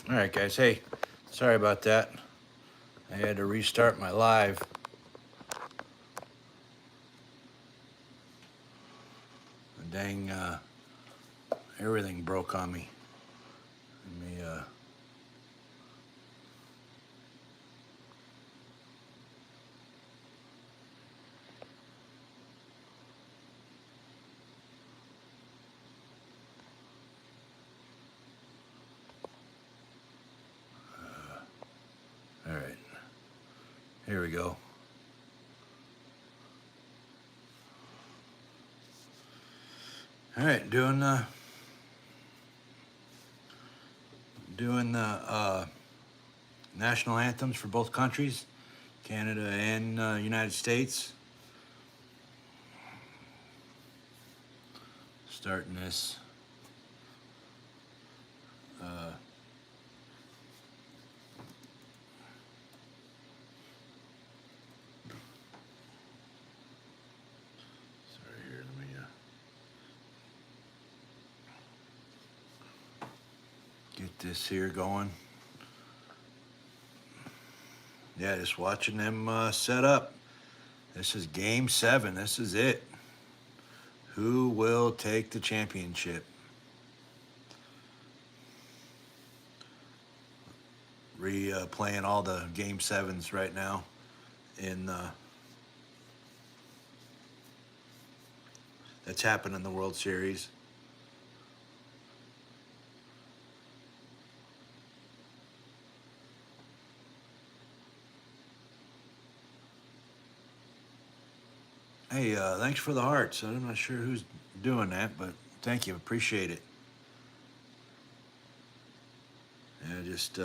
All right, guys. Hey, sorry about that. I had to restart my live. Dang, everything broke on me. Let me, all right. Here we go. All right, doing the national anthems for both countries, Canada and United States. Starting this. Uh, Sorry here. Let me get this here going. Yeah, just watching them set up. This is Game 7. This is it. Who will take the championship? Replaying all the Game 7s right now in that's happened in the World Series. Hey, thanks for the hearts. I'm not sure who's doing that, but thank you. Appreciate it. Yeah, just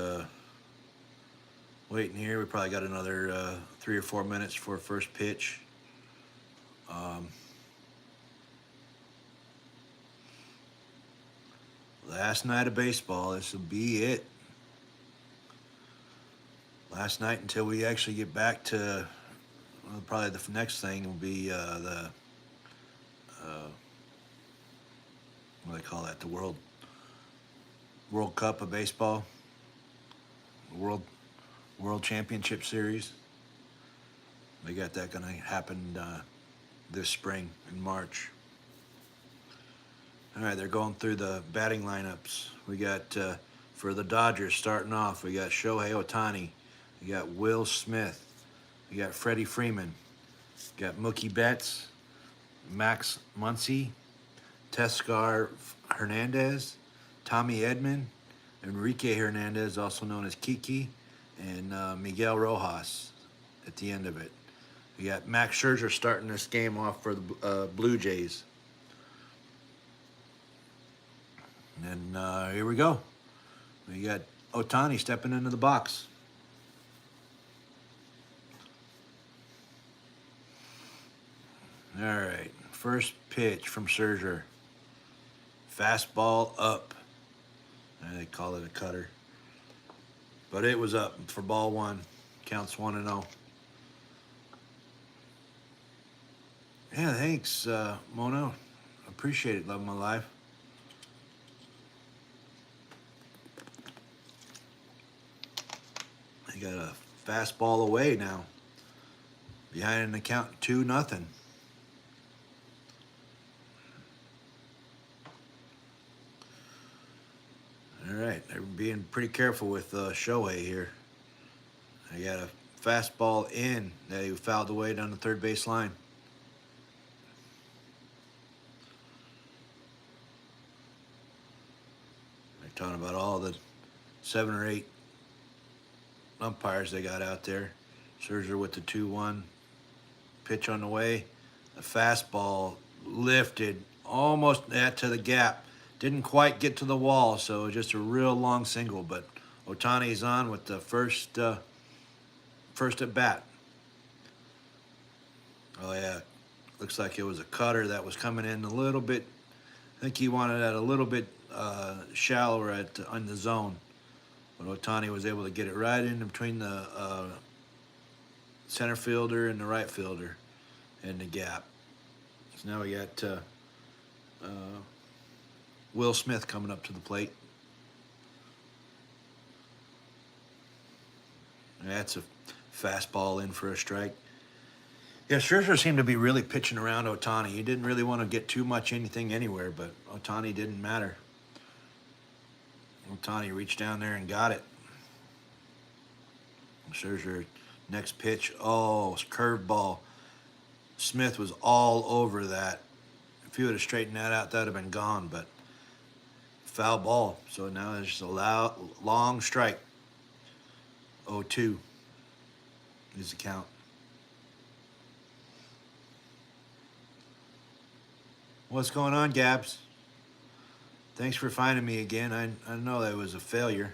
waiting here. We probably got another 3 or 4 minutes for first pitch. Um, Last night of baseball. This will be it. Last night until we actually get back to probably the next thing will be the uh, what do they call that? The World Cup of baseball, World World Championship Series. They got that going to happen this spring in March. All right, they're going through the batting lineups. We got for the Dodgers starting off. We got Shohei Ohtani. We got Will Smith. We got Freddie Freeman. We got Mookie Betts, Max Muncy, Teoscar Hernandez, Tommy Edman, Enrique Hernandez, also known as Kiki, and Miguel Rojas at the end of it. We got Max Scherzer starting this game off for the Blue Jays. And here we go. We got Ohtani stepping into the box. All right, first pitch from Scherzer. Fastball up. They call it a cutter. But it was up for ball one. Counts 1-0. Yeah, thanks, Mono. Appreciate it. Love my life. They got a fastball away now. Behind in the count 2-0. All right, they're being pretty careful with Shohei here. They got a fastball in that he fouled away down the third base line. They're talking about all the 7 or 8 umpires they got out there. Scherzer with the 2-1 pitch on the way. The fastball lifted almost to the gap. Didn't quite get to the wall, so just a real long single. But Ohtani's on with the first at bat. Oh yeah, looks like it was a cutter that was coming in a little bit. I think he wanted that a little bit shallower on the zone, but Ohtani was able to get it right in between the center fielder and the right fielder in the gap. So now we got Will Smith coming up to the plate. That's a fastball in for a strike. Yeah, Scherzer seemed to be really pitching around Ohtani. He didn't really want to get too much anything anywhere, but Ohtani didn't matter. Ohtani reached down there and got it. Scherzer, next pitch. Oh, curveball. Smith was all over that. If he would have straightened that out, that would have been gone, but foul ball. So now there's just a long strike. 0-2 is the count. What's going on, Gabs? Thanks for finding me again. I know that was a failure.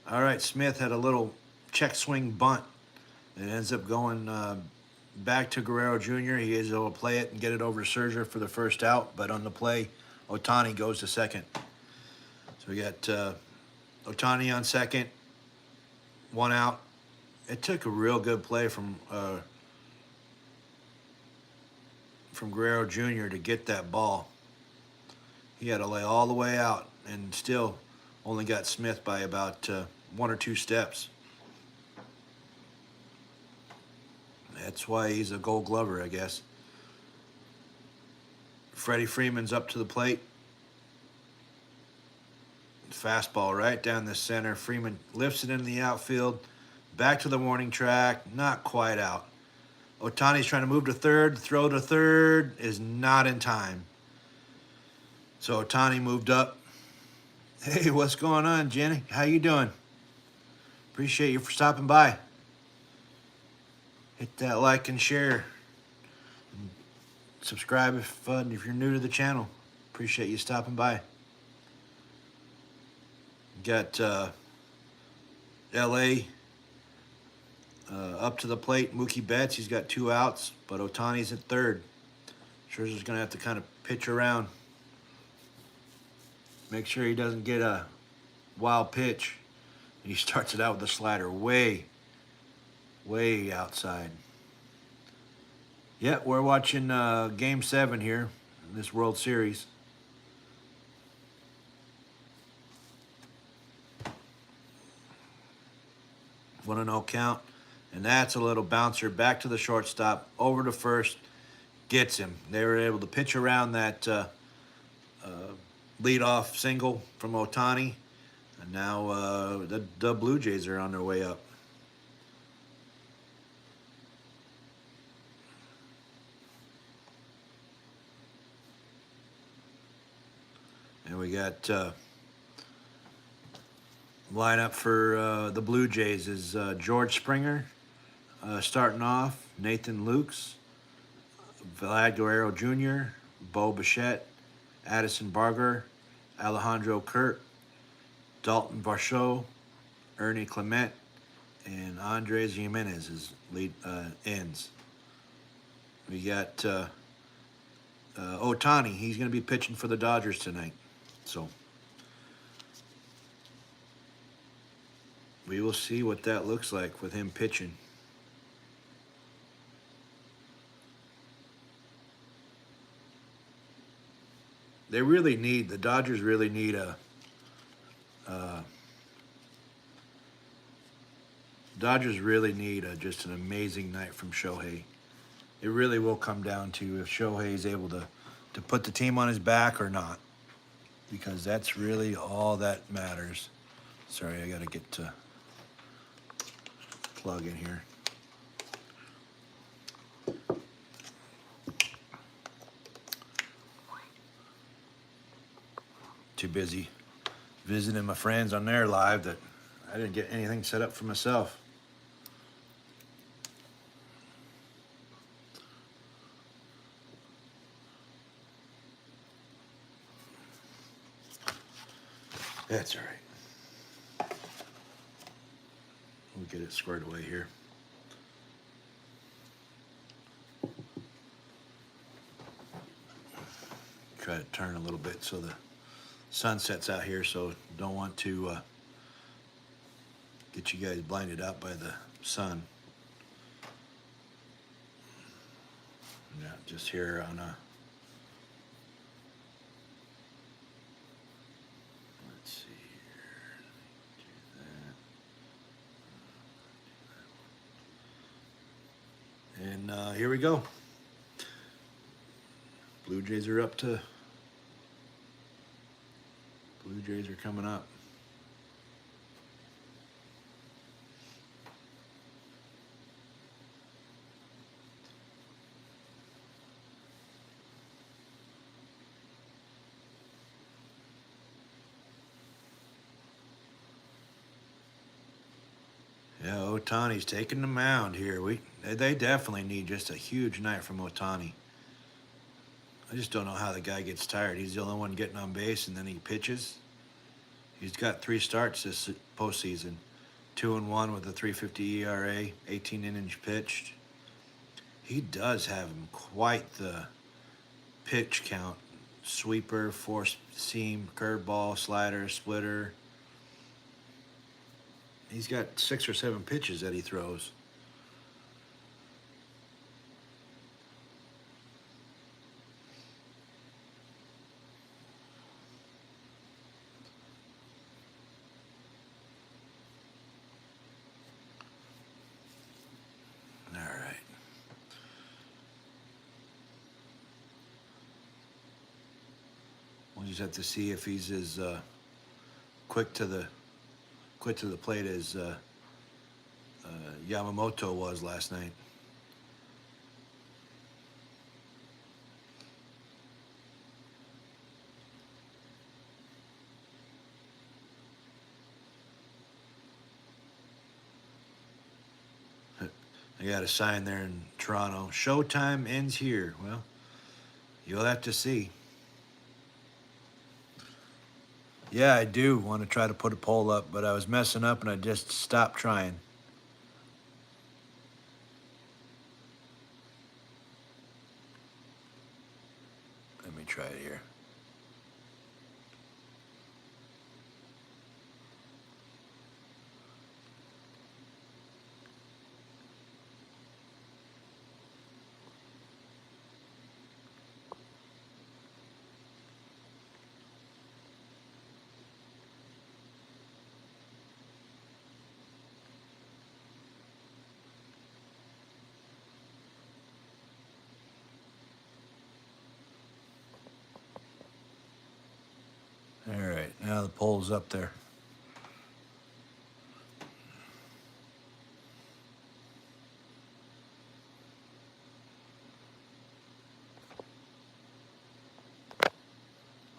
All right, Smith had a little check swing bunt. It ends up going back to Guerrero Jr. He is able to play it and get it over to Scherzer for the first out, but on the play, Ohtani goes to second. So we got Ohtani on second, one out. It took a real good play from Guerrero Jr. to get that ball. He had to lay all the way out and still only got Smith by about 1 or 2 steps. That's why he's a Gold Glover, I guess. Freddie Freeman's up to the plate. Fastball right down the center. Freeman lifts it into the outfield. Back to the warning track. Not quite out. Ohtani's trying to move to third. Throw to third is not in time. So Ohtani moved up. Hey, what's going on, Jenny? How you doing? Appreciate you for stopping by. Hit that like and share. And subscribe if you're new to the channel. Appreciate you stopping by. Got LA up to the plate. Mookie Betts, he's got 2 outs, but Ohtani's at third. Scherzer's going to have to kind of pitch around. Make sure he doesn't get a wild pitch. He starts it out with a slider way outside. Yeah, we're watching Game 7 here in this World Series. One and no count, and that's a little bouncer back to the shortstop, over to first, gets him. They were able to pitch around that leadoff single from Ohtani, and now the Blue Jays are on their way up. And we got lineup for the Blue Jays is George Springer starting off, Nathan Lukes, Vlad Guerrero Jr., Bo Bichette, Addison Barger, Alejandro Kirk, Dalton Varsho, Ernie Clement, and Andres Jimenez is lead ends. We got Ohtani. He's going to be pitching for the Dodgers tonight. So we will see what that looks like with him pitching. They really need, the Dodgers really need just an amazing night from Shohei. It really will come down to if Shohei is able to put the team on his back or not, because that's really all that matters. Sorry, I got to get to plug in here. Too busy visiting my friends on their live that I didn't get anything set up for myself. That's all right. We'll get it squared away here. Try to turn a little bit so the sun sets out here, so don't want to get you guys blinded out by the sun. Yeah, just here on a, let's see here, do that. And here we go. Blue Jays are up to. Blue Jays are coming up. Yeah, Ohtani's taking the mound here. They definitely need just a huge night from Ohtani. I just don't know how the guy gets tired. He's the only one getting on base, and then he pitches. He's got 3 starts this postseason, 2-1 with a 3.50 ERA, 18 innings pitched. He does have quite the pitch count: sweeper, force seam, curveball, slider, splitter. He's got 6 or 7 pitches that he throws. All right. We'll just have to see if he's as quick to the plate as Yamamoto was last night. I got a sign there in Toronto: "Showtime ends here." Well, you'll have to see. Yeah, I do want to try to put a poll up, but I was messing up and I just stopped trying. Let me try it here. All right, now the poll's up there.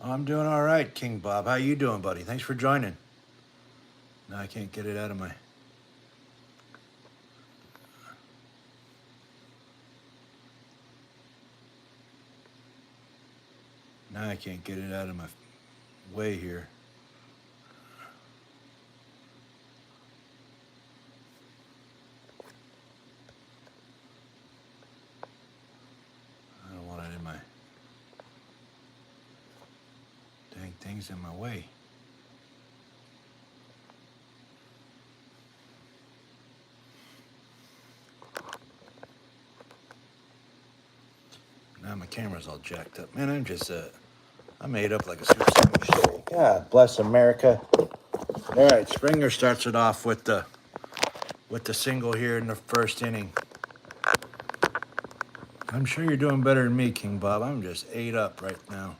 I'm doing all right, King Bob. How you doing, buddy? Thanks for joining. No, I can't get it out of my... Now I can't get it out of my way here. I don't want it in my... Dang thing's in my way. Now my camera's all jacked up. Man, I'm made up like a super sandwich. God bless America. All right, Springer starts it off with the single here in the first inning. I'm sure you're doing better than me, King Bob. I'm just ate up right now.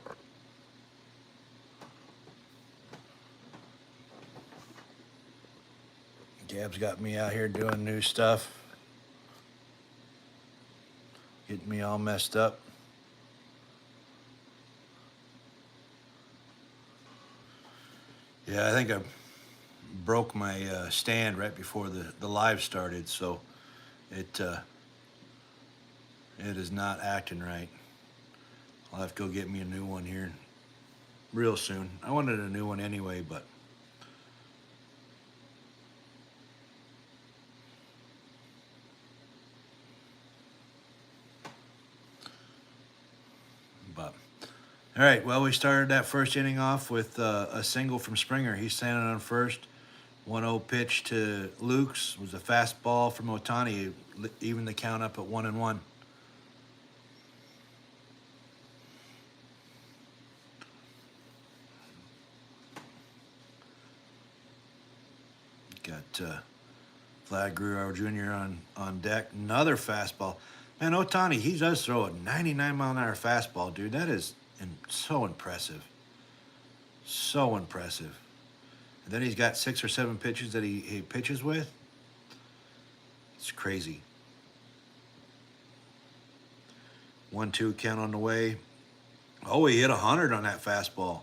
Gab's got me out here doing new stuff, getting me all messed up. Yeah, I think I broke my stand right before the live started, so it is not acting right. I'll have to go get me a new one here real soon. I wanted a new one anyway, but all right. Well, we started that first inning off with a single from Springer. He's standing on first. 1-0 pitch to Lukes was a fastball from Ohtani, even the count up at 1-1. Got Vlad Guerrero Jr. on deck. Another fastball. Man, Otani, he does throw a 99-mile-an-hour fastball, dude. That is so impressive. So impressive. And then he's got 6 or 7 pitches that he pitches with. It's crazy. 1-2 count on the way. Oh, he hit 100 on that fastball.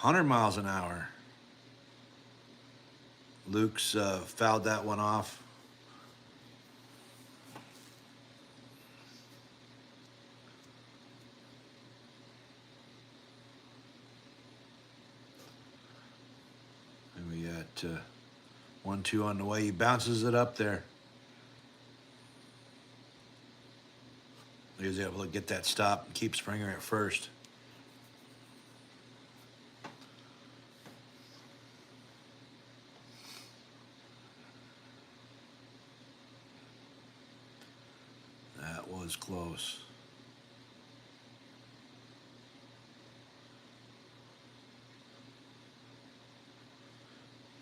100 miles an hour. Luke's fouled that one off. And we got 1-2 on the way. He bounces it up there. He was able to get that stop and keep Springer at first. That was close.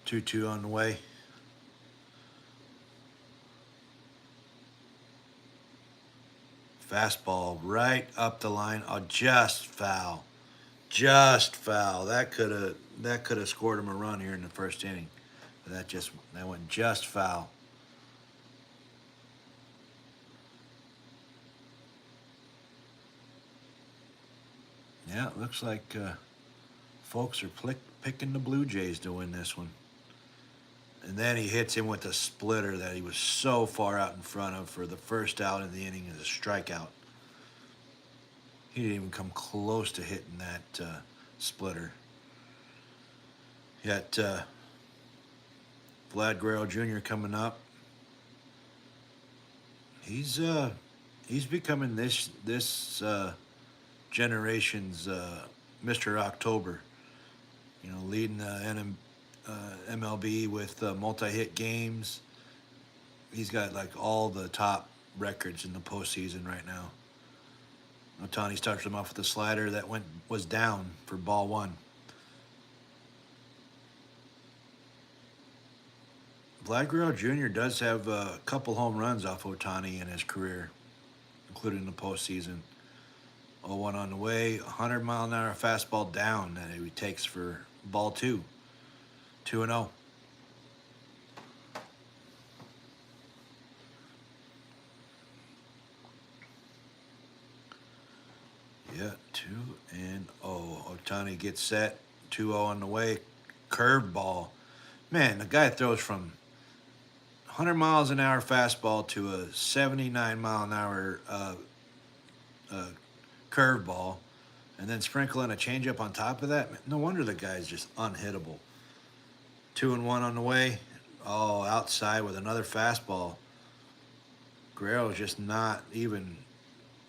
Two on the way. Fastball right up the line. Oh, just foul. Just foul. That could have scored him a run here in the first inning. But that went just foul. Yeah, it looks like folks are picking the Blue Jays to win this one. And then he hits him with a splitter that he was so far out in front of for the first out in the inning as a strikeout. He didn't even come close to hitting that splitter. Got Vlad Guerrero Jr. coming up. He's becoming this generation's Mr. October. You know, leading the MLB with multi-hit games. He's got like all the top records in the postseason right now. Otani starts him off with a slider that was down for ball one. Vlad Guerrero Jr. does have a couple home runs off Otani in his career, including the postseason. 0-1 on the way, 100-mile-an-hour fastball down that he takes for ball two. 2-0. Yeah, 2-0. Otani gets set. 2-0 on the way. Curveball. Man, the guy throws from 100 miles an hour fastball to a 79 mile an hour curveball, and then sprinkle in a changeup on top of that. No wonder the guy's just unhittable. 2-1 on the way. Oh, outside with another fastball. Guerrero's just not even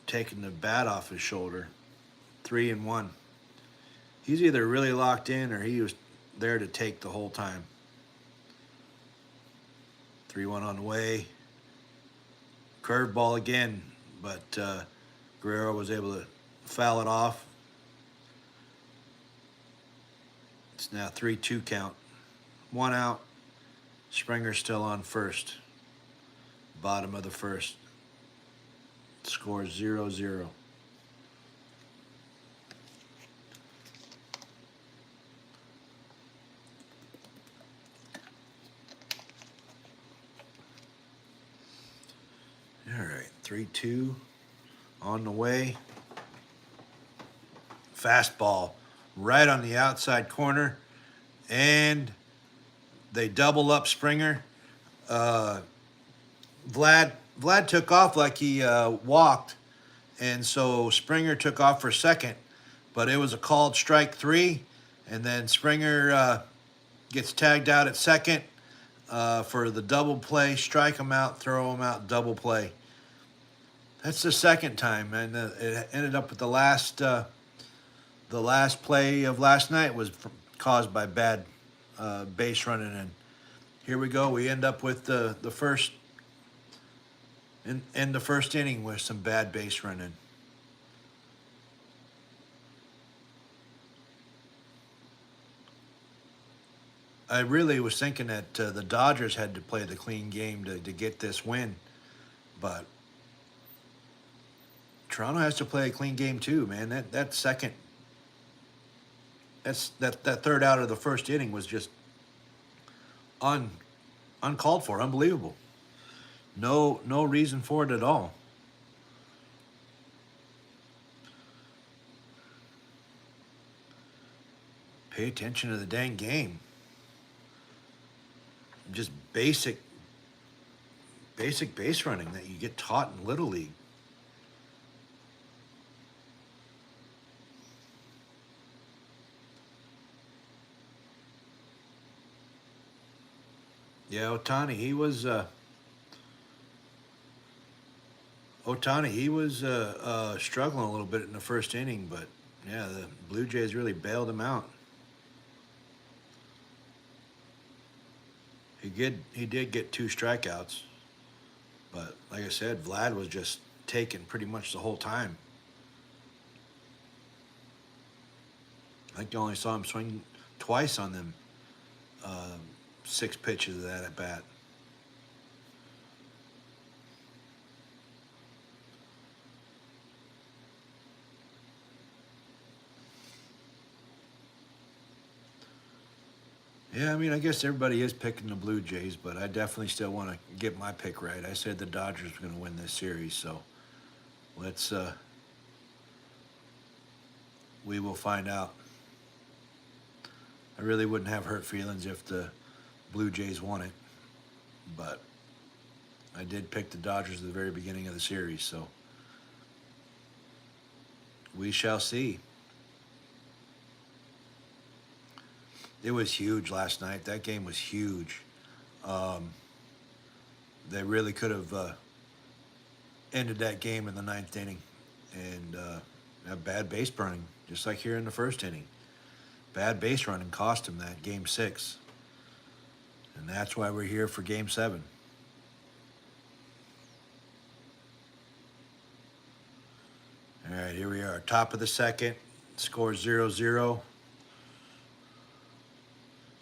taking the bat off his shoulder. 3-1. He's either really locked in or he was there to take the whole time. 3-1 on the way. Curveball again, but Guerrero was able to foul it off. It's now 3-2 count. 1 out. Springer still on first. Bottom of the first. Score 0-0. All right, 3-2 on the way. Fastball right on the outside corner, and they double up Springer. Vlad took off like he walked, and so Springer took off for second, but it was a called strike 3, and then Springer gets tagged out at second for the double play, strike him out, throw him out, double play. That's the second time, and it ended up with the last play of last night was caused by bad base running, and here we go. We end up with the first in the first inning with some bad base running. I really was thinking that the Dodgers had to play the clean game to get this win, but Toronto has to play a clean game too, man. That second, that third out of the first inning was just un uncalled for, unbelievable. No reason for it at all. Pay attention to the dang game. Just basic base running that you get taught in Little League. Yeah, Otani, he was struggling a little bit in the first inning, but yeah, the Blue Jays really bailed him out. He did get 2 strikeouts, but like I said, Vlad was just taken pretty much the whole time. I think you only saw him swing twice on them 6 pitches of that at bat. Yeah, I mean, I guess everybody is picking the Blue Jays, but I definitely still want to get my pick right. I said the Dodgers were going to win this series, so let's we will find out. I really wouldn't have hurt feelings if the Blue Jays won it, but I did pick the Dodgers at the very beginning of the series, so we shall see. It was huge last night. That game was huge. Um, they really could have ended that game in the ninth inning, and a bad base running, just like here in the first inning. Bad base running cost him that game 6, and that's why we're here for game 7. All right, here we are, top of the second. Score 0-0.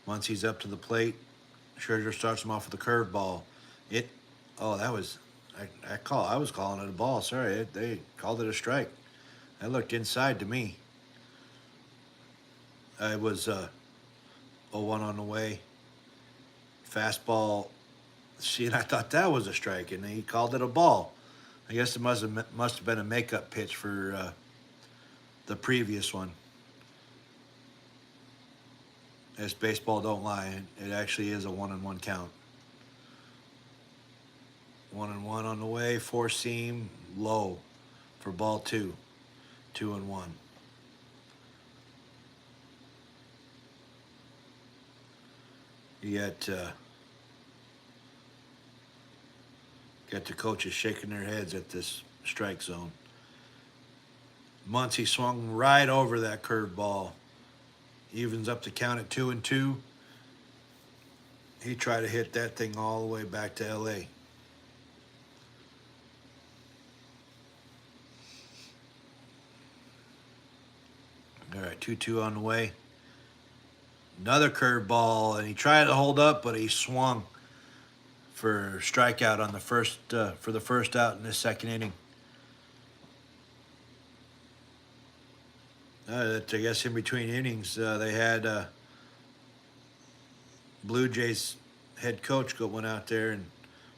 Muncy's up to the plate. Scherzer starts him off with a curveball. That was, I was calling it a ball. Sorry, they called it a strike. That looked inside to me. It was 0-1 on the way. Fastball. See, and I thought that was a strike, and he called it a ball. I guess it must have been a makeup pitch for the previous one. As baseball don't lie, it actually is a 1-1 count. 1-1 on the way, 4-seam, low for ball 2. 2-1. You got the coaches shaking their heads at this strike zone. Muncy swung right over that curveball. Evens up the count at 2-2. He tried to hit that thing all the way back to LA. All right, 2-2 on the way. Another curveball, and he tried to hold up, but he swung for strikeout on the first for the first out in the second inning. I guess in between innings, they had Blue Jays head coach went out there and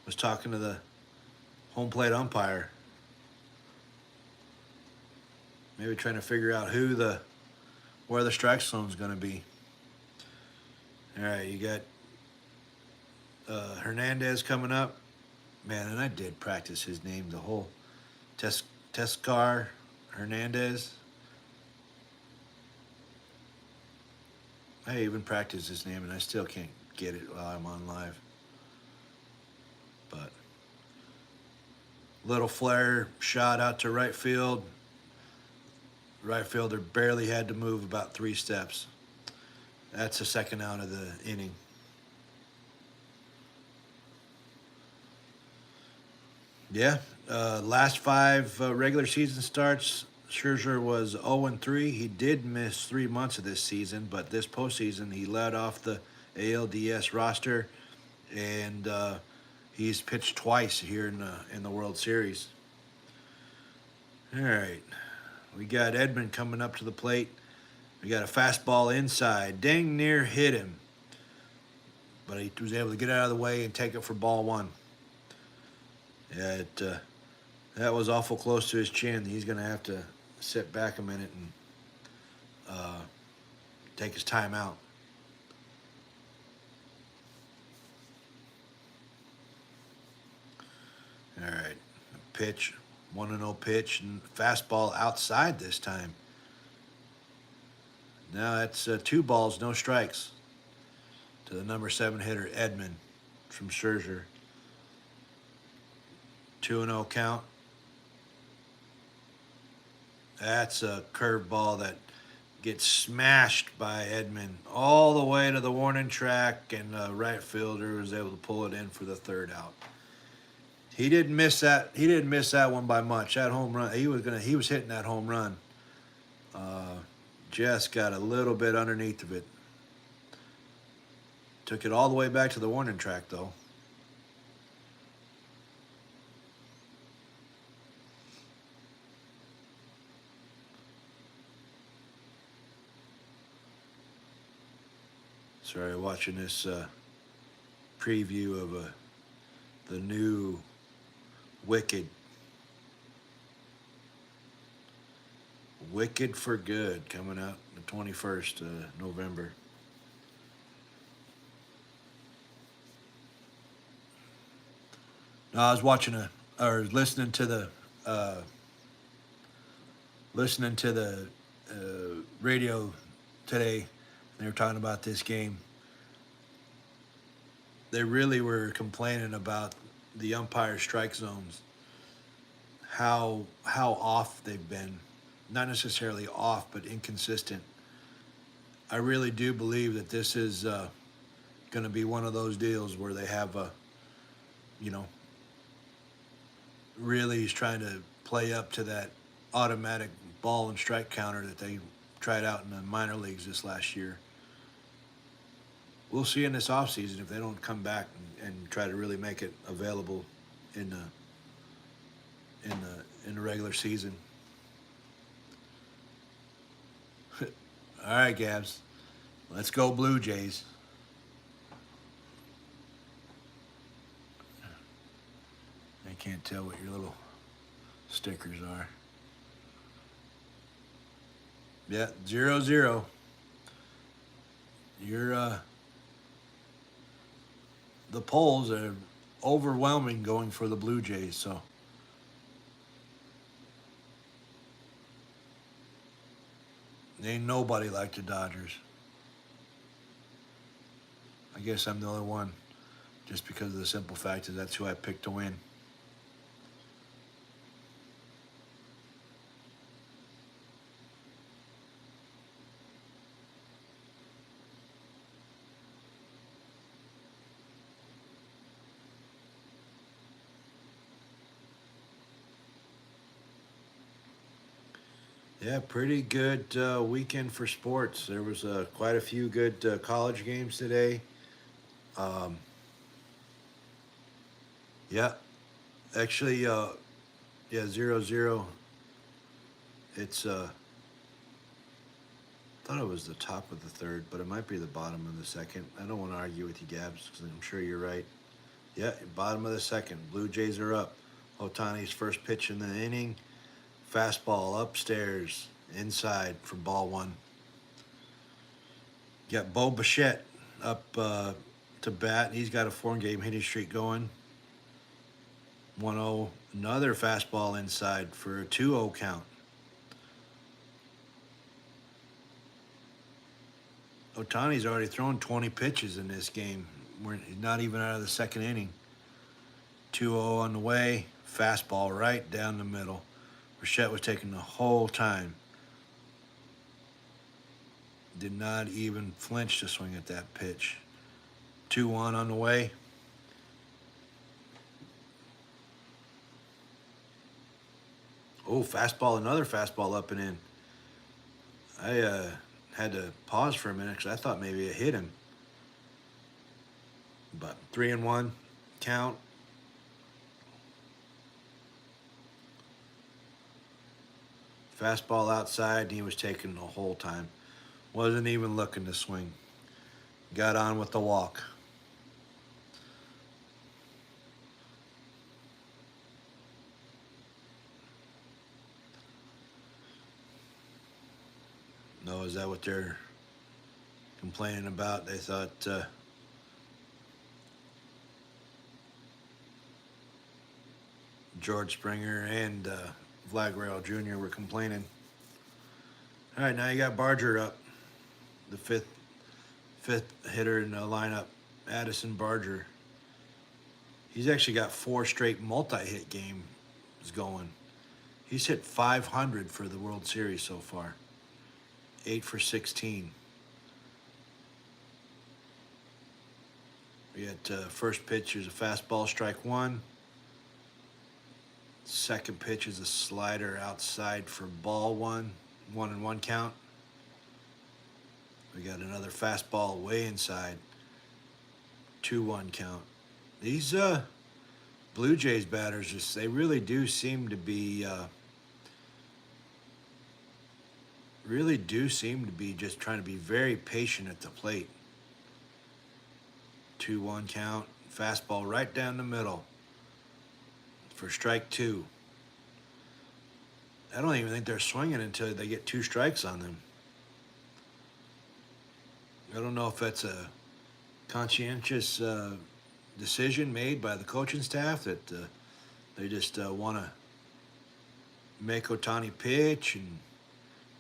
was talking to the home plate umpire. Maybe trying to figure out where the strike zone's going to be. All right, you got Hernandez coming up. Man, and I did practice his name, the whole Teoscar Hernandez. I even practiced his name, and I still can't get it while I'm on live. But little flare shot out to right field. Right fielder barely had to move about 3 steps. That's the second out of the inning. Yeah, last 5 regular season starts, Scherzer was 0-3. He did miss 3 months of this season, but this postseason he led off the ALDS roster, and he's pitched twice here in the World Series. All right. We got Edman coming up to the plate. We got a fastball inside. Dang near hit him, but he was able to get out of the way and take it for ball one. Yeah, that was awful close to his chin. He's going to have to sit back a minute and take his time out. All right. Pitch. 1-0 pitch. And fastball outside this time. Now that's 2 balls, no strikes to the number 7 hitter, Edman from Scherzer. 2-0 count. That's a curveball that gets smashed by Edman all the way to the warning track, and the right fielder was able to pull it in for the 3rd out. He didn't miss that. He didn't miss that one by much. That home run. He was hitting that home run. Just got a little bit underneath of it. Took it all the way back to the warning track, though. Sorry, watching this preview of the new Wicked. Wicked for Good coming out the 21st November. No, I was watching listening to the radio today. They were talking about this game. They really were complaining about the umpire strike zones, how off they've been. Not necessarily off, but inconsistent. I really do believe that this is going to be one of those deals where they have really is trying to play up to that automatic ball and strike counter that they tried out in the minor leagues this last year. We'll see in this offseason if they don't come back and try to really make it available in the regular season. All right, Gabs. Let's go Blue Jays. I can't tell what your little stickers are. Yeah, 0-0. You're the polls are overwhelming going for the Blue Jays, so ain't nobody like the Dodgers. I guess I'm the only one, just because of the simple fact that that's who I picked to win. Yeah, pretty good weekend for sports. There was quite a few good college games today. Um, yeah, actually, yeah, 0-0. It's thought it was the top of the 3rd, but it might be the bottom of the 2nd. I don't want to argue with you, Gabs, because I'm sure you're right. Yeah, bottom of the 2nd. Blue Jays are up. Otani's first pitch in the inning. Fastball upstairs, inside for ball one. Got Bo Bichette up to bat. He's got a 4-game hitting streak going. 1-0. Another fastball inside for a 2-0 count. Otani's already thrown 20 pitches in this game. He's not even out of the 2nd inning. 2-0 on the way. Fastball right down the middle. Bichette was taking the whole time. Did not even flinch to swing at that pitch. 2-1 on the way. Oh, fastball, another fastball up and in. I had to pause for a minute because I thought maybe it hit him. But 3-1 count. Fastball outside, and he was taking the whole time. Wasn't even looking to swing. Got on with the walk. No, is that what they're complaining about? They thought George Springer and Vlad Guerrero Jr. were complaining. All right, now you got Barger up, the fifth hitter in the lineup, Addison Barger. He's actually got 4 straight multi-hit games going. He's hit 500 for the World Series so far. 8 for 16. We got first pitch is a fastball, strike 1. Second pitch is a slider outside for ball 1. 1-1 count. We got another fastball way inside. 2-1 count. These Blue Jays batters, they really do seem to be just trying to be very patient at the plate. 2-1 count. Fastball right down the middle for strike 2. I don't even think they're swinging until they get 2 strikes on them. I don't know if that's a conscientious decision made by the coaching staff that they just want to make Ohtani pitch and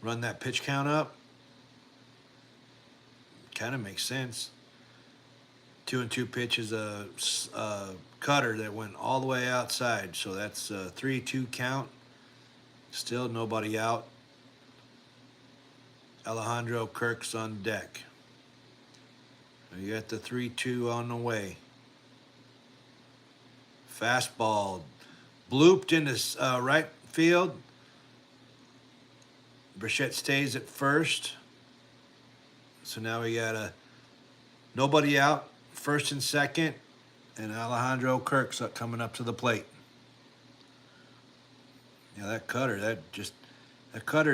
run that pitch count up. Kind of makes sense. 2-2 pitch is a cutter that went all the way outside, so that's a 3-2 count. Still nobody out. Alejandro Kirk's on deck. We got the 3-2 on the way. Fastball blooped into right field. Bichette stays at first. So now we got nobody out, first and second, and Alejandro Kirk's coming up to the plate. Yeah, that cutter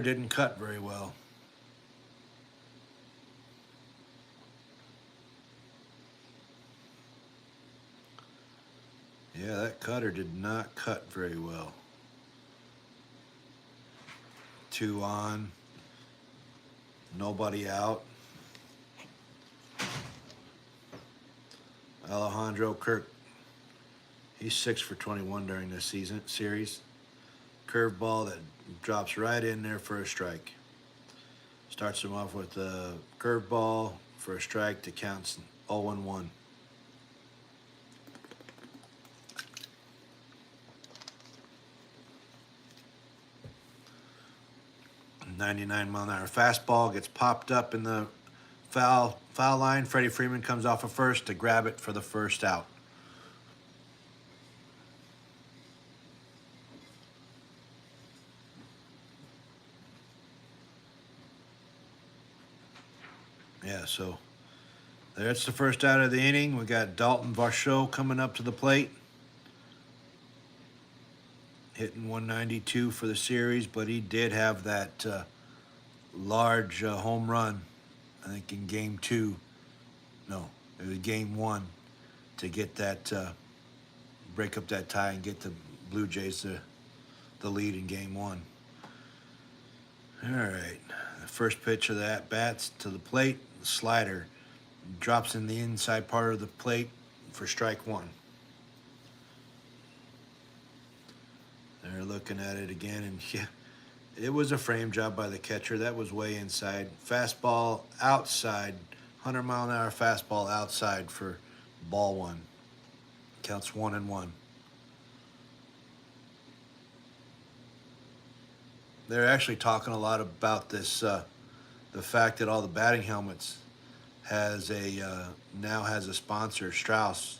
didn't cut very well. Yeah, that cutter did not cut very well. 2 on, nobody out. Alejandro Kirk, he's 6 for 21 during this series. Curveball that drops right in there for a strike. Starts him off with a curveball for a strike that counts 0-1. 99-mile-an-hour fastball gets popped up in the foul line. Freddie Freeman comes off of first to grab it for the first out. Yeah, so that's the first out of the inning. We got Dalton Varsho coming up to the plate. Hitting 192 for the series, but he did have that large home run, I think in game 2. No, it was game 1 to get that, break up that tie and get the Blue Jays the lead in game 1. All right, the first pitch of the at-bats to the plate, the slider drops in the inside part of the plate for strike 1. They're looking at it again, and yeah, it was a frame job by the catcher. That was way inside. Fastball outside, 100-mile-an-hour fastball outside for ball 1. Counts 1-1. They're actually talking a lot about this, the fact that all the batting helmets now has a sponsor, Strauss.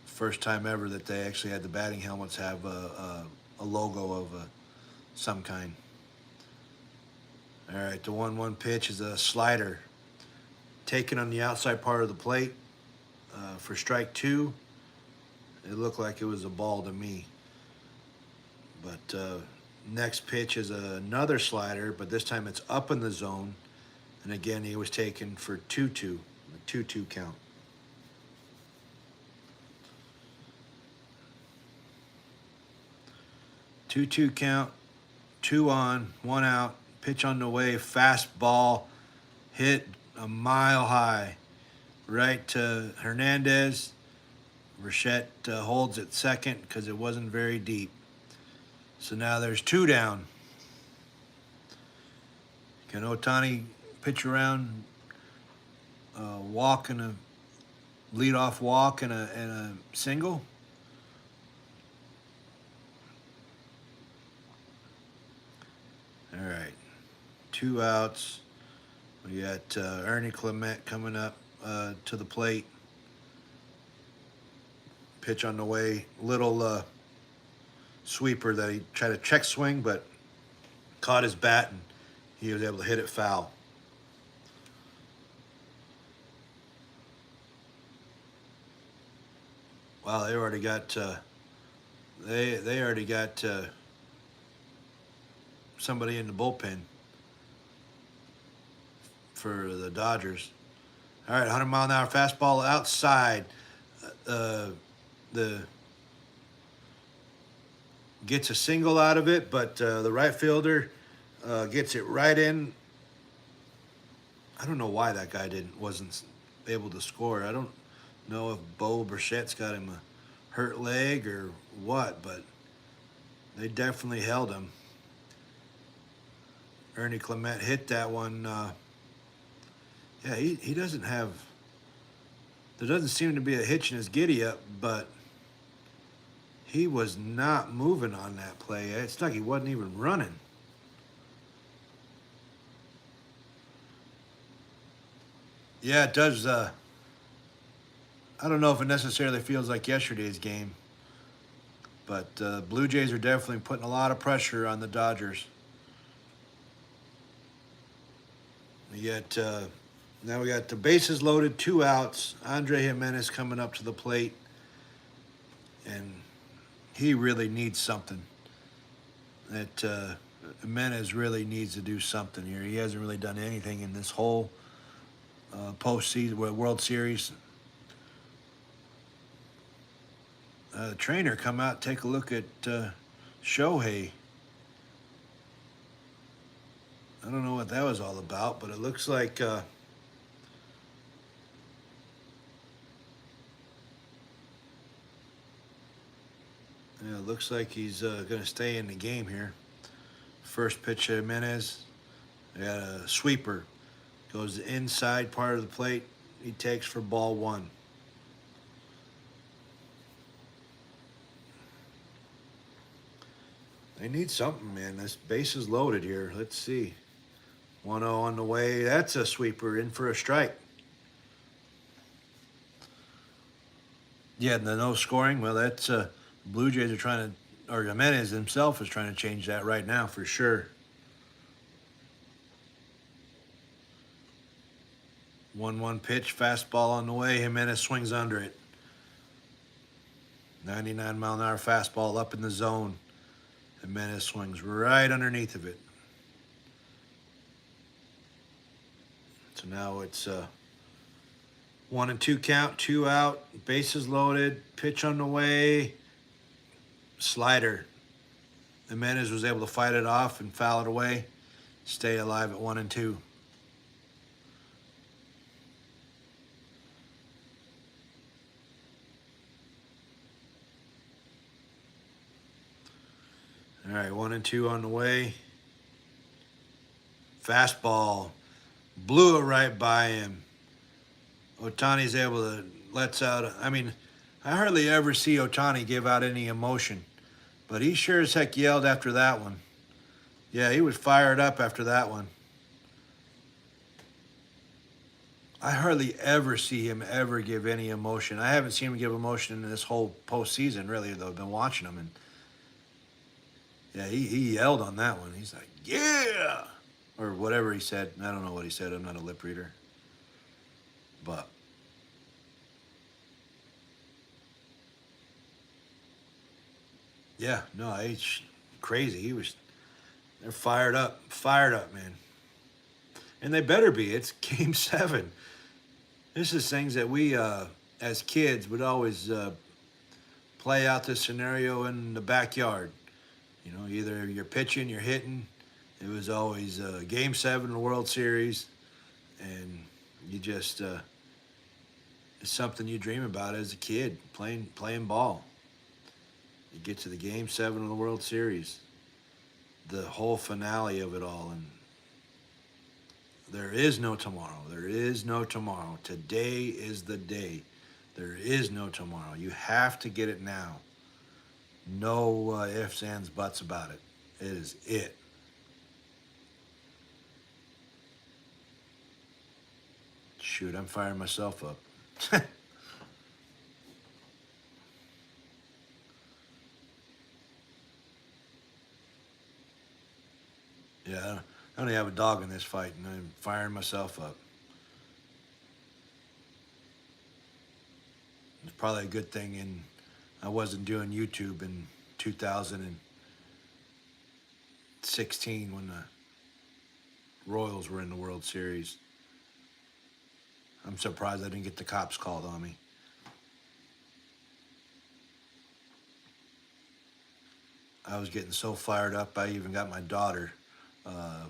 First time ever that they actually had the batting helmets have a logo of some kind. All right, the 1-1 pitch is a slider taken on the outside part of the plate for strike 2. It looked like it was a ball to me, but Next pitch is another slider, but this time it's up in the zone. And again, he was taken for 2-2, a 2-2 count. Two-two count, 2 on, 1 out. Pitch on the way, fastball, hit a mile high, right to Hernandez. Rachette holds at second because it wasn't very deep. So now there's 2 down. Can Ohtani pitch around, walk and a leadoff walk and a single? All right, 2 outs. We got Ernie Clement coming up to the plate. Pitch on the way, little sweeper that he tried to check swing, but caught his bat and he was able to hit it foul. Wow, they already got they already got somebody in the bullpen for the Dodgers. All right, 100-mile-an-hour fastball outside. The gets a single out of it, but the right fielder gets it right in. I don't know why that guy wasn't able to score. I don't know if Bo Bichette's got him a hurt leg or what, but they definitely held him. Ernie Clement hit that one. Yeah, he doesn't have. There doesn't seem to be a hitch in his giddy up, but he was not moving on that play. It's like he wasn't even running. Yeah, it does. I don't know if it necessarily feels like yesterday's game, but Blue Jays are definitely putting a lot of pressure on the Dodgers. Now we got the bases loaded, 2 outs. Andre Jimenez coming up to the plate, and he really needs something. That Jimenez really needs to do something here. He hasn't really done anything in this whole postseason, World Series. Trainer, come out, take a look at Shohei. I don't know what that was all about, but it looks like it looks like he's going to stay in the game here. First pitch to Jimenez. They got a sweeper. Goes the inside part of the plate. He takes for ball 1. They need something, man. This base is loaded here. Let's see. 1-0 on the way. That's a sweeper in for a strike. Yeah, the no scoring. Well, that's Blue Jays are trying to, or Jimenez himself is trying to change that right now for sure. 1-1 pitch, fastball on the way. Jimenez swings under it. 99-mile-an-hour fastball up in the zone. Jimenez swings right underneath of it. So now it's 1-2 count, 2 out, bases loaded, pitch on the way, slider. Jimenez was able to fight it off and foul it away, stay alive at 1-2. All right, 1-2 on the way. Fastball. Blew it right by him. Ohtani's able to lets out. I mean, I hardly ever see Ohtani give out any emotion, but he sure as heck yelled after that one. Yeah, he was fired up after that one. I hardly ever see him ever give any emotion. I haven't seen him give emotion in this whole postseason, really, though. I've been watching him, and yeah, he yelled on that one. He's like, yeah! Or whatever he said. I don't know what he said. I'm not a lip reader. But yeah, no, it's crazy. He was They're fired up, man. And they better be. It's Game 7. This is things that we, as kids, would always play out this scenario in the backyard. You know, either you're pitching, you're hitting. It was always Game 7 of the World Series. And you just, it's something you dream about as a kid, playing ball. You get to the Game 7 of the World Series, the whole finale of it all, and there is no tomorrow. There is no tomorrow. Today is the day. There is no tomorrow. You have to get it now. No ifs, ands, buts about it. It is it. Shoot, I'm firing myself up. Yeah, I only have a dog in this fight, and I'm firing myself up. It's probably a good thing I wasn't doing YouTube in 2016 when the Royals were in the World Series. I'm surprised I didn't get the cops called on me. I was getting so fired up, I even got my daughter uh,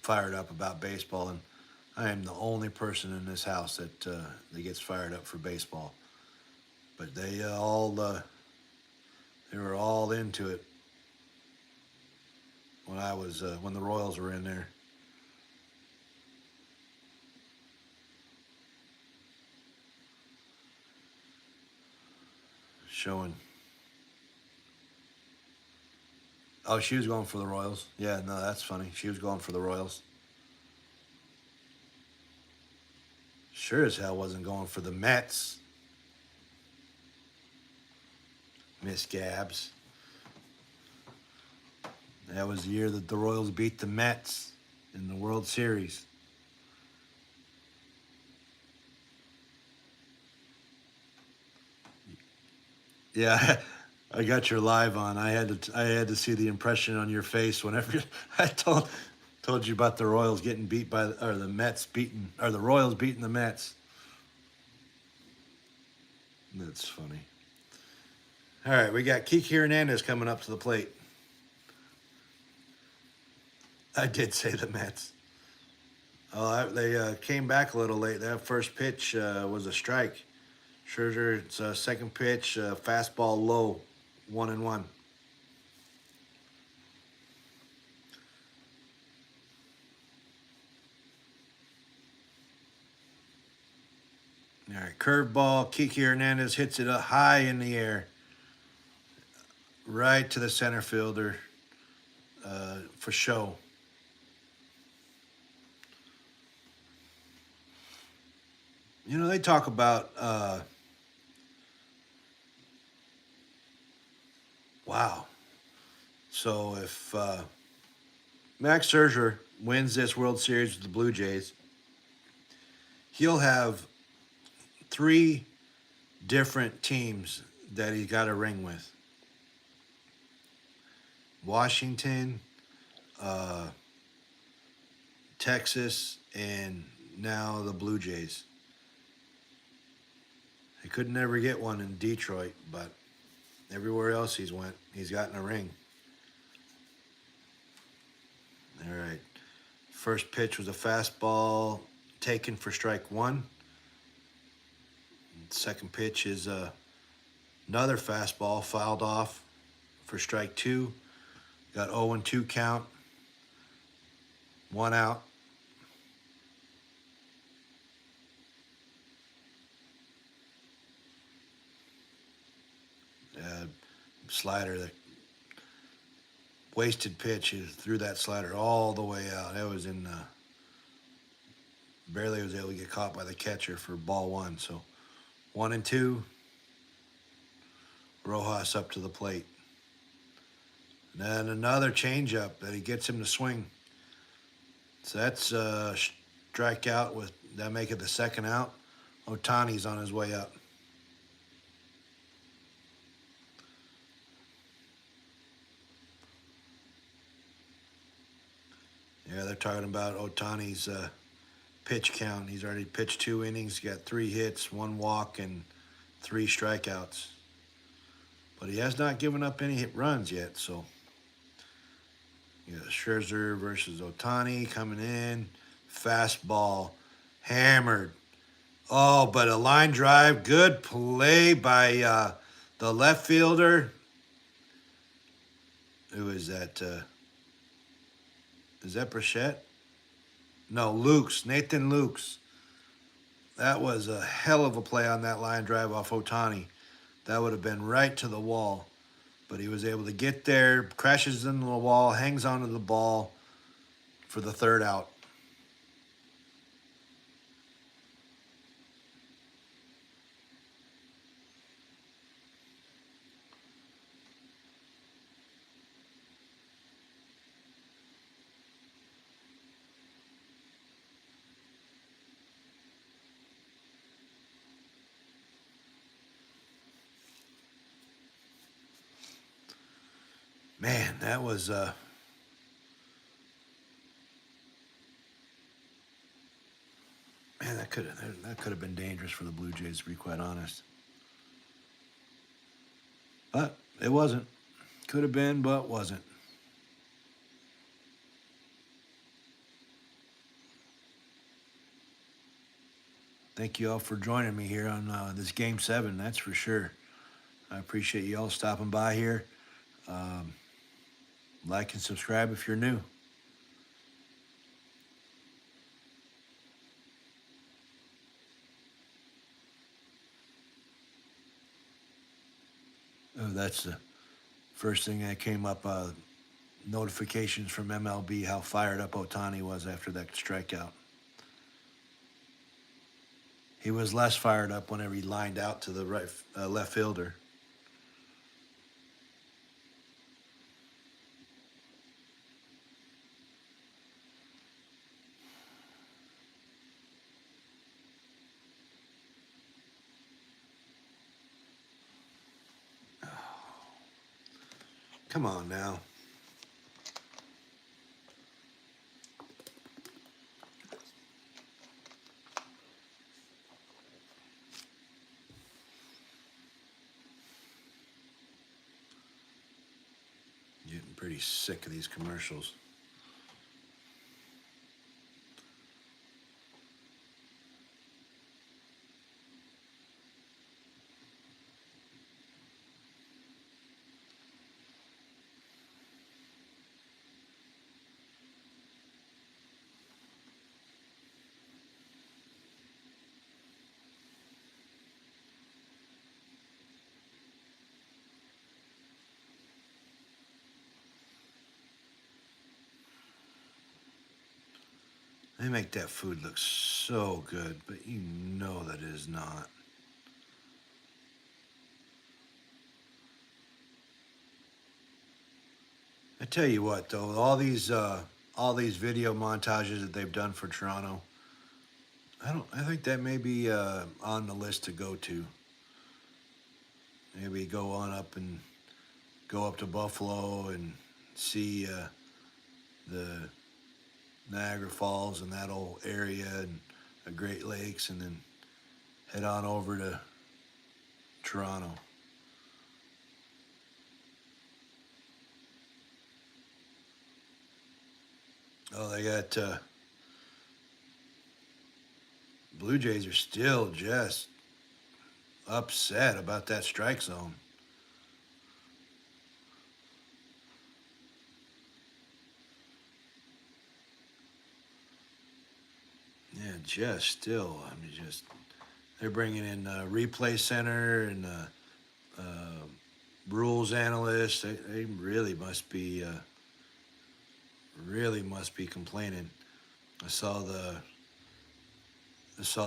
fired up about baseball, and I am the only person in this house that gets fired up for baseball. But they were all into it when the Royals were in there. Showing. Oh, she was going for the Royals. Yeah, no, that's funny. She was going for the Royals. Sure as hell wasn't going for the Mets, Miss Gabs. That was the year that the Royals beat the Mets in the World Series. Yeah, I got your live on. I had to see the impression on your face whenever I told you about the Royals getting beat or the Mets beating, or the Royals beating the Mets. That's funny. All right, we got Kiki Hernandez coming up to the plate. I did say the Mets. Oh, they came back a little late. That first pitch was a strike. Scherzer, it's second pitch, fastball low, 1-1. All right, curveball. Kiki Hernandez hits it up high in the air, right to the center fielder for show. You know, they talk about, wow. So if Max Scherzer wins this World Series with the Blue Jays, he'll have 3 different teams that he got a ring with: Washington, uh, Texas, and now the Blue Jays. He could never get one in Detroit, but everywhere else he's gotten a ring. All right. First pitch was a fastball taken for strike 1. Second pitch is another fastball fouled off for strike 2. Got 0-2 count. 1 out. Slider, that wasted pitch, is threw that slider all the way out. That was barely was able to get caught by the catcher for ball 1. So 1-2. Rojas up to the plate. And then another changeup that he gets him to swing. So that's strikeout with that, make it the second out. Ohtani's on his way up. Yeah, they're talking about Otani's pitch count. He's already pitched 2 innings, got 3 hits, 1 walk, and 3 strikeouts. But he has not given up any hit runs yet. So you got Scherzer versus Otani coming in. Fastball, hammered. Oh, but a line drive. Good play by the left fielder. Who is that? Is that Brachette? No, Lukes. Nathan Lukes. That was a hell of a play on that line drive off Otani. That would have been right to the wall. But he was able to get there, crashes into the wall, hangs onto the ball for the 3rd out. Man, that was man, that could have been dangerous for the Blue Jays, to be quite honest. But it wasn't. Could have been, but wasn't. Thank you all for joining me here on this Game 7, that's for sure. I appreciate you all stopping by here. Like and subscribe if you're new. Oh, that's the first thing that came up. Notifications from MLB how fired up Otani was after that strikeout. He was less fired up whenever he lined out to the left fielder. Come on now. Getting pretty sick of these commercials. They make that food look so good, but you know that it is not. I tell you what, though, all these video montages that they've done for Toronto, I think that may be on the list to go to. Maybe go on up and go up to Buffalo and see the Niagara Falls and that whole area and the Great Lakes, and then head on over to Toronto. Oh, they got Blue Jays are still just upset about that strike zone. Yeah, just still. I mean, just they're bringing in replay center and rules analysts. They really must be complaining. I saw the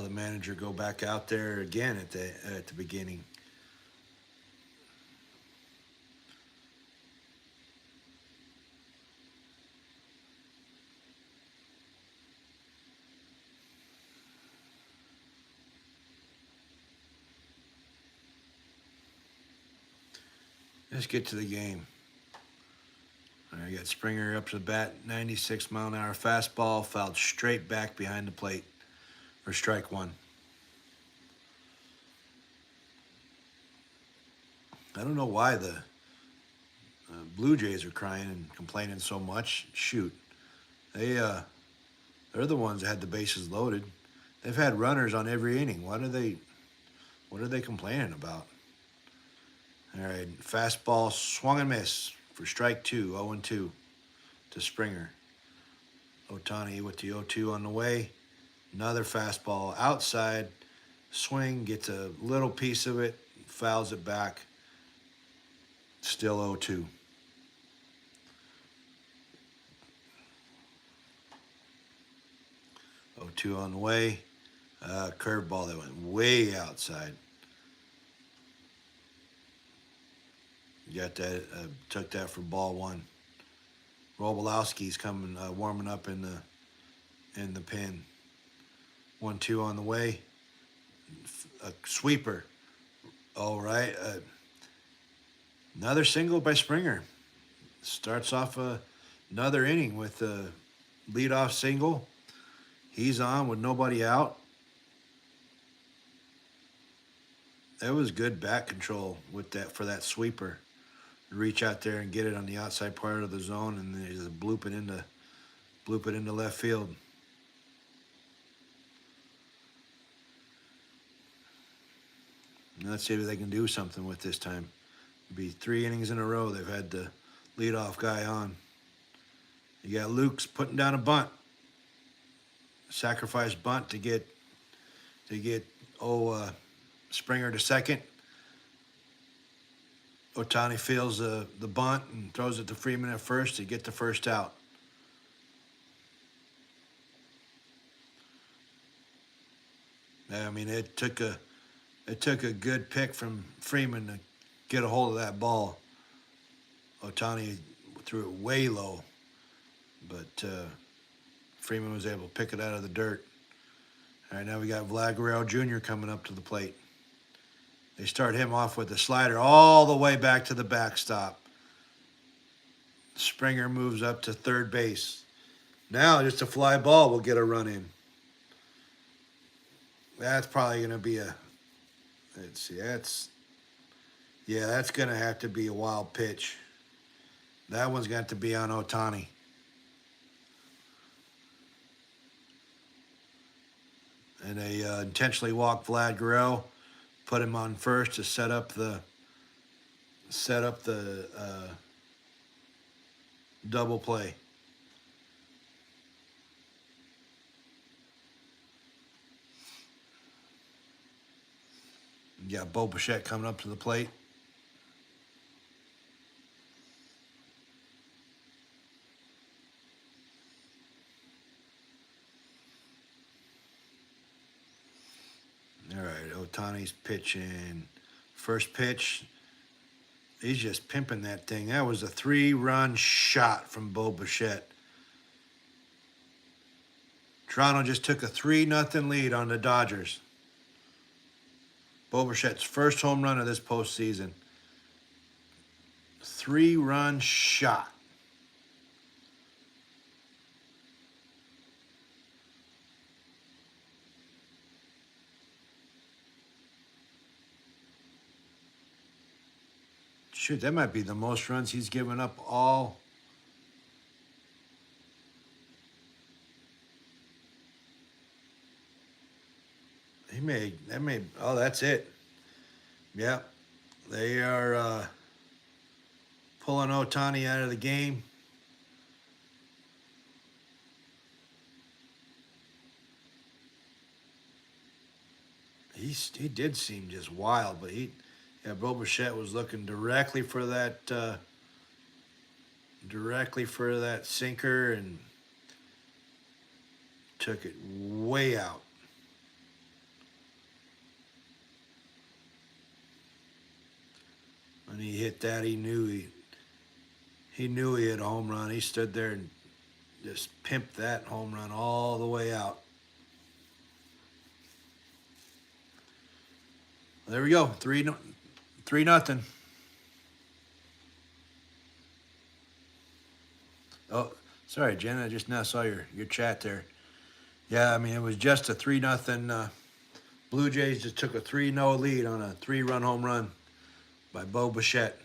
manager go back out there again at the beginning. Let's get to the game. All right, We got Springer up to the bat, 96-mile-an-hour fastball, fouled straight back behind the plate for strike one. I don't know why the Blue Jays are crying and complaining so much. Shoot, they're the ones that had the bases loaded. They've had runners on every inning. What are they complaining about? All right, fastball swung and missed for strike two, 0-2 to Springer. Ohtani with the 0-2 on the way. Another fastball outside, swing, gets a little piece of it, fouls it back. Still 0-2. Oh-2 on the way. Curveball that went way outside. Got that. Took that for ball one. Robolowski's coming, warming up in the pen. 1-2 on the way. A sweeper. All right. Another single by Springer. Starts off another inning with a leadoff single. He's on with nobody out. That was good bat control with that for that sweeper. Reach out there and get it on the outside part of the zone, and then just bloop it into left field. And let's see if they can do something with this time. It'll be 3 innings in a row they've had the leadoff guy on. You got Luke's putting down a bunt. Sacrifice bunt to get Springer to second. Ohtani fields the bunt and throws it to Freeman at first to get the first out. I mean, it took a good pick from Freeman to get a hold of that ball. Ohtani threw it way low, but Freeman was able to pick it out of the dirt. All right, now we got Vlad Guerrero Jr. coming up to the plate. They start him off with the slider all the way back to the backstop. Springer moves up to third base. Now just a fly ball will get a run in. That's probably going to be let's see, that's going to have to be a wild pitch. That one's got to be on Ohtani. And they intentionally walk Vlad Guerrero, put him on first to set up the double play. You got Bo Bichette coming up to the plate. All right, Ohtani's pitching. First pitch, he's just pimping that thing. That was a 3-run shot from Bo Bichette. Toronto just took a 3-0 lead on the Dodgers. Bo Bichette's first home run of this postseason. 3-run shot. Shoot, that might be the most runs he's given up all. Oh, that's it. Yep. They are pulling Ohtani out of the game. He did seem just wild, but Bo Bichette was looking directly for that sinker and took it way out. When he hit that, he knew he had a home run. He stood there and just pimped that home run all the way out. There we go, 3-0. Oh, sorry, Jen. I just now saw your chat there. Yeah, I mean it was just a 3-0. Blue Jays just took a 3-0 lead on a 3-run home run by Bo Bichette.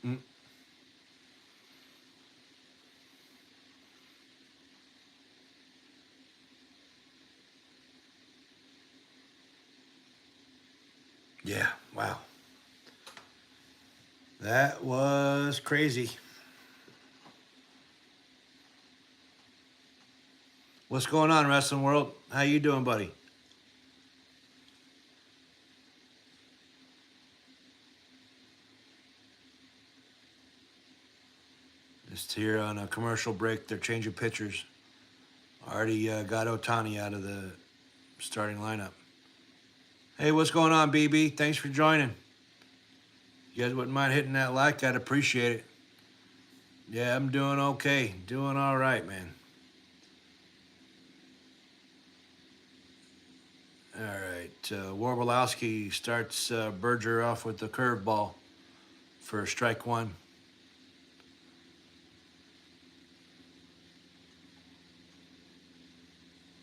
Mm, yeah, wow, that was crazy. What's going on, wrestling world? How you doing, buddy? Just here on a commercial break. They're changing pitchers. Already got Otani out of the starting lineup. Hey, what's going on, BB? Thanks for joining. You guys wouldn't mind hitting that like? I'd appreciate it. Yeah, I'm doing okay. Doing all right, man. All right. Warbolowski starts Berger off with the curveball for strike one.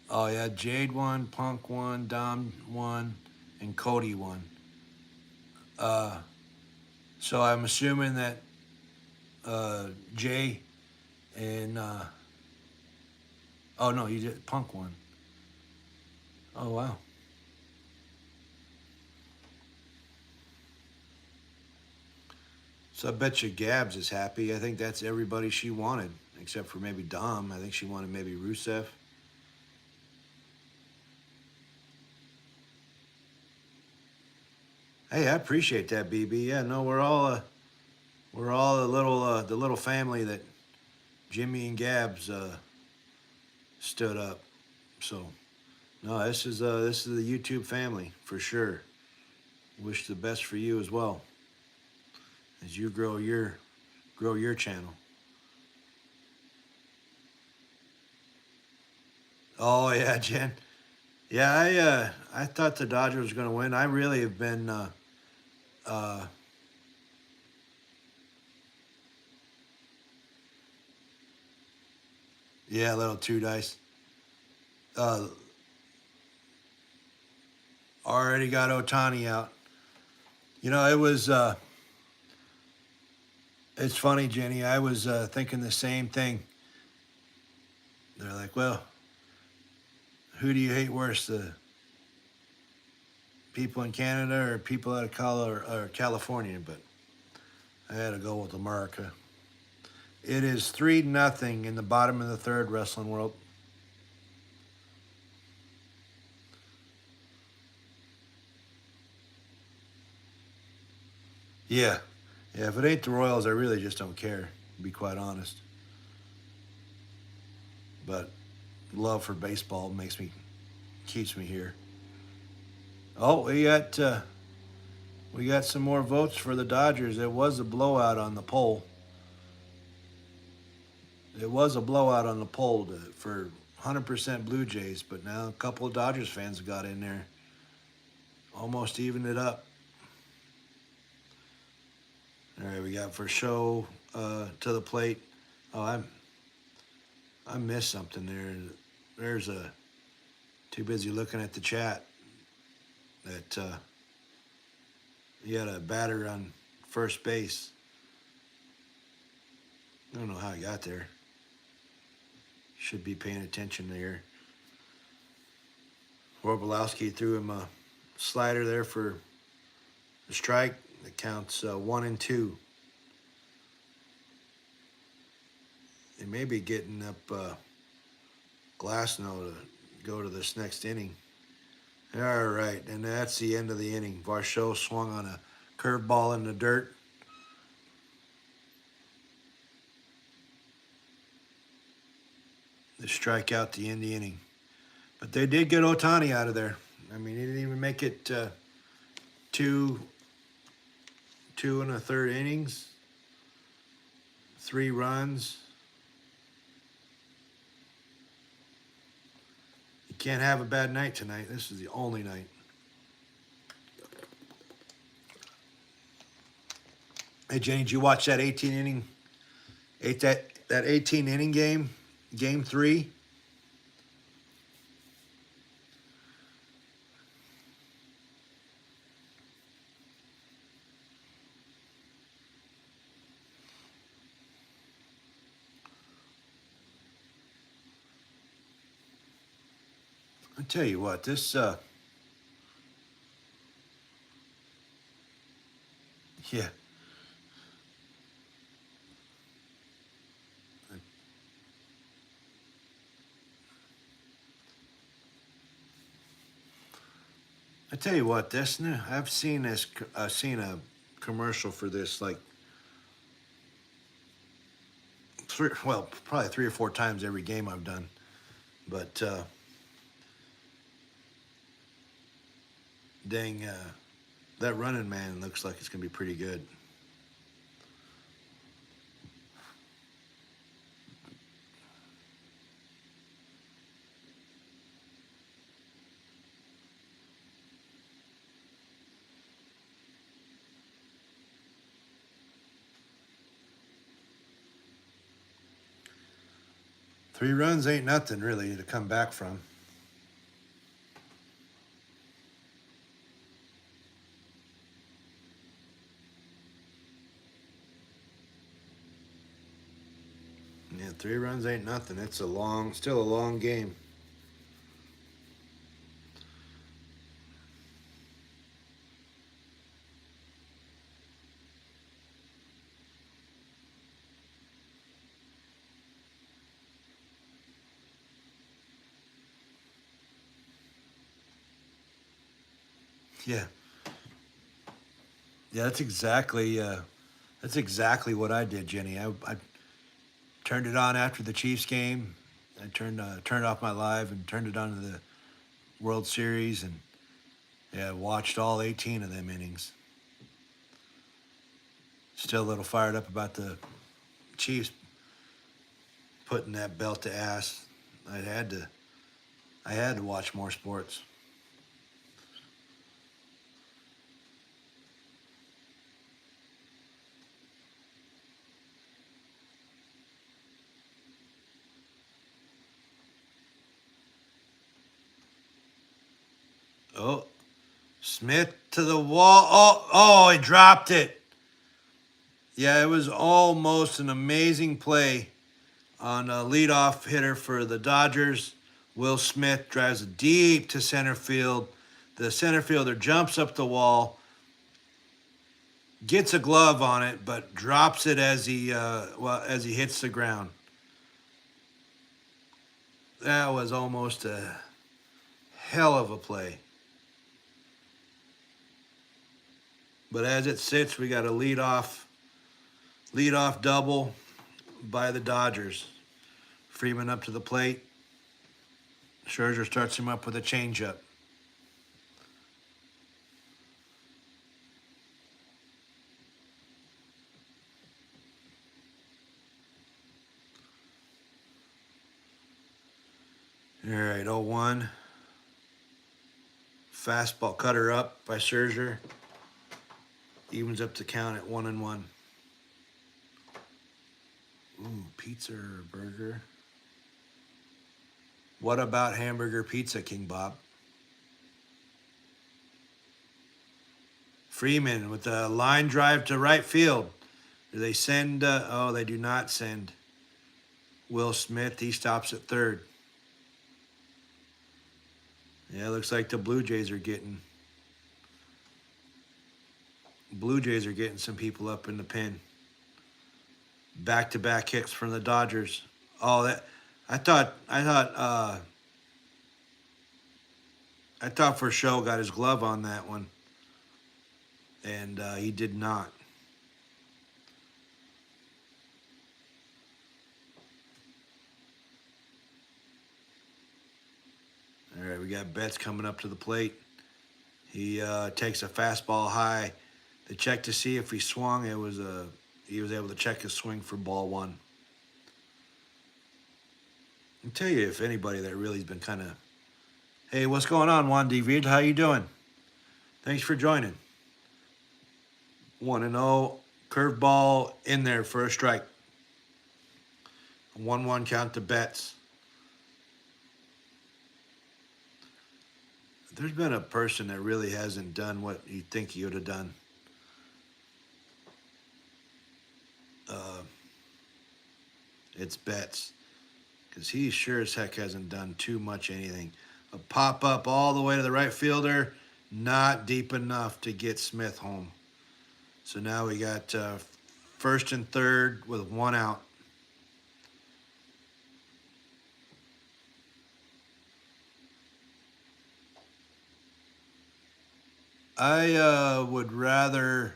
Oh, yeah. Jade won, Punk won, Dom won, and Cody won. Uh, so I'm assuming that Jay and. Oh, no, you did. Punk won. Oh, wow. So I bet you Gabs is happy. I think that's everybody she wanted, except for maybe Dom. I think she wanted maybe Rusev. Hey, I appreciate that, BB. Yeah, no, we're all the little family that Jimmy and Gabs stood up. So no, this is the YouTube family for sure. Wish the best for you as well as you grow your channel. Oh yeah, Jen. Yeah, I thought the Dodgers was going to win. I really have been uh, yeah, a little two dice. Uh, Already got Otani out. You know, it's funny, Jenny. I was thinking the same thing. They're like, well, who do you hate worse, the people in Canada or people out of California? But I had to go with America. It is 3-0 in the bottom of the third, wrestling world. Yeah, yeah. If it ain't the Royals, I really just don't care. To be quite honest. But love for baseball keeps me here. Oh, we got some more votes for the Dodgers. It was a blowout on the poll. It was a blowout on the poll for 100% Blue Jays, but now a couple of Dodgers fans got in there, almost evened it up. All right, we got for show to the plate. Oh, I missed something there. There's a too busy looking at the chat that he had a batter on first base. I don't know how he got there. Should be paying attention there. Warbolowski threw him a slider there for the strike. That counts 1-2. They may be getting up Glasnow to go to this next inning. All right, and that's the end of the inning. Varsho swung on a curveball in the dirt. the strikeout to end the inning. But they did get Ohtani out of there. I mean, he didn't even make it two and a third innings, 3 runs. You can't have a bad night tonight. This is the only night. Hey Jenny, did you watch that 18 inning, that 18 inning game, game 3? I tell you what, this yeah. I tell you what, this I've seen this. I've seen a commercial for this like probably 3 or 4 times every game I've done. But dang, that running man looks like it's gonna be pretty good. Three runs ain't nothing really to come back from. Yeah, 3 runs ain't nothing. It's still a long game. Yeah. Yeah, that's exactly what I did, Jenny. I turned it on after the Chiefs game. I turned off my live and turned it on to the World Series, and yeah, watched all 18 of them innings. Still a little fired up about the Chiefs putting that belt to ass. I had to watch more sports. Oh, Smith to the wall. Oh, he dropped it. Yeah, it was almost an amazing play on a leadoff hitter for the Dodgers. Will Smith drives it deep to center field. The center fielder jumps up the wall, gets a glove on it, but drops it as he hits the ground. That was almost a hell of a play. But as it sits, we got a leadoff double by the Dodgers. Freeman up to the plate. Scherzer starts him up with a changeup. All right, 0-1. Fastball cutter up by Scherzer. Evens up the count at 1-1. Ooh, pizza or burger? What about hamburger pizza, King Bob? Freeman with a line drive to right field. Do they send? They do not send Will Smith. He stops at third. Yeah, looks like the Blue Jays are getting some people up in the pen. Back-to-back hits from the Dodgers. Oh, I thought for show got his glove on that one, and he did not. All right, we got Betts coming up to the plate. He takes a fastball high. They check to see if he swung. He was able to check his swing for ball one. I'll tell you, if anybody that really's been kind of, hey, what's going on, Juan David? How you doing? Thanks for joining. 1-0, curveball in there for a strike. 1-1 count to Betts. There's been a person that really hasn't done what you think he would have done. It's Betts. Because he sure as heck hasn't done too much anything. A pop up all the way to the right fielder, not deep enough to get Smith home. So now we got first and third with one out. I would rather,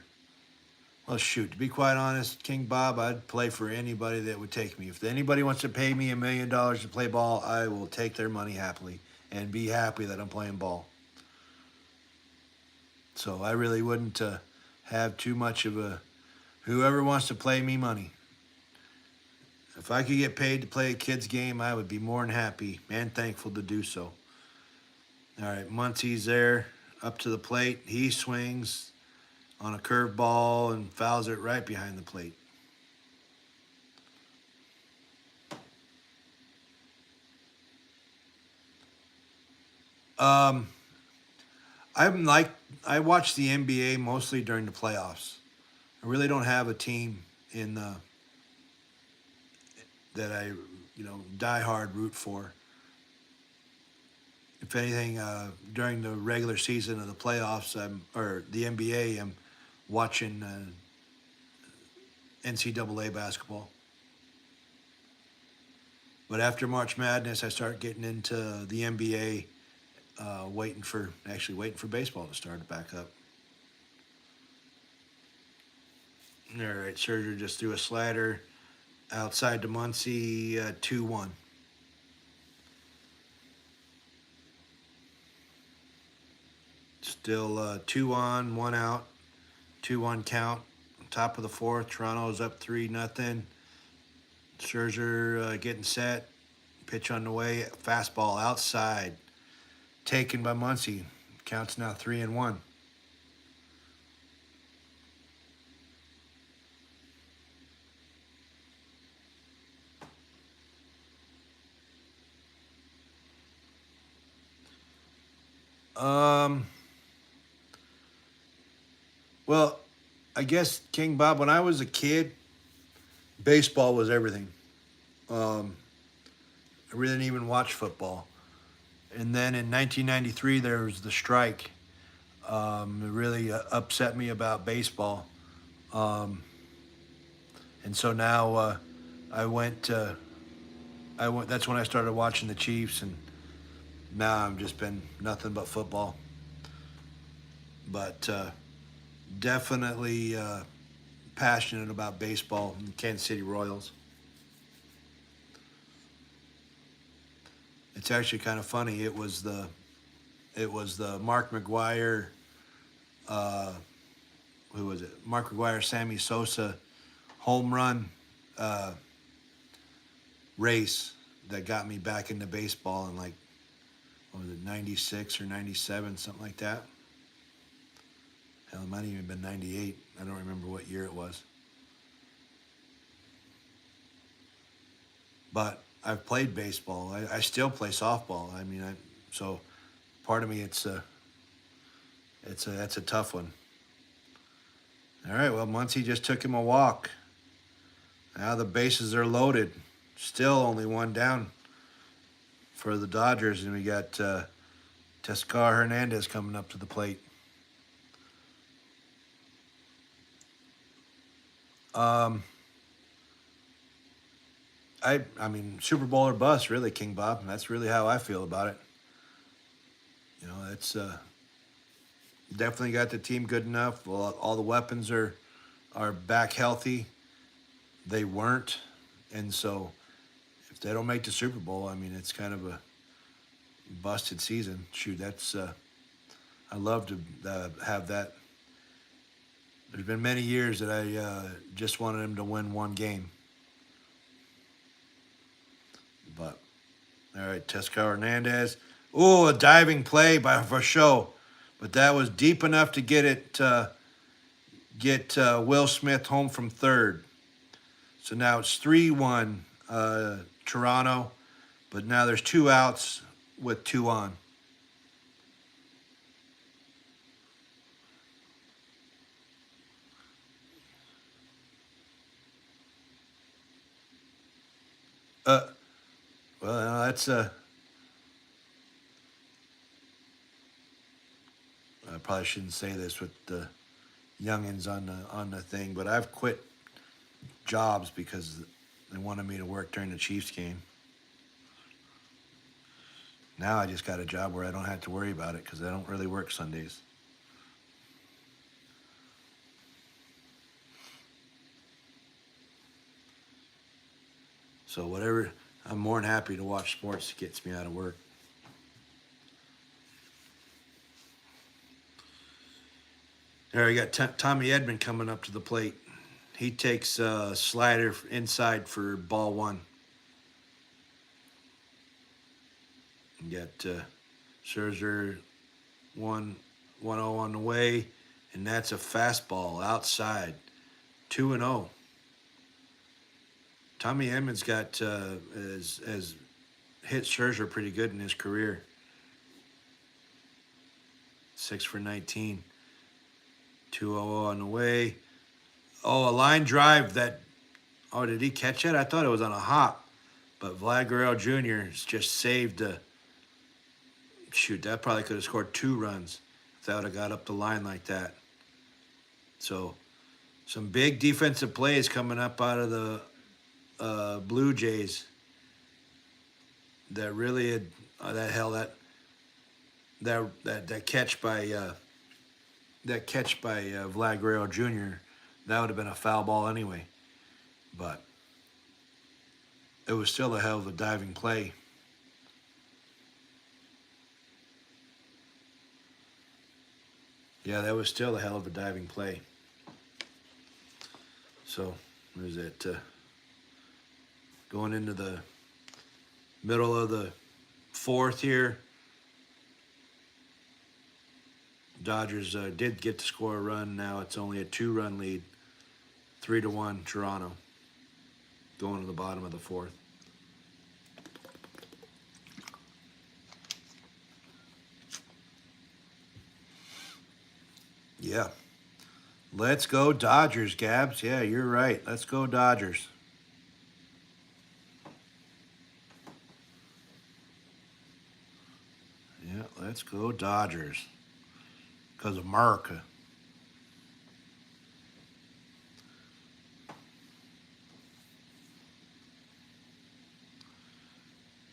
well, shoot, to be quite honest, King Bob, I'd play for anybody that would take me. If anybody wants to pay me $1 million to play ball, I will take their money happily and be happy that I'm playing ball. So I really wouldn't have too much of a, whoever wants to play me money. If I could get paid to play a kid's game, I would be more than happy and thankful to do so. All right, Muncie's there, up to the plate. He swings on a curveball and fouls it right behind the plate. I watch the NBA mostly during the playoffs. I really don't have a team in the that I die hard root for. If anything, during the regular season of the playoffs, or the NBA, I'm watching NCAA basketball. But after March Madness, I start getting into the NBA, waiting for baseball to start back up. All right, Scherzer just threw a slider outside to Muncie, 2-1. Still 2 on, 1 out, 2-1 count. Top of the fourth, Toronto's up 3-0. Scherzer getting set, pitch on the way, fastball outside, taken by Muncie. Counts now 3-1. Well, I guess, King Bob, when I was a kid, baseball was everything. I really didn't even watch football. And then in 1993, there was the strike. It really upset me about baseball. And so now I went. That's when I started watching the Chiefs, and now I've just been nothing but football. But definitely passionate about baseball and the Kansas City Royals. It's actually kind of funny. It was the Mark McGwire. Who was it? Mark McGwire, Sammy Sosa home run race that got me back into baseball in, like, what was it, 96 or 97, something like that. Hell, it might have even been 98. I don't remember what year it was. But I've played baseball. I still play softball. I mean, so part of me, that's a tough one. All right, well, Muncie just took him a walk. Now the bases are loaded. Still only one down for the Dodgers, and we got Teoscar Hernandez coming up to the plate. I mean, Super Bowl or bust, really, King Bob. And that's really how I feel about it. It's definitely got the team good enough. Well, all the weapons are back healthy. They weren't, and so if they don't make the Super Bowl, I mean, it's kind of busted season. Shoot, that's I love to have that. There's been many years that I just wanted him to win one game, but all right, Tesco Hernandez. Oh, a diving play by Varsho, but that was deep enough to get Will Smith home from third. So now it's 3-1 Toronto, but now there's two outs with two on. Uh, well, that's I probably shouldn't say this with the youngins on the thing, but I've quit jobs because they wanted me to work during the Chiefs game. Now I just got a job where I don't have to worry about it because I don't really work Sundays. So whatever, I'm more than happy to watch sports that gets me out of work. There, we got Tommy Edman coming up to the plate. He takes a slider inside for ball one. You got Scherzer 1-0 on the way, and that's a fastball outside, 2-0. Tommy Edman's got has hit Scherzer pretty good in his career. 6 for 19. 2-0 on the way. Oh, a line drive that. Oh, did he catch it? I thought it was on a hop, but Vlad Guerrero Jr. just saved a. Shoot, that probably could have scored 2 runs if that would have got up the line like that. So, some big defensive plays coming up out of the Blue Jays. That really had that catch by Vlad Guerrero Jr. That would have been a foul ball anyway, but it was still a hell of a diving play. Yeah, that was still a hell of a diving play. So, what is it? Going into the middle of the fourth here. Dodgers did get to score a run. Now it's only a 2-run lead. 3-1 Toronto. Going to the bottom of the fourth. Yeah. Let's go Dodgers, Gabs. Yeah, you're right. Let's go Dodgers. Yeah, let's go Dodgers. Because of America.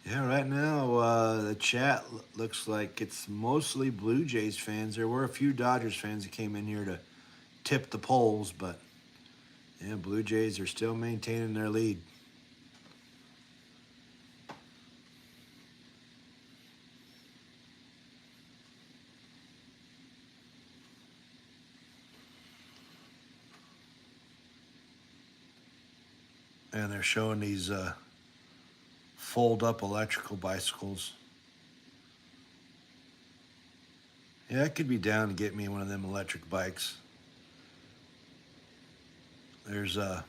Yeah, right now the chat looks like it's mostly Blue Jays fans. There were a few Dodgers fans that came in here to tip the polls, but yeah, Blue Jays are still maintaining their lead. And they're showing these fold-up electrical bicycles. Yeah, I could be down to get me one of them electric bikes. There's a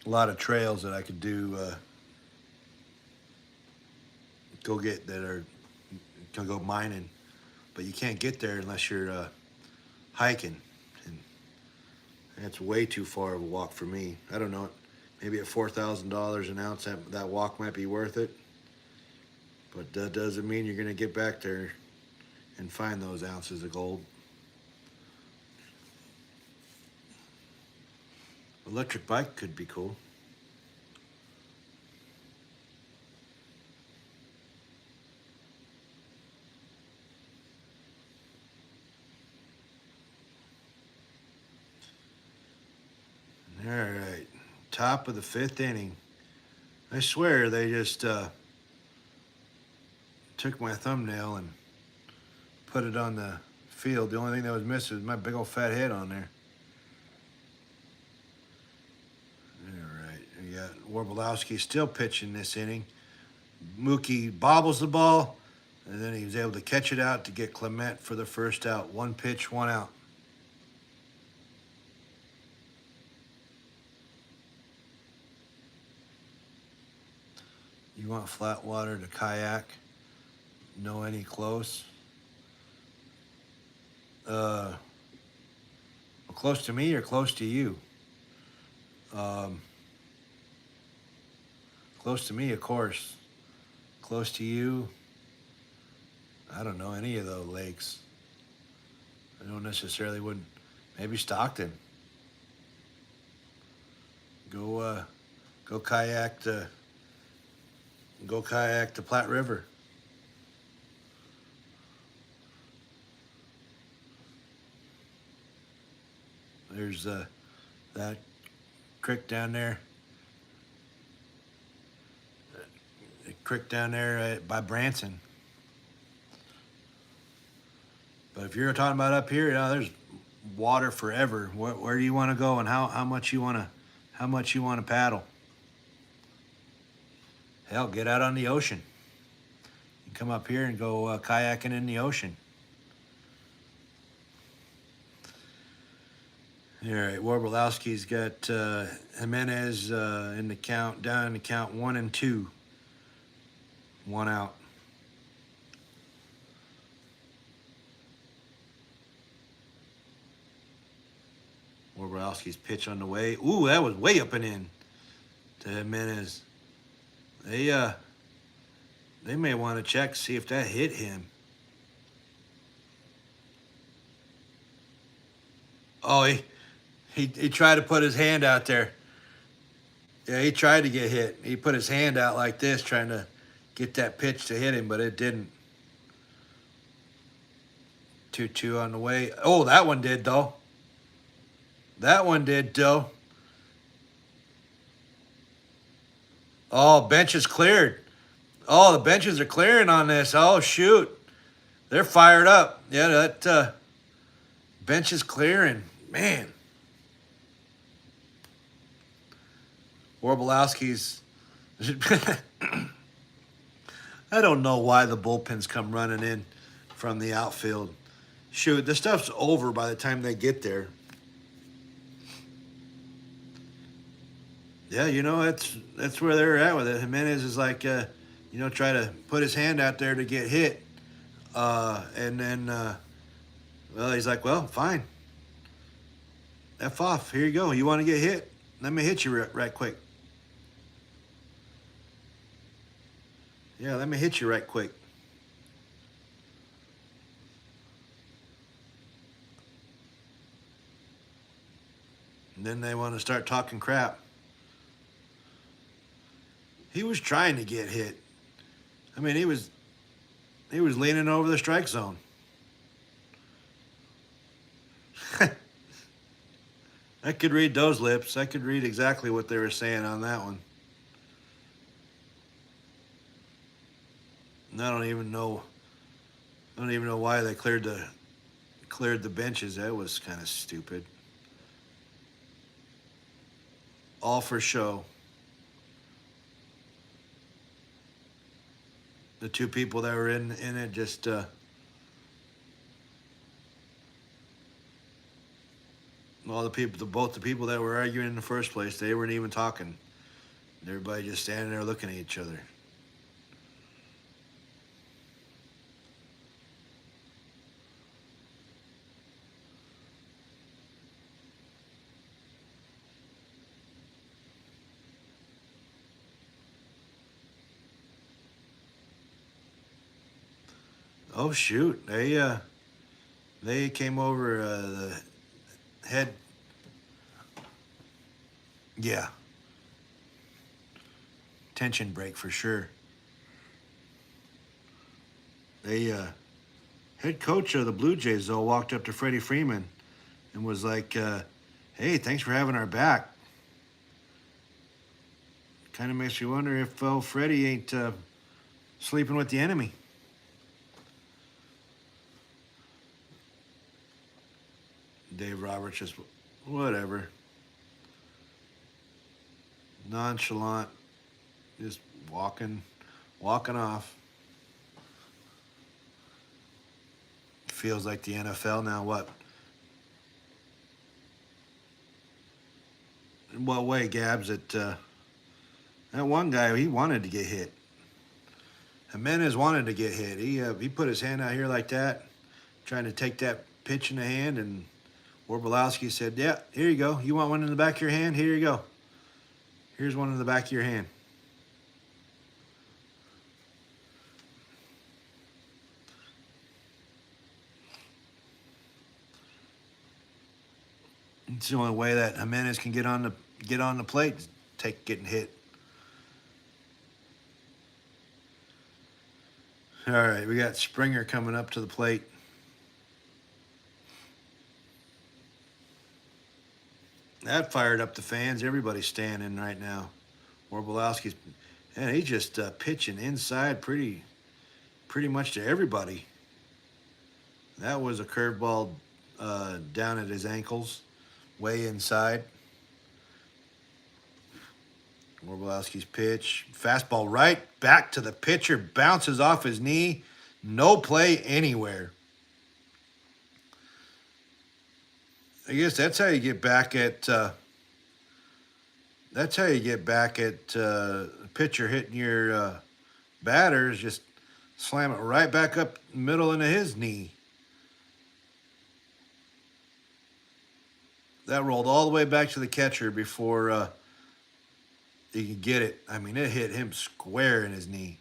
lot of trails that I could do. Go get that are can go mining, but you can't get there unless you're hiking, and that's way too far of a walk for me. I don't know. Maybe at $4,000 an ounce, that walk might be worth it. But that doesn't mean you're going to get back there and find those ounces of gold. Electric bike could be cool. All right, top of the 5th inning. I swear they just took my thumbnail and put it on the field. The only thing that was missing was my big old fat head on there. All right, we got Warblowski still pitching this inning. Mookie bobbles the ball, and then he was able to catch it out to get Clement for the first out. One pitch, one out. You want flat water to kayak? Know any close? Well, close to me or close to you? Close to me, of course. Close to you, I don't know any of those lakes. I don't necessarily wouldn't. Maybe Stockton. Go kayak to Platte River. There's that creek down there. Creek down there by Branson. But if you're talking about up here, you know, there's water forever. Where do you want to go, and how much you want to paddle? Hell, get out on the ocean. You come up here and go kayaking in the ocean. All right, Warblowski's got Jimenez in the count, down in the count 1-2. One out. Warblowski's pitch on the way. Ooh, that was way up and in to Jimenez. They may want to check, see if that hit him. Oh, he tried to put his hand out there. Yeah, he tried to get hit. He put his hand out like this, trying to get that pitch to hit him, but it didn't. 2-2 on the way. Oh, that one did, though. That one did, though. Oh, bench is cleared. Oh, the benches are clearing on this. Oh, shoot. They're fired up. Yeah, that bench is clearing. Man. Warblowski's... I don't know why the bullpens come running in from the outfield. Shoot, the stuff's over by the time they get there. Yeah, you know, that's where they're at with it. Jimenez is like, you know, try to put his hand out there to get hit. And then, well, he's like, well, fine. F off. Here you go. You want to get hit? Let me hit you right quick. Yeah, let me hit you right quick. And then they want to start talking crap. He was trying to get hit. I mean, he was leaning over the strike zone. I could read those lips. I could read exactly what they were saying on that one. And I don't even know why they cleared the benches. That was kind of stupid. All for show. The two people that were in it just both the people that were arguing in the first place, they weren't even talking. Everybody just standing there looking at each other. Oh shoot! They came over the head. Yeah. Tension break for sure. They head coach of the Blue Jays though walked up to Freddie Freeman and was like, "Hey, thanks for having our back." Kind of makes you wonder if Freddie ain't sleeping with the enemy. Dave Roberts just whatever. Nonchalant, just walking off. Feels like the NFL now. What? In what way, Gabs? That one guy, he wanted to get hit. Jimenez wanted to get hit. He put his hand out here like that, trying to take that pitch in the hand, and Warbolowski said, "Yeah, here you go. You want one in the back of your hand? Here you go. Here's one in the back of your hand." It's the only way that Jimenez can get on the plate, getting hit. All right, we got Springer coming up to the plate. That fired up the fans. Everybody's standing right now. Warbolowski's, and he's just pitching inside pretty much to everybody. That was a curveball down at his ankles, way inside. Warbolowski's pitch, fastball right back to the pitcher, bounces off his knee, no play anywhere. I guess that's how you get back at. That's how you get back at a pitcher hitting your batters. Just slam it right back up middle into his knee. That rolled all the way back to the catcher before he could get it. I mean, it hit him square in his knee.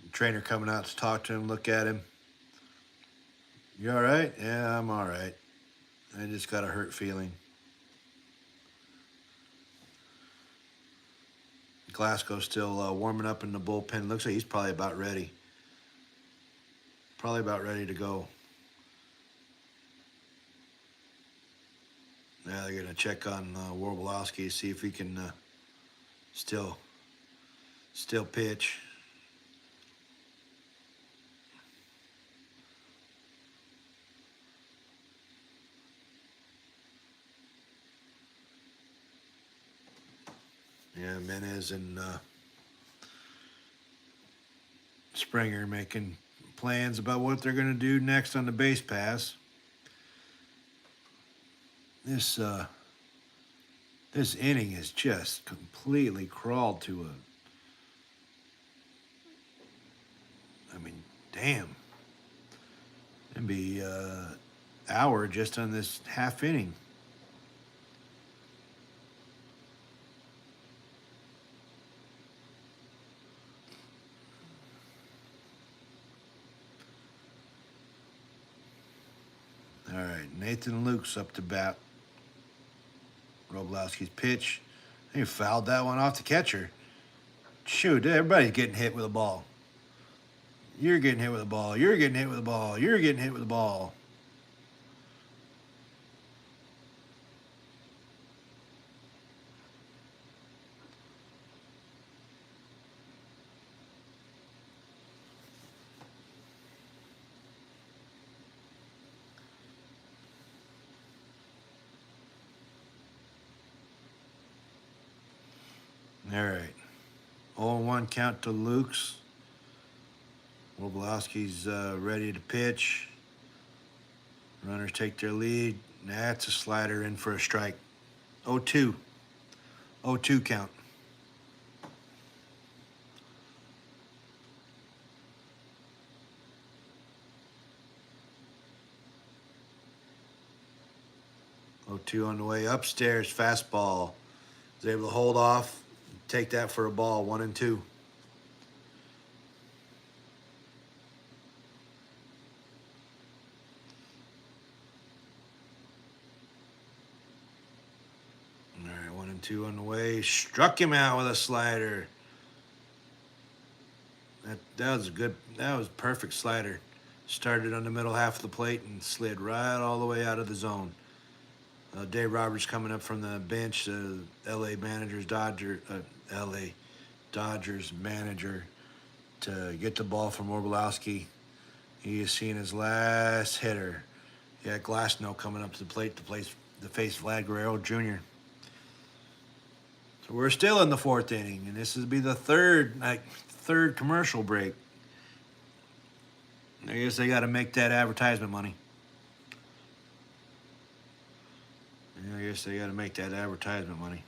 The trainer coming out to talk to him, look at him. "You all right?" "Yeah, I'm all right. I just got a hurt feeling." Glasgow's still warming up in the bullpen. Looks like he's probably about ready. Probably about ready to go. Now they're going to check on Warbolowski, see if he can still pitch. Yeah, Jimenez and Springer making plans about what they're going to do next on the base pass. This inning is just completely crawled to I mean, damn. It'd be an hour just on this half inning. All right, Nathan Luke's up to bat. Warbolowski's pitch. He fouled that one off the catcher. Shoot, everybody's getting hit with a ball. You're getting hit with a ball. You're getting hit with a ball. You're getting hit with a ball. All right. 0-1 count to Luke's. Warbolowski's ready to pitch. Runners take their lead. That's a slider in for a strike. 0-2. 0-2 count. Two on the way upstairs. Fastball. Was able to hold off. Take that for a ball. 1-2. All right, 1-2 on the way. Struck him out with a slider. That was good. That was a perfect slider. Started on the middle half of the plate and slid right all the way out of the zone. Dave Roberts coming up from the bench. LA LA Dodgers manager to get the ball from Orbolowski. He is seeing his last hitter. Yeah, Glasnow coming up to the plate to face Vlad Guerrero Jr. So we're still in the fourth inning, and this will be the third commercial break. I guess they got to make that advertisement money. I guess they got to make that advertisement money.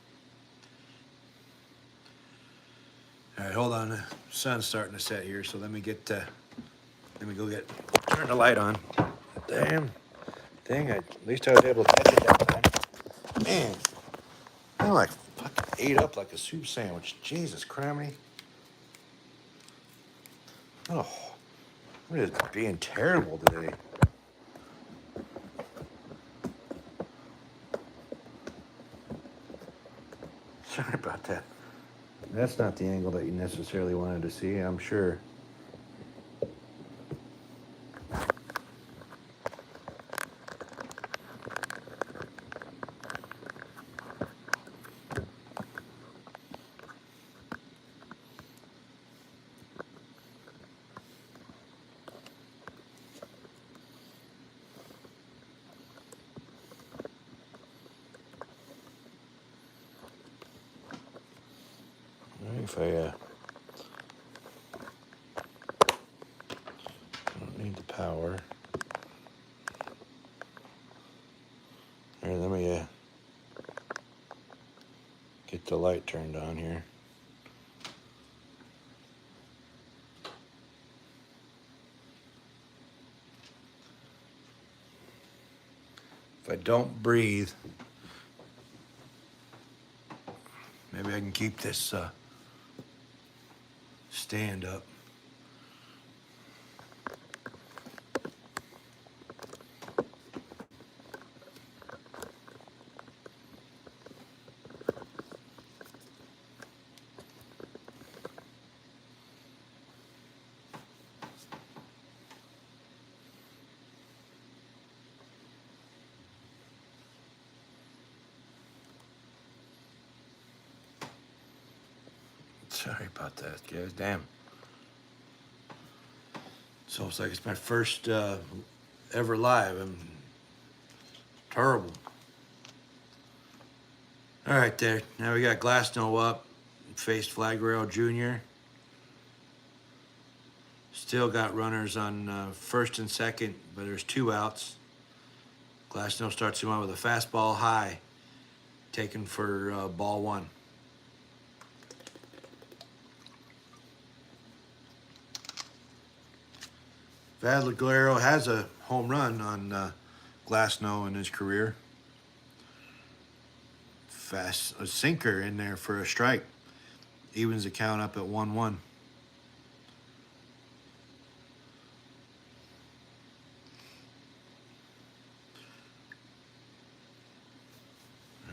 All right, hold on. The sun's starting to set here, so let me go turn the light on. Damn thing! At least I was able to catch it that time. Man, I like fucking ate up like a soup sandwich. Jesus, criminy. Oh, I'm just being terrible today. Sorry about that. That's not the angle that you necessarily wanted to see, I'm sure. If I don't need the power. All right, let me get the light turned on here. If I don't breathe, maybe I can keep this stand up. Sorry about that, guys. Damn. So it's like it's my first ever live. I'm terrible. All right, there. Now we got Glasnow up. Faced Vlad Guerrero Jr. Still got runners on first and second, but there's 2 outs. Glasnow starts him out with a fastball high, taken for ball 1. Vlad Guerrero has a home run on Glasnow in his career. A sinker in there for a strike. Evens the count up at 1-1. All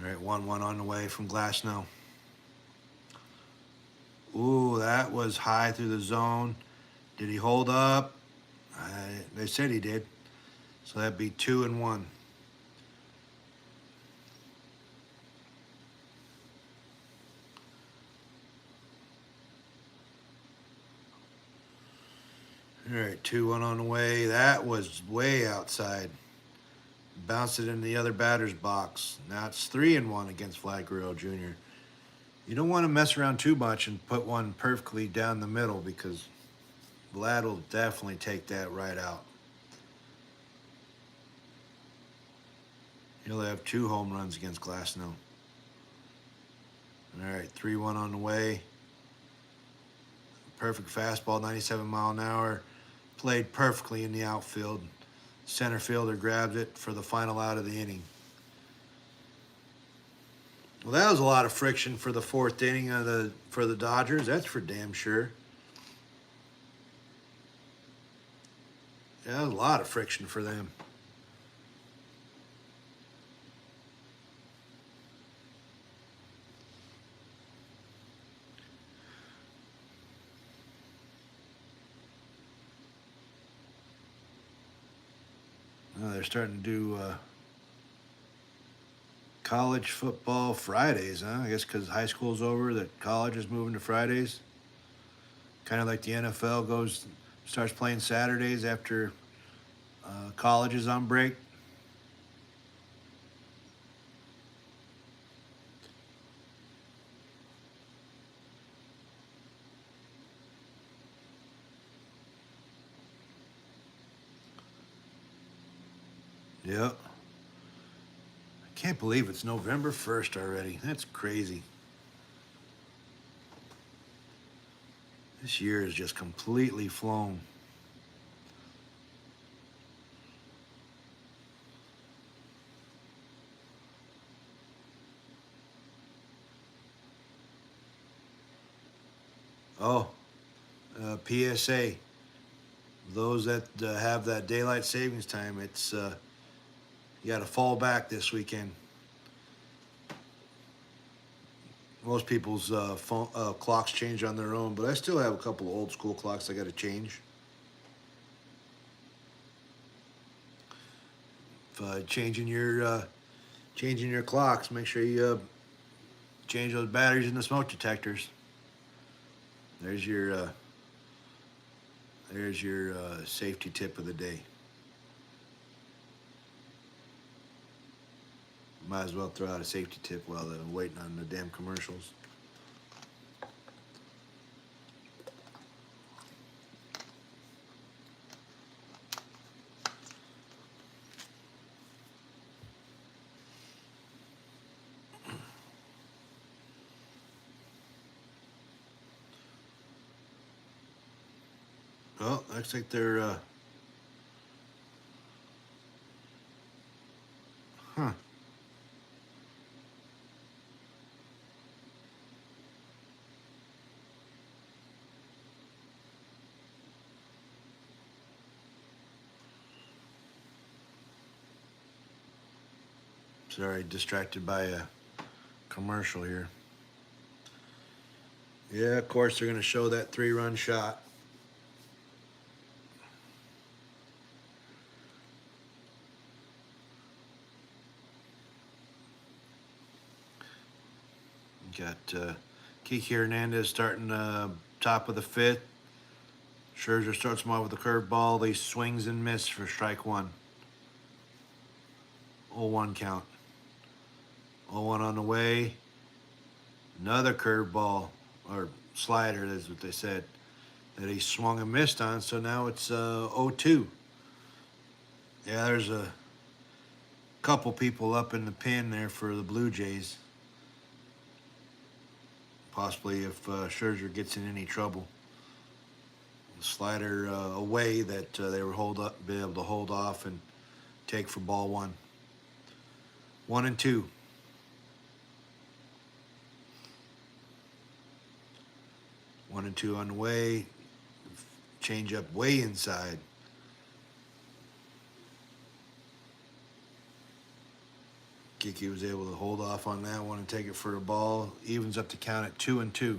right, 1-1 on the way from Glasnow. Ooh, that was high through the zone. Did he hold up? They said he did. So that'd be 2-1. All right, 2-1 on the way. That was way outside. Bounced it in the other batter's box. Now it's 3-1 against Vlad Guerrero Jr. You don't want to mess around too much and put one perfectly down the middle because Vlad will definitely take that right out. He'll have 2 home runs against Glasnow. All right, 3-1 on the way. Perfect fastball, 97 mile an hour. Played perfectly in the outfield. Center fielder grabs it for the final out of the inning. Well, that was a lot of friction for the 4th inning for the Dodgers. That's for damn sure. Yeah, that was a lot of friction for them. They're starting to do College football Fridays, huh? I guess because high school's over, that college is moving to Fridays. Kind of like the NFL starts playing Saturdays after college is on break. Yep. I can't believe it's November 1st already. That's crazy. This year is just completely flown. Oh, PSA. Those that have that daylight savings time, it's you got to fall back this weekend. Most people's clocks change on their own, but I still have a couple of old school clocks I got to change. If changing your clocks, make sure you change those batteries in the smoke detectors. There's your safety tip of the day. Might as well throw out a safety tip while they're waiting on the damn commercials. Well, looks like they're huh. Sorry, distracted by a commercial here. Yeah, of course they're going to show that 3-run shot. Got Kiki Hernandez starting top of the 5th. Scherzer starts him off with a curveball. He swings and misses for strike 1. 0-1 count. 0-1 on the way. Another curveball, or slider, that's what they said, that he swung and missed on. So now it's 0-2. Yeah, there's a couple people up in the pin there for the Blue Jays. Possibly if Scherzer gets in any trouble. The slider away that they were be able to hold off and take for ball 1. 1-2. 1-2 on the way. Change up way inside. Kiki was able to hold off on that one and take it for a ball. Evens up the count at 2-2.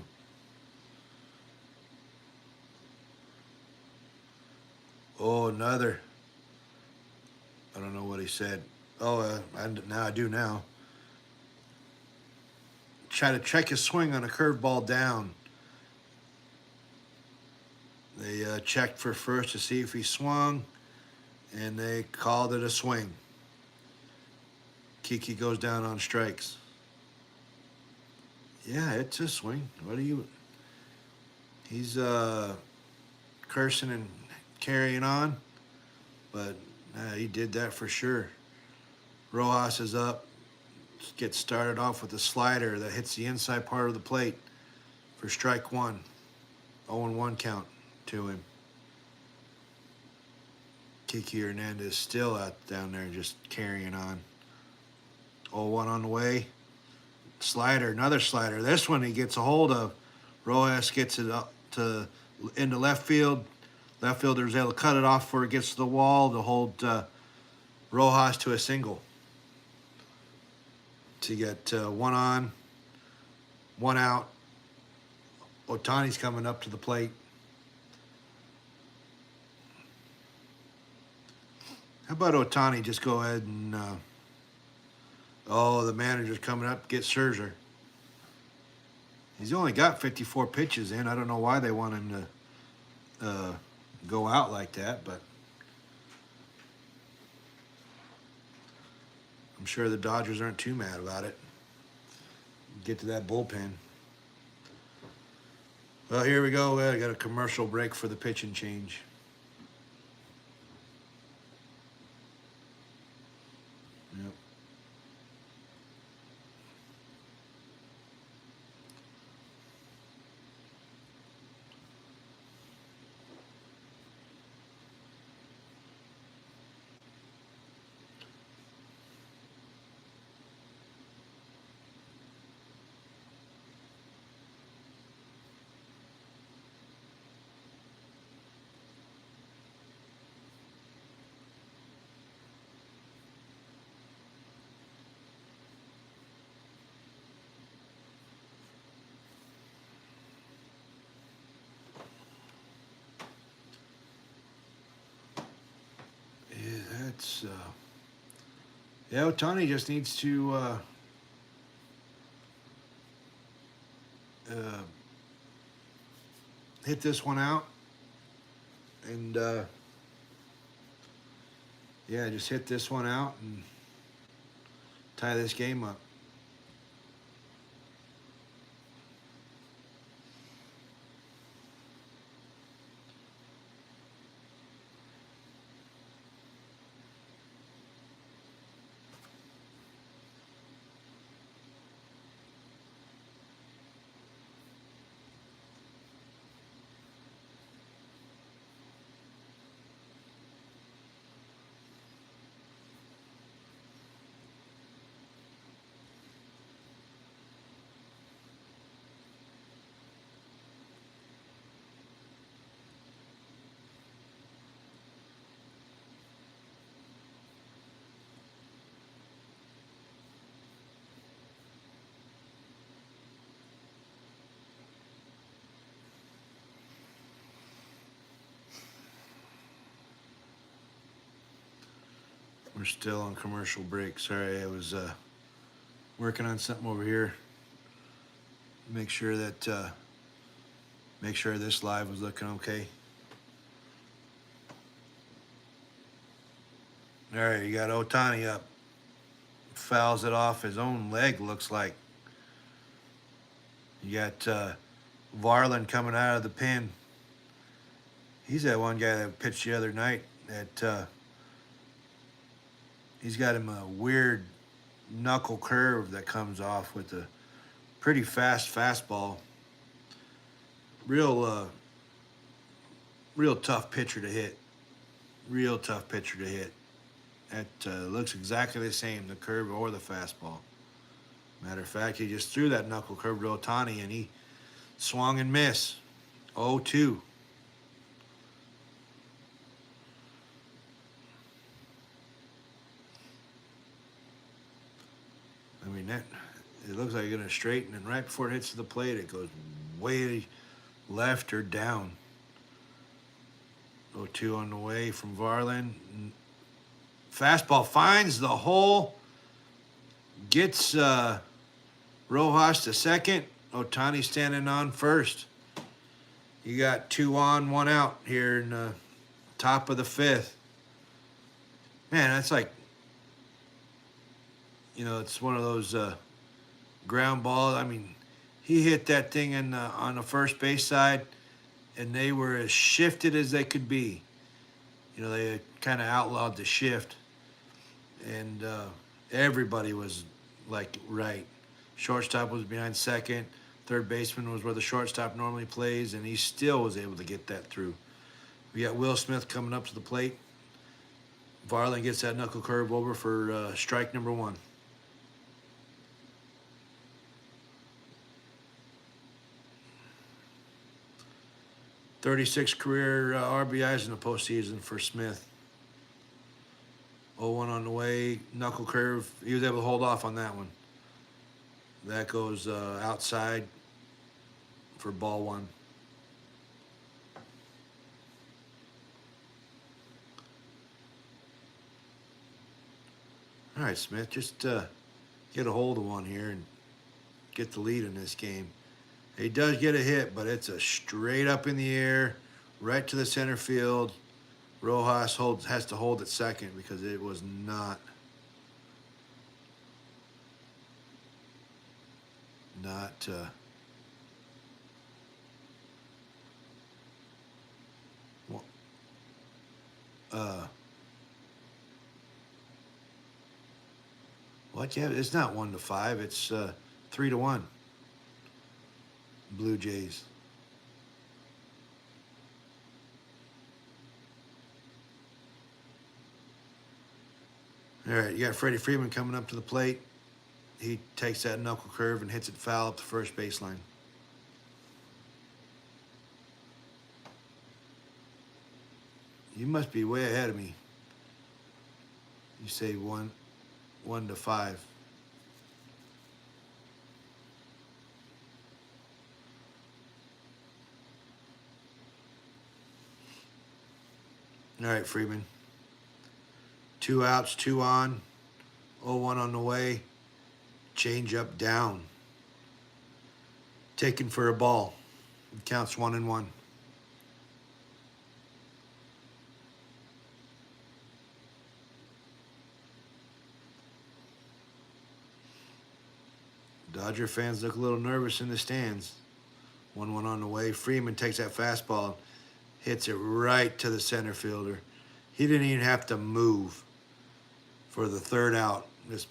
Oh, another. I don't know what he said. Oh, now I do now. Try to check his swing on a curveball down. They checked for first to see if he swung, and they called it a swing. Kiki goes down on strikes. Yeah, it's a swing. What are you? He's cursing and carrying on, but he did that for sure. Rojas is up. Gets started off with a slider that hits the inside part of the plate for strike 1. 0-1 count to him. Kiki Hernandez still out down there just carrying on. 0-1 on the way. Slider, another slider. This one he gets a hold of. Rojas gets it up into left field. Left fielder's able to cut it off before it gets to the wall to hold Rojas to a single. To get 1 on, 1 out. Ohtani's coming up to the plate. How about Ohtani just go ahead and Oh, the manager's coming up to get Scherzer. He's only got 54 pitches in. I don't know why they want him to go out like that, but I'm sure the Dodgers aren't too mad about it. Get to that bullpen. Well, here we go. I got a commercial break for the pitch and change. Yep. Yeah, that's yeah. Ohtani just needs to hit this one out, and yeah, just hit this one out and tie this game up. We're still on commercial break. Sorry, I was working on something over here. Make sure this live was looking okay. All right, you got Ohtani up. Fouls it off his own leg, looks like. You got Varland coming out of the pen. He's that one guy that pitched the other night. He's got him a weird knuckle curve that comes off with a pretty fast fastball. Real tough pitcher to hit. Real tough pitcher to hit. That looks exactly the same, the curve or the fastball. Matter of fact, he just threw that knuckle curve to Ohtani, and he swung and missed. 0-2. I mean, it looks like it's going to straighten, and right before it hits the plate, it goes way left or down. 0-2 on the way from Varland. Fastball finds the hole, gets Rojas to second. Ohtani standing on first. You got 2 on, 1 out here in the top of the 5th. Man, that's like, it's one of those ground balls. I mean, he hit that thing on the first base side, and they were as shifted as they could be. They kind of outlawed the shift, and everybody was like right. Shortstop was behind second. Third baseman was where the shortstop normally plays, and he still was able to get that through. We got Will Smith coming up to the plate. Varland gets that knuckle curve over for strike number 1. .36 career RBIs in the postseason for Smith. 0-1 on the way. Knuckle curve. He was able to hold off on that one. That goes outside for ball 1. All right, Smith, just get a hold of one here and get the lead in this game. He does get a hit, but it's a straight up in the air, right to the center field. Rojas has to hold it second because it was not what? Yeah, it's not 1-5. It's 3-1. Blue Jays. All right, you got Freddie Freeman coming up to the plate. He takes that knuckle curve and hits it foul up the first baseline. You must be way ahead of me. You say 1-5. All right, Freeman. 2 outs, 2 on. 0-1 on the way. Change up down. Taken for a ball. It counts 1-1. Dodger fans look a little nervous in the stands. 1-1 on the way. Freeman takes that fastball, hits it right to the center fielder. He didn't even have to move for the third out. Just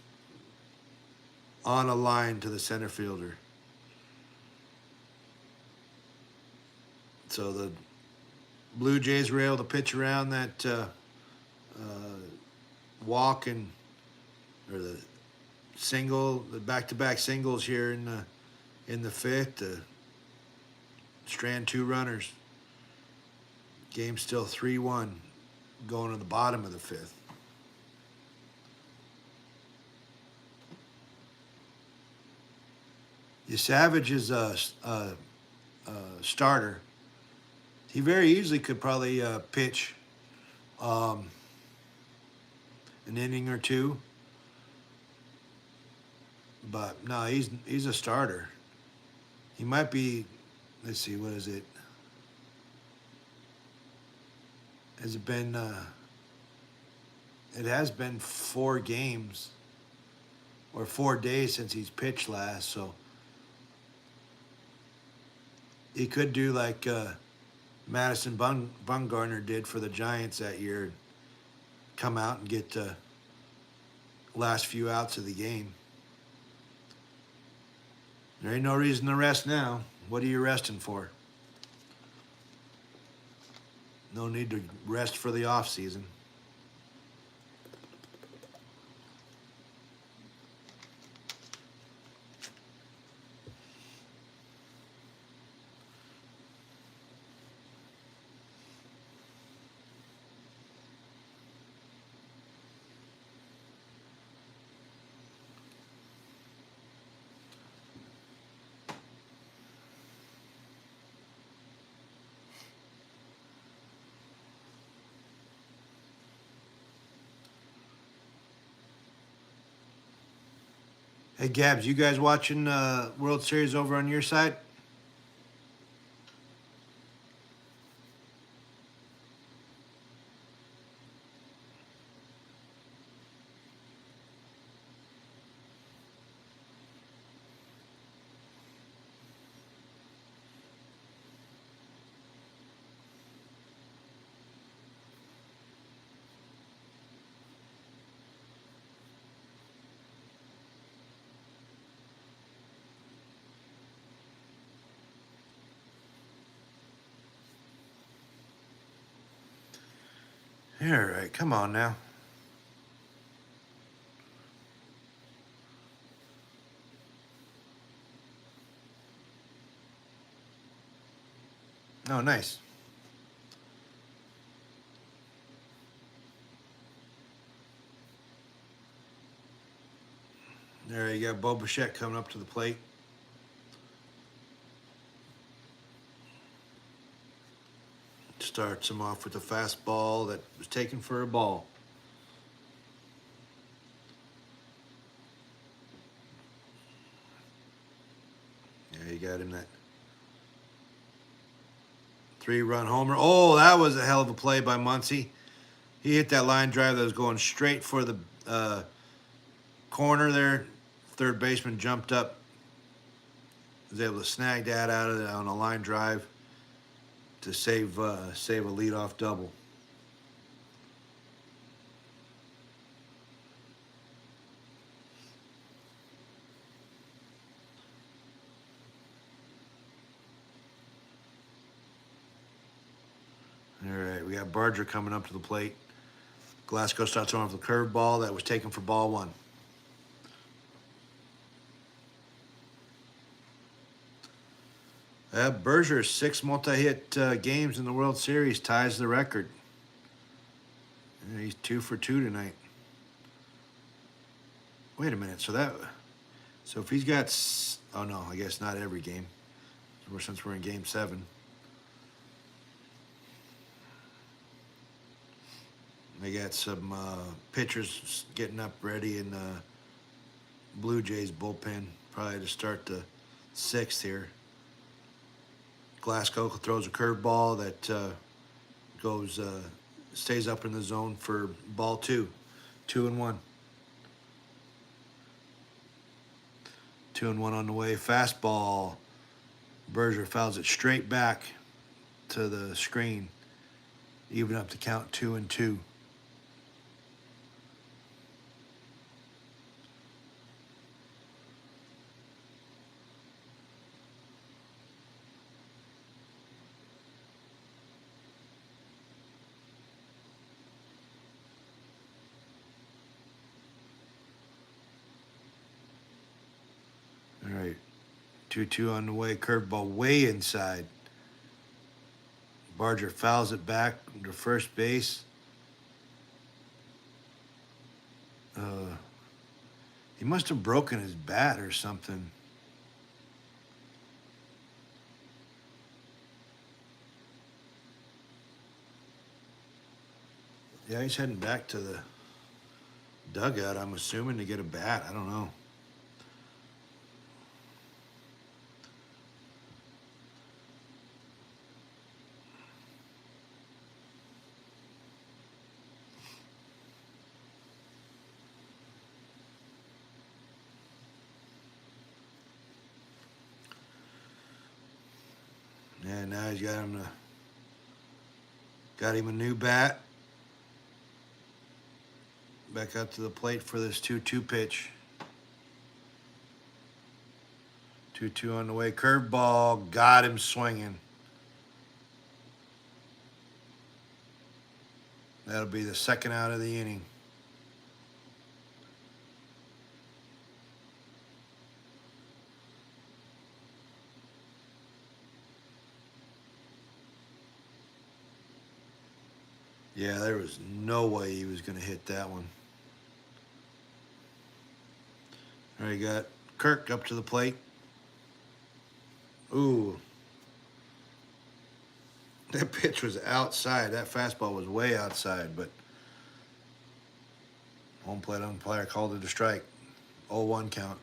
on a line to the center fielder. So the Blue Jays were able to pitch around that walk or the single, the back-to-back singles here in the fifth to strand 2 runners. Game still 3-1, going to the bottom of the fifth. Savage is a starter. He very easily could probably pitch an inning or two, but no, he's a starter. He might be. Let's see, what is it? Has it been? It has been 4 games or 4 days since he's pitched last, so he could do like Madison Bumgarner did for the Giants that year, come out and get the last few outs of the game. There ain't no reason to rest now. What are you resting for? No need to rest for the off season. Hey, Gabs, you guys watching World Series over on your side? All right, come on now. Oh, nice. There you got Bo Bichette coming up to the plate. Starts him off with a fastball that was taken for a ball. got him that 3-run homer. Oh, that was a hell of a play by Muncy. He hit that line drive that was going straight for the corner there. Third baseman jumped up, was able to snag that out of it on a line drive to save a leadoff double. All right, we got Barger coming up to the plate. Glasgow starts on with the curveball that was taken for ball 1. Berger's 6 multi-hit games in the World Series ties the record. Yeah, he's 2 for 2 tonight. Wait a minute. So if he's got, oh no, I guess not every game. Since we're in Game 7. They got some pitchers getting up ready in the Blue Jays bullpen, probably to start the 6th here. Glasgow throws a curveball that stays up in the zone for ball 2. 2-1. 2-1 on the way. Fastball. Berger fouls it straight back to the screen. Even up to count 2-2. All right, 2-2 on the way. Curveball way inside. Barger fouls it back to first base. He must have broken his bat or something. Yeah, he's heading back to the dugout, I'm assuming, to get a bat. I don't know. Yeah, now he's got him a new bat. Back up to the plate for this 2-2 pitch. 2-2 on the way. Curveball got him swinging. That'll be the 2nd out of the inning. Yeah, there was no way he was going to hit that one. All right, got Kirk up to the plate. Ooh. That pitch was outside. That fastball was way outside, but home plate umpire called it a strike. 0-1 count.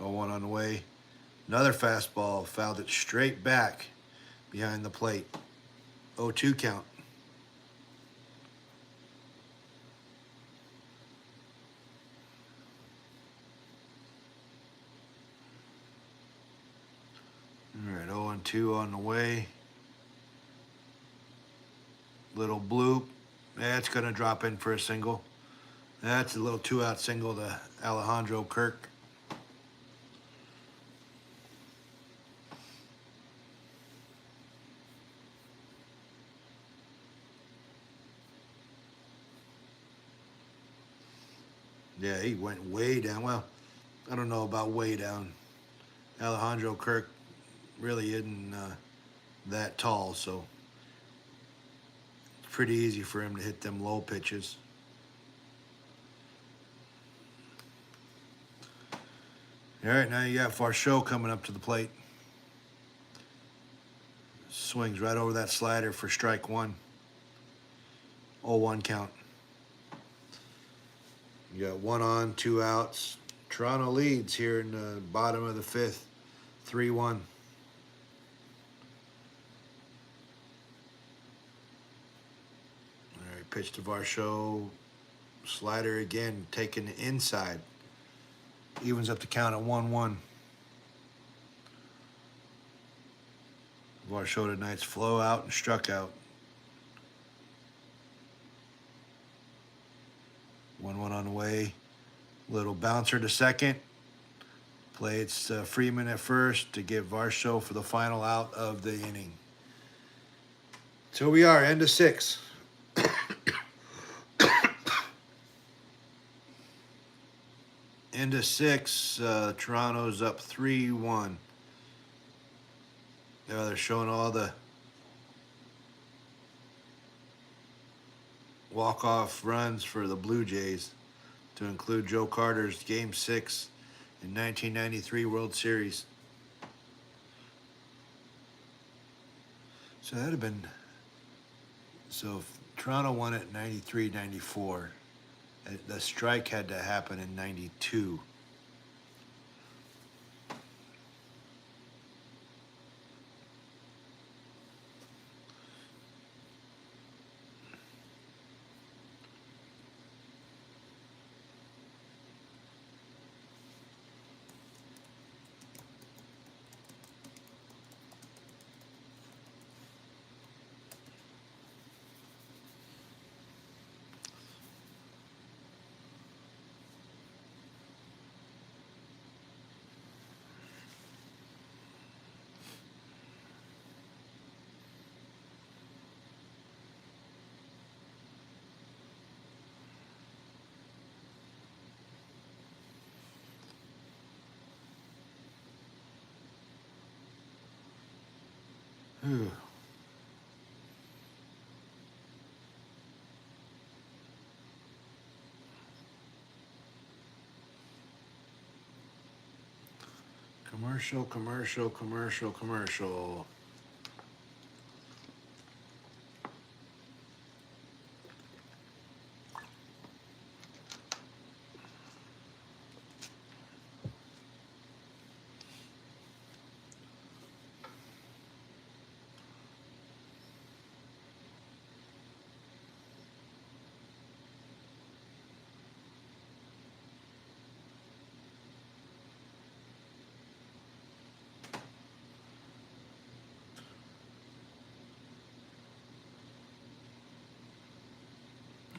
0-1 on the way. Another fastball, fouled it straight back behind the plate. 0-2 count. All right, 0-2 on the way. Little bloop. That's going to drop in for a single. That's a little 2-out single to Alejandro Kirk. Yeah, he went way down. Well, I don't know about way down. Alejandro Kirk really isn't that tall, so it's pretty easy for him to hit them low pitches. All right, now you got Varsho coming up to the plate. Swings right over that slider for strike 1. 0-1 count. You got 1 on, 2 outs. Toronto leads here in the bottom of the fifth, 3-1. All right, pitch to Varsho. Slider again, taking the inside. Evens up the count at 1-1. Varsho tonight's flow out and struck out. 1-1 on the way. Little bouncer to second. Play it's Freeman at first to give Varsho for the final out of the inning. So we are, end of 6. End of 6. Toronto's up 3-1. They're showing all the walk-off runs for the Blue Jays, to include Joe Carter's Game 6 in 1993 World Series. So that'd have been, so if Toronto won it 93-94, the strike had to happen in 92. Whew. Commercial, commercial, commercial, commercial.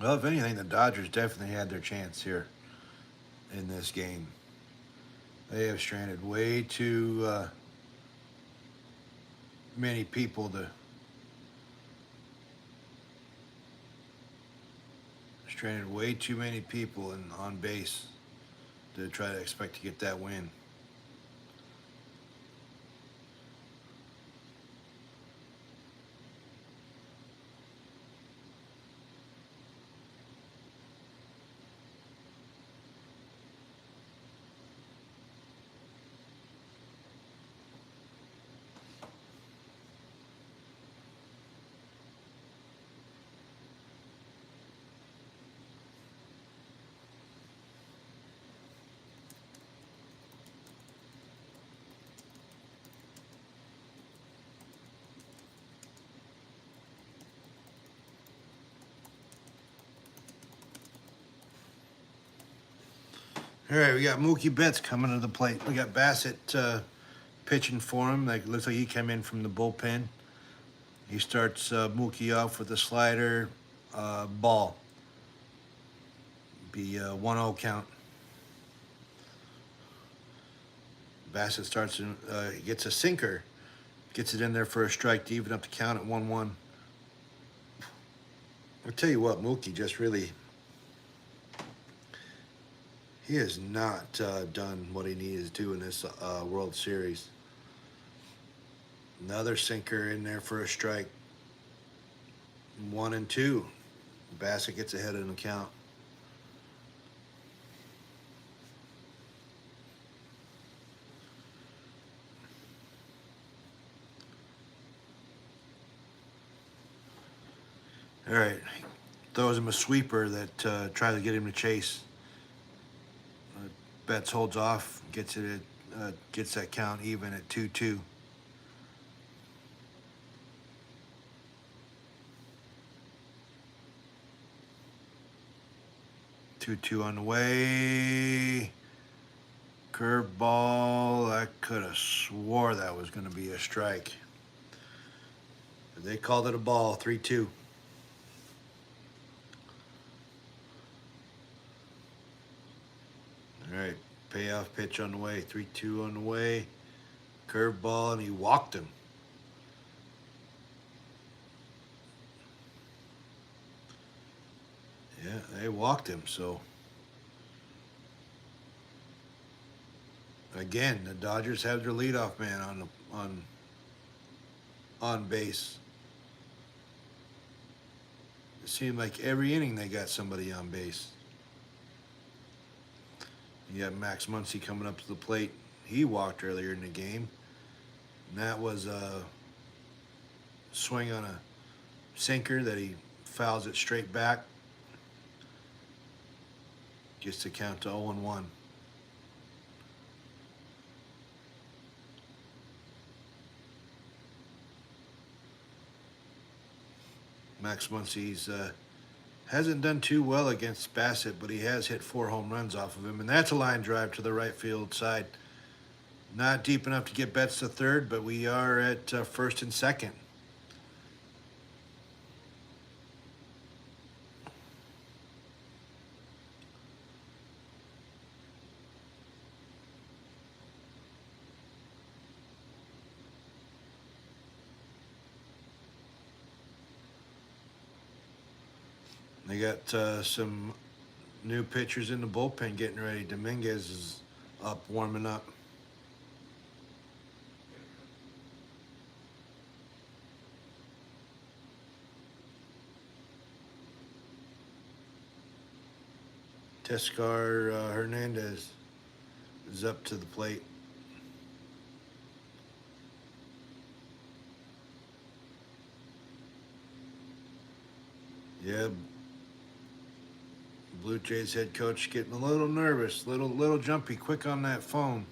Well, if anything, the Dodgers definitely had their chance here in this game. They have stranded way too many people to stranded way too many people on base to try to expect to get that win. All right, we got Mookie Betts coming to the plate. We got Bassett pitching for him. Like, looks like he came in from the bullpen. He starts Mookie off with a slider, ball. Be a 1-0 count. Bassett starts, gets a sinker, gets it in there for a strike to even up the count at 1-1. I'll tell you what, Mookie just really, he has not done what he needed to do in this World Series. Another sinker in there for a strike. 1-2. Bassett gets ahead of the count. All right, throws him a sweeper that tries to get him to chase. Betts holds off, gets gets that count even at 2-2. Two on the way. Curveball. I could have swore that was going to be a strike. But they called it a ball. 3-2. All right. Payoff pitch on the way. 3-2 on the way. Curveball, and he walked him. Yeah, they walked him. So again, the Dodgers have their leadoff man on base. It seemed like every inning they got somebody on base. You got Max Muncy coming up to the plate. He walked earlier in the game. And that was a swing on a sinker that he fouls it straight back. Gets the count to 0-1. Max Muncy's hasn't done too well against Bassett, but he has hit 4 home runs off of him, and that's a line drive to the right field side. Not deep enough to get Betts to third, but we are at first and second. They got some new pitchers in the bullpen getting ready. Dominguez is up, warming up. Teoscar Hernandez is up to the plate. Yeah, Blue Jays head coach getting a little nervous, little jumpy, quick on that phone.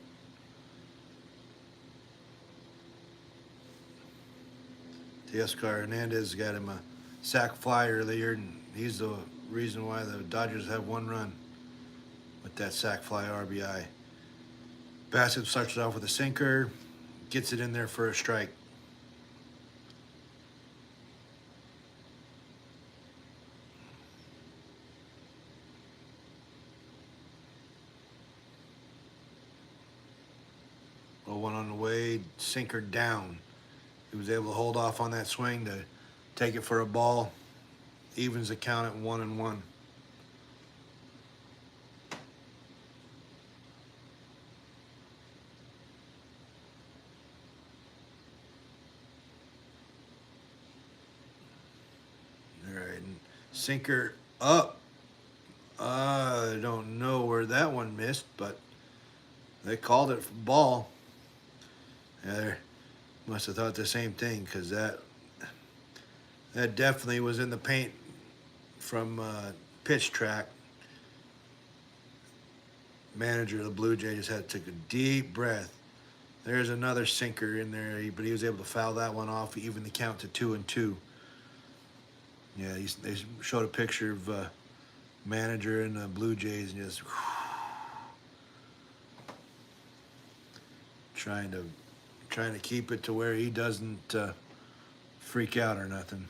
Teoscar Hernandez got him a sac fly earlier, and he's the reason why the Dodgers have 1 run with that sac fly RBI. Bassett starts it off with a sinker, gets it in there for a strike. One on the way, sinker down. He was able to hold off on that swing to take it for a ball. Evens the count at 1-1. All right, and sinker up. I don't know where that one missed, but they called it ball. Yeah, they must have thought the same thing, because that definitely was in the paint from pitch track. Manager of the Blue Jays had to take a deep breath. There's another sinker in there, but he was able to foul that one off, even the count to 2-2. Yeah, they showed a picture of manager in the Blue Jays and just trying to keep it to where he doesn't freak out or nothing.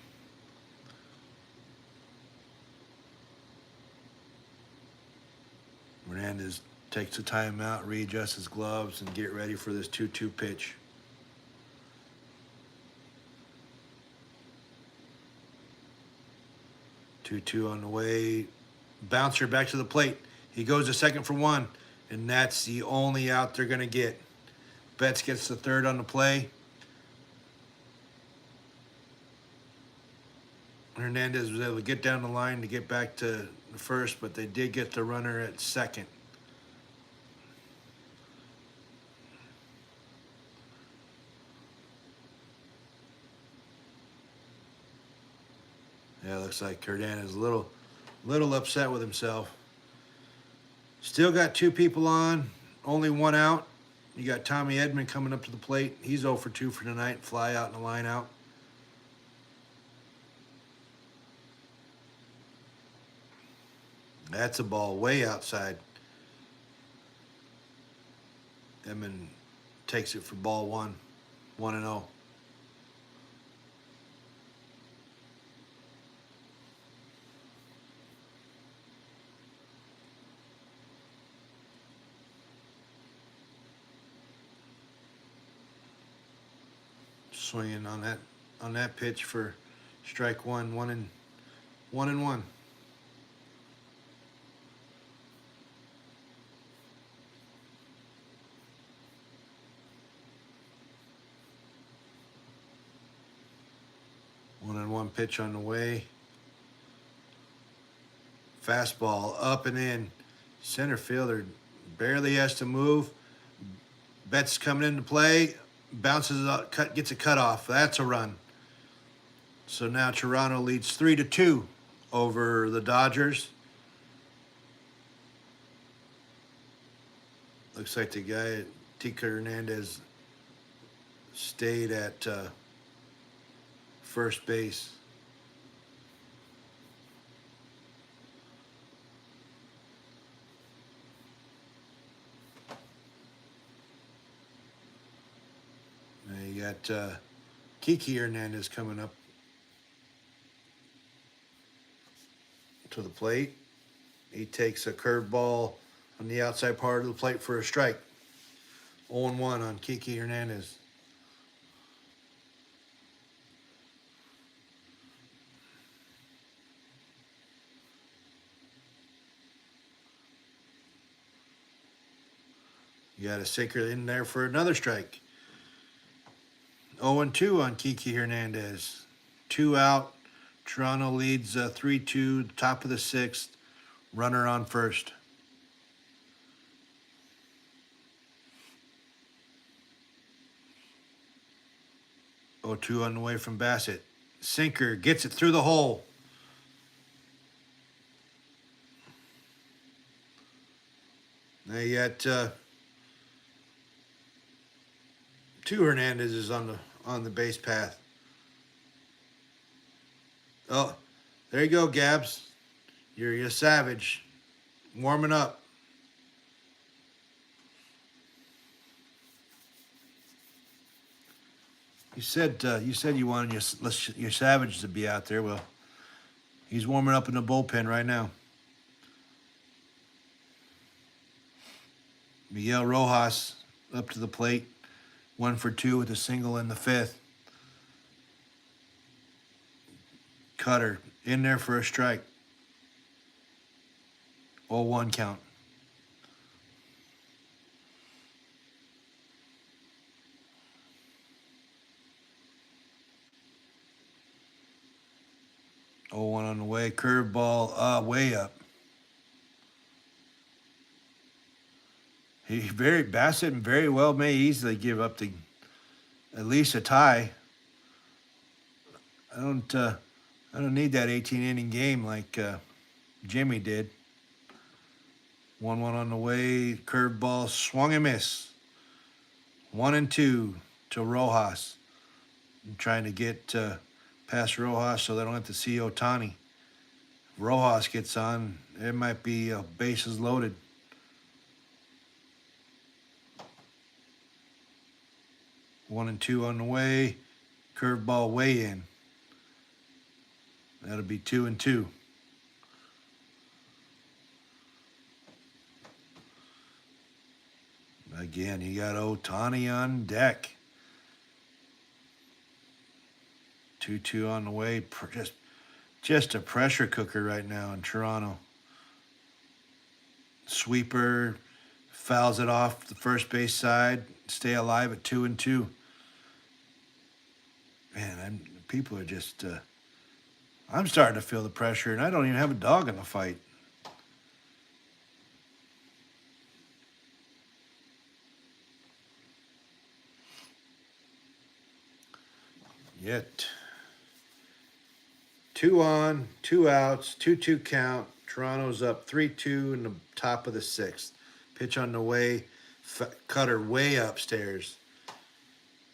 Hernandez takes the timeout, readjusts his gloves, and get ready for this 2-2 pitch. Two on the way. Bouncer back to the plate. He goes to second for 1, and that's the only out they're going to get. Betts gets the third on the play. Hernandez was able to get down the line to get back to the first, but they did get the runner at second. Yeah, looks like Hernandez is a little upset with himself. Still got 2 people on, only 1 out. You got Tommy Edman coming up to the plate. He's 0 for 2 for tonight. Fly out and a line out. That's a ball way outside. Edman takes it for ball 1, 1-0. Swinging on that pitch for strike 1, 1-1. One pitch on the way. Fastball up and in. Center fielder barely has to move. Betts coming into play. Bounces out, gets a cutoff. That's a run. So now Toronto leads 3-2 over the Dodgers. Looks like the guy, Tika Hernandez, stayed at first base. Now you got Kiki Hernandez coming up to the plate. He takes a curveball on the outside part of the plate for a strike. 0-1 on Kiki Hernandez. You got a sinker in there for another strike. 0-2 on Kiki Hernandez. 2 out. Toronto leads 3-2, top of the 6th. Runner on first. 0-2 on the way from Bassett. Sinker gets it through the hole. Now you got 2 Hernandezes on the base path. Oh, there you go, Gabs. You're a savage. Warming up. You said you wanted your Savage to be out there. Well, he's warming up in the bullpen right now. Miguel Rojas up to the plate, 1 for 2 with a single in the 5th. Cutter in there for a strike. 0-1 count. Oh, 1 on the way. Curveball way up. Bassett very well may easily give up at least a tie. I don't need that 18-inning game like Jimmy did. 1-1 on the way. Curveball swung and miss. 1-2 to Rojas. I'm trying to get past Rojas so they don't have to see Ohtani. If Rojas gets on, it might be bases loaded. One and two on the way. Curveball way in. That'll be 2-2. Again, you got Ohtani on deck. 2-2 on the way. Just a pressure cooker right now in Toronto. Sweeper fouls it off the first base side. Stay alive at 2-2. Man, people are just. I'm starting to feel the pressure, and I don't even have a dog in the fight. Yet. 2 on, 2 outs, 2-2 count. Toronto's up 3-2 in the top of the sixth. Pitch on the way, cutter way upstairs.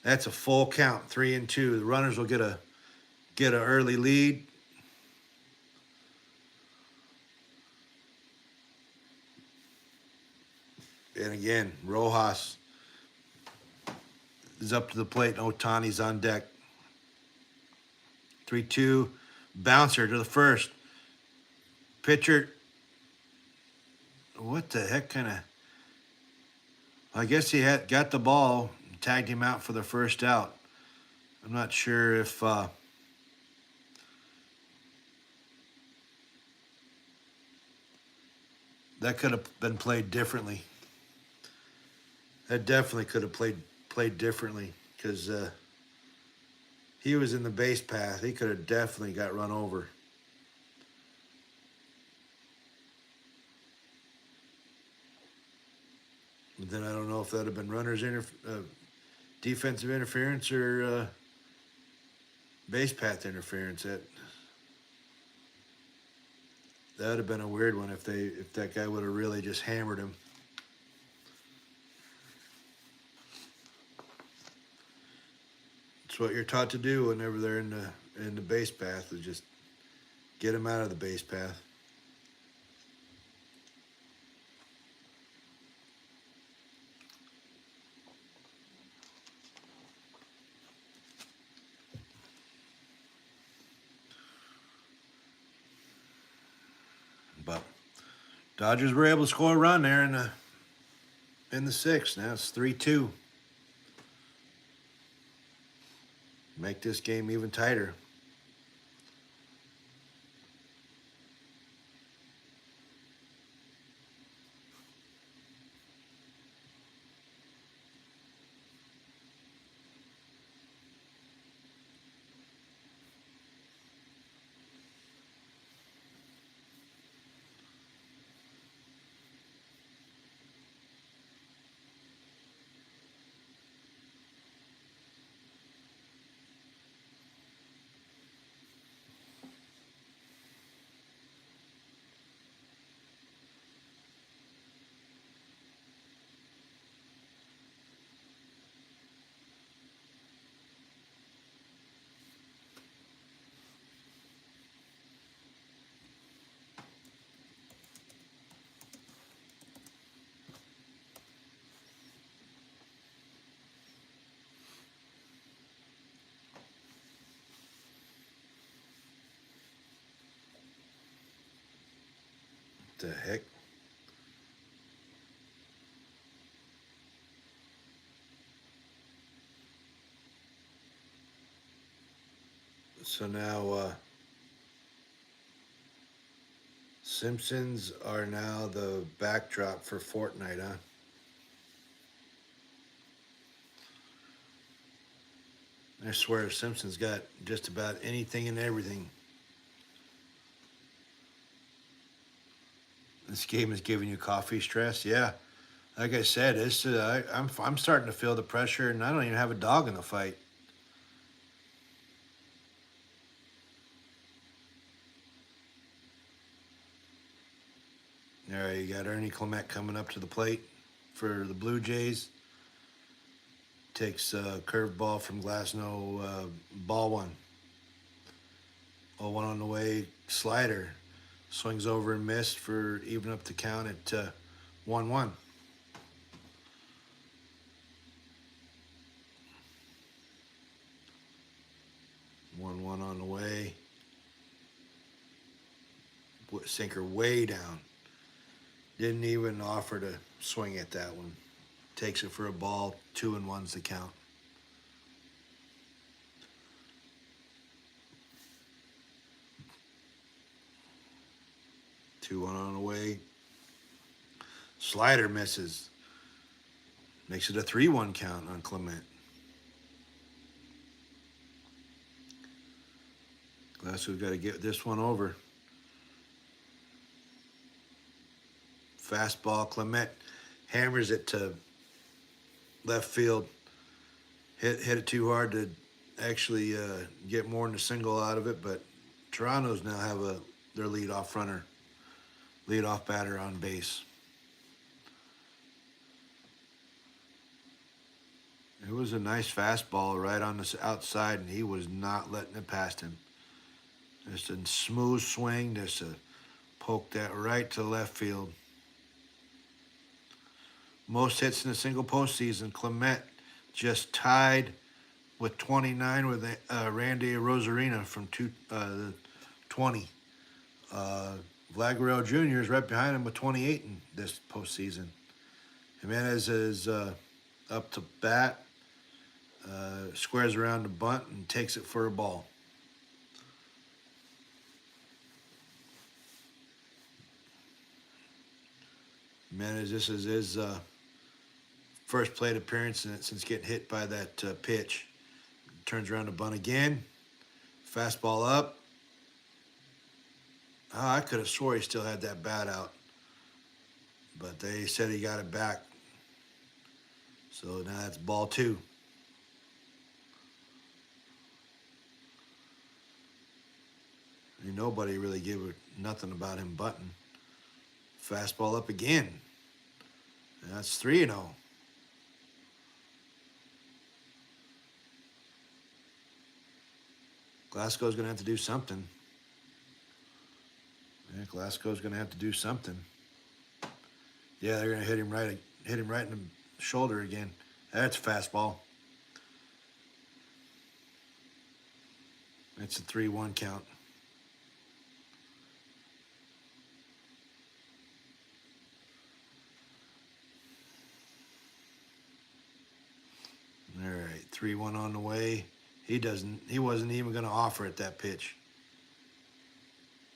That's a full count, 3-2. The runners will get an early lead. And again, Rojas is up to the plate, and Ohtani's on deck. 3-2. Bouncer to the first. Pitcher. What the heck kind of... I guess he got the ball, tagged him out for the first out. I'm not sure if... that could have been played differently. That definitely could have played differently because he was in the base path. He could have definitely got run over. But then I don't know if that would have been defensive interference or base path interference. That would have been a weird one if that guy would have really just hammered him. It's what you're taught to do whenever they're in the base path, is just get them out of the base path. But Dodgers were able to score a run there in the sixth. Now it's 3-2. Make this game even tighter. What the heck? So now Simpsons are now the backdrop for Fortnite, huh? I swear Simpsons got just about anything and everything. This game is giving you coffee stress. Yeah, like I said, I'm starting to feel the pressure, and I don't even have a dog in the fight. All right, you got Ernie Clement coming up to the plate for the Blue Jays. Takes a curveball from Glasnow, ball one. 0-1 on the way, slider. Swings over and missed for even up the count at 1-1. On the way. Sinker way down. Didn't even offer to swing at that one. Takes it for a ball. 2-1's the count. Two one on the way. Slider misses. Makes it a 3-1 count on Clement. Glasnow's got to get this one over. Fastball. Clement hammers it to left field. Hit it too hard to actually get more than a single out of it, but Toronto's now have their leadoff runner. leadoff batter on base. It was a nice fastball right on the outside, and he was not letting it past him. Just a smooth swing, just a poke that right to left field. Most hits in a single postseason. Clement just tied with 29 with Randy Rosarina from 20. Vlad Guerrero Jr. is right behind him with 28 in this postseason. Jimenez is up to bat, squares around the bunt, and takes it for a ball. Jimenez, this is his first plate appearance since getting hit by that pitch. Turns around the bunt again. Fastball up. Oh, I could have swore he still had that bat out. But they said he got it back. So now that's ball 2. Nobody really gave nothing about him button. Fastball up again. And that's 3-0. Glasgow's going to have to do something. Yeah, Glasgow's going to have to do something. Yeah, they're going to hit him right in the shoulder again. That's a fastball. It's a 3-1 count. All right, 3-1 on the way. He wasn't even going to offer it that pitch.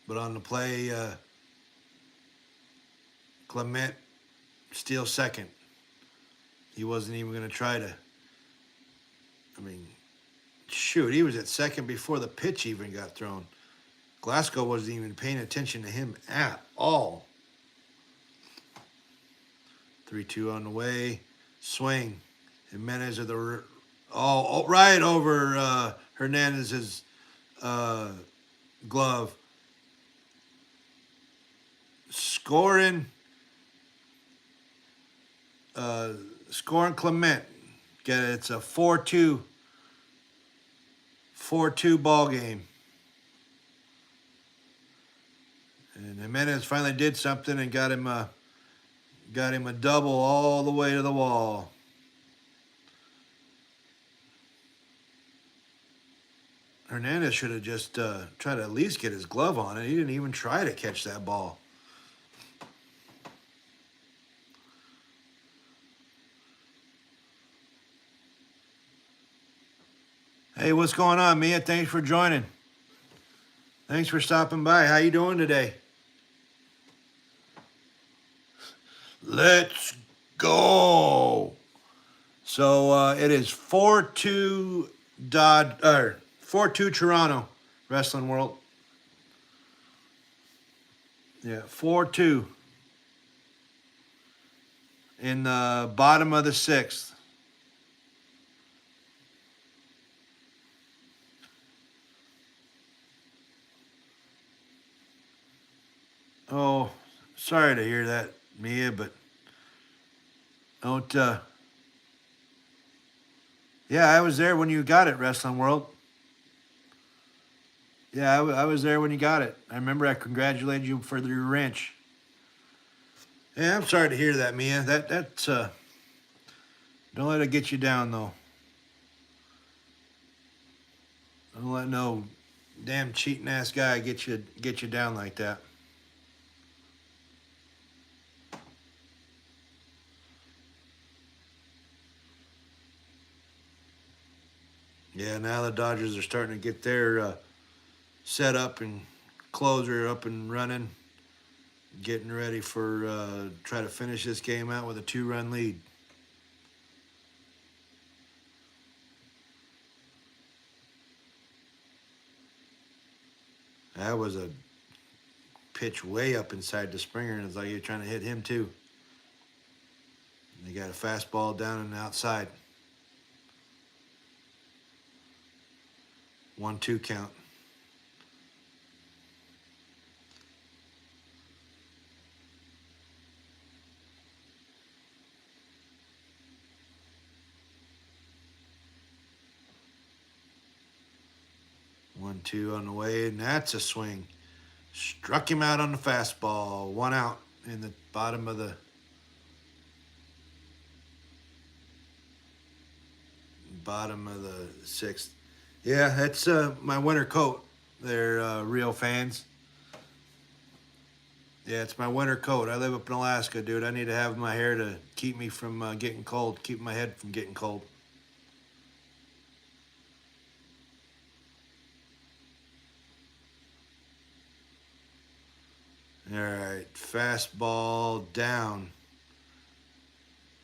But on the play, Clement steals second. He wasn't even going to try to. I mean, shoot, he was at second before the pitch even got thrown. Glasgow wasn't even paying attention to him at all. 3-2 on the way. Swing. Jimenez of right over Hernandez's glove. Scoring Clement. Get it? It's a 4-2 ball game. And Jimenez finally did something and got him a double all the way to the wall. Hernandez should have just tried to at least get his glove on it. He didn't even try to catch that ball. Hey, what's going on, Mia? Thanks for joining. Thanks for stopping by. How you doing today? Let's go. So it is 4-2 4-2 Toronto Wrestling World. Yeah, 4-2 in the bottom of the 6th. Oh, sorry to hear that, Mia, but don't. Yeah, I was there when you got it, Wrestling World. Yeah, I was there when you got it. I remember I congratulated you for your wrench. Yeah, I'm sorry to hear that, Mia. That's don't let it get you down, though. Don't let no damn cheating ass guy get you down like that. Yeah, now the Dodgers are starting to get their set up and closer up and running, getting ready for try to finish this game out with a 2-run lead. That was a pitch way up inside to Springer, and it's like you're trying to hit him too. And you got a fastball down and outside. 1-2 count. 1-2 on the way, and that's a swing. Struck him out on the fastball. 1 out in the bottom of the sixth. Yeah, that's my winter coat. They're real fans. Yeah, it's my winter coat. I live up in Alaska, dude. I need to have my hair to keep me from getting cold, keep my head from getting cold. All right, fastball down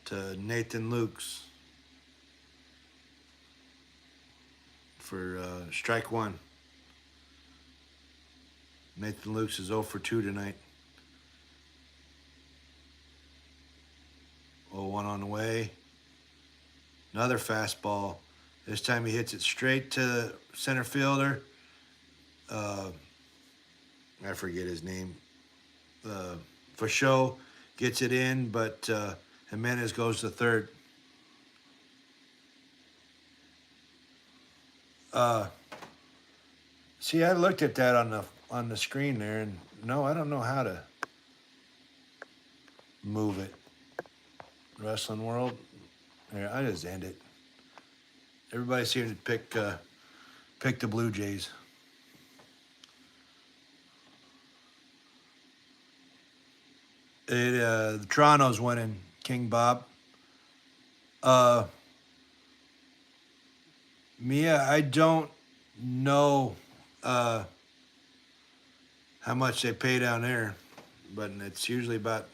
to Nathan Lukes for strike 1. Nathan Lukes is 0 for 2 tonight. 0-1 on the way. Another fastball. This time he hits it straight to the center fielder. I forget his name. For show gets it in, but Jimenez goes to third. See, I looked at that on the screen there, and no, I don't know how to move it. Wrestling World. Here, I just end it. Everybody seemed to pick the Blue Jays. The Toronto's winning, King Bob. Mia, I don't know how much they pay down there, but it's usually about,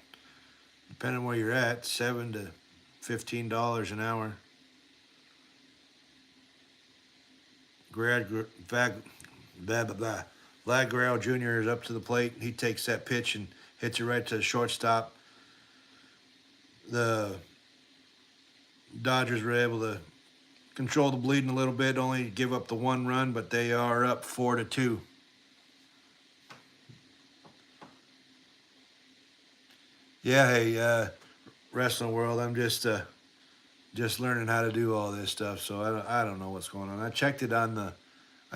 depending on where you're at, $7 to $15 an hour. Vlad Guerrero Jr. is up to the plate. He takes that pitch and hits it right to the shortstop. The Dodgers were able to control the bleeding a little bit, only give up the 1 run, but they are up 4-2. Yeah, hey, Wrestling World, I'm just learning how to do all this stuff, so I don't know what's going on. I checked it I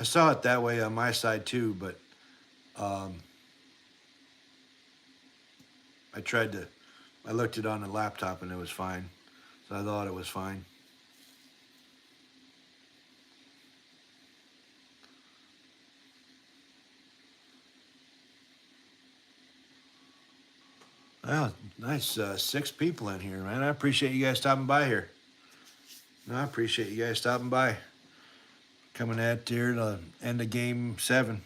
saw it that way on my side too, but I looked it on the laptop and it was fine, so I thought it was fine. Well, nice 6 people in here, man. I appreciate you guys stopping by here. No, I appreciate you guys stopping by. Coming at here to end of game 7.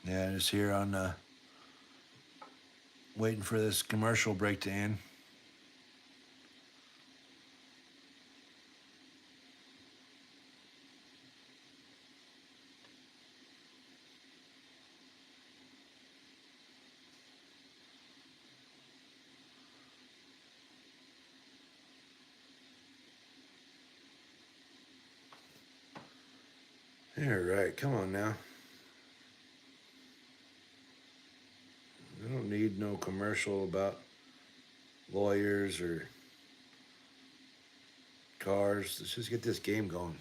Yeah, just here on waiting for this commercial break to end. All right, come on now. I don't need no commercial about lawyers or cars. Let's just get this game going.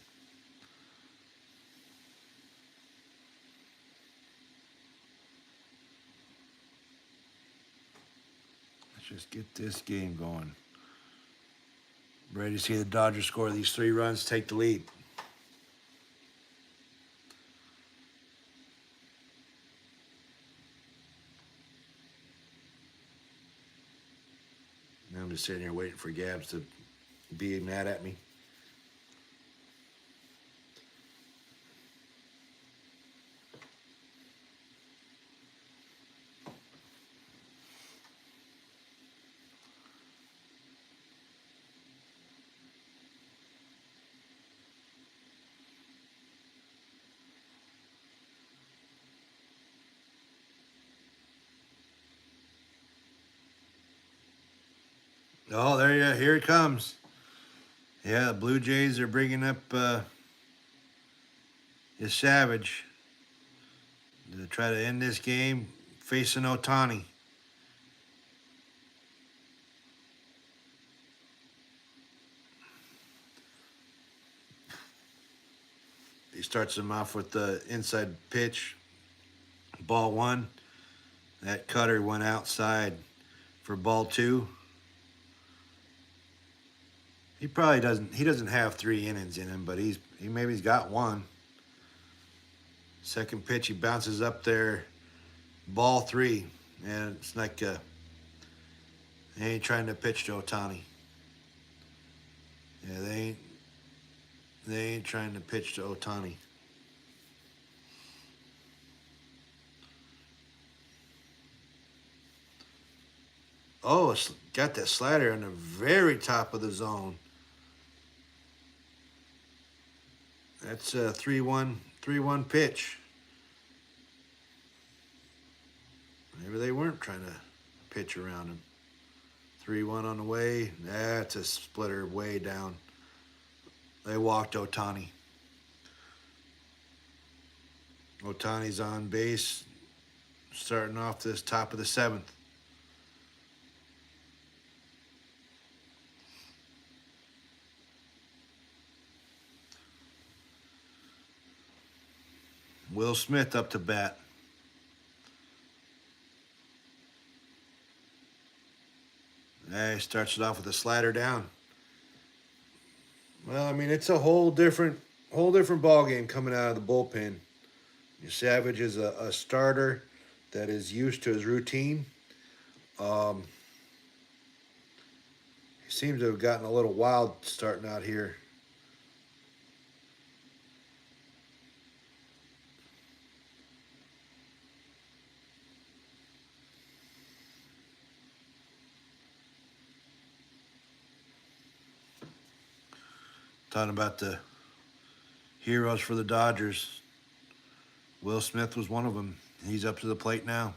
Let's just get this game going. Ready to see the Dodgers score these 3 runs, take the lead. Now I'm just sitting here waiting for Gabs to be mad at me. Oh, there you go. Here it comes. Yeah, the Blue Jays are bringing up Savage to try to end this game facing Ohtani. He starts him off with the inside pitch, ball one. That cutter went outside for ball two. He probably doesn't. He doesn't have 3 innings in him, but he's got one. Second pitch, he bounces up there, ball three, and it's like they ain't trying to pitch to Ohtani. Yeah, they ain't trying to pitch to Ohtani. Oh, it's got that slider on the very top of the zone. That's a 3-1 pitch. Maybe they weren't trying to pitch around him. 3-1 on the way. That's a splitter way down. They walked Ohtani. Ohtani's on base, starting off this top of the 7th. Will Smith up to bat. He starts it off with a slider down. Well, I mean, it's a whole different ball game coming out of the bullpen. Savage is a starter that is used to his routine. He seems to have gotten a little wild starting out here. Talking about the heroes for the Dodgers. Will Smith was one of them. He's up to the plate now.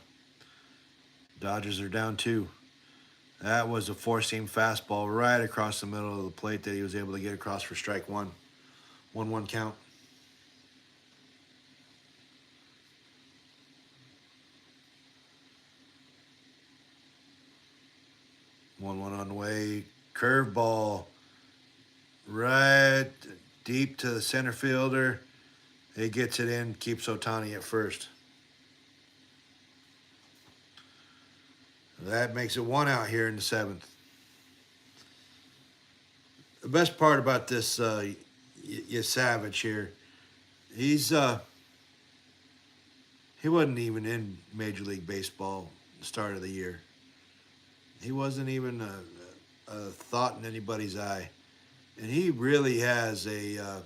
Dodgers are down 2. That was a 4-seam fastball right across the middle of the plate that he was able to get across for strike 1. 1-1 count. One on the way. Curveball right deep to the center fielder. He gets it in, keeps Ohtani at first. That makes it 1 out here in the 7th. The best part about this Savage here, he wasn't even in Major League Baseball the start of the year. He wasn't even a thought in anybody's eye. And he really has a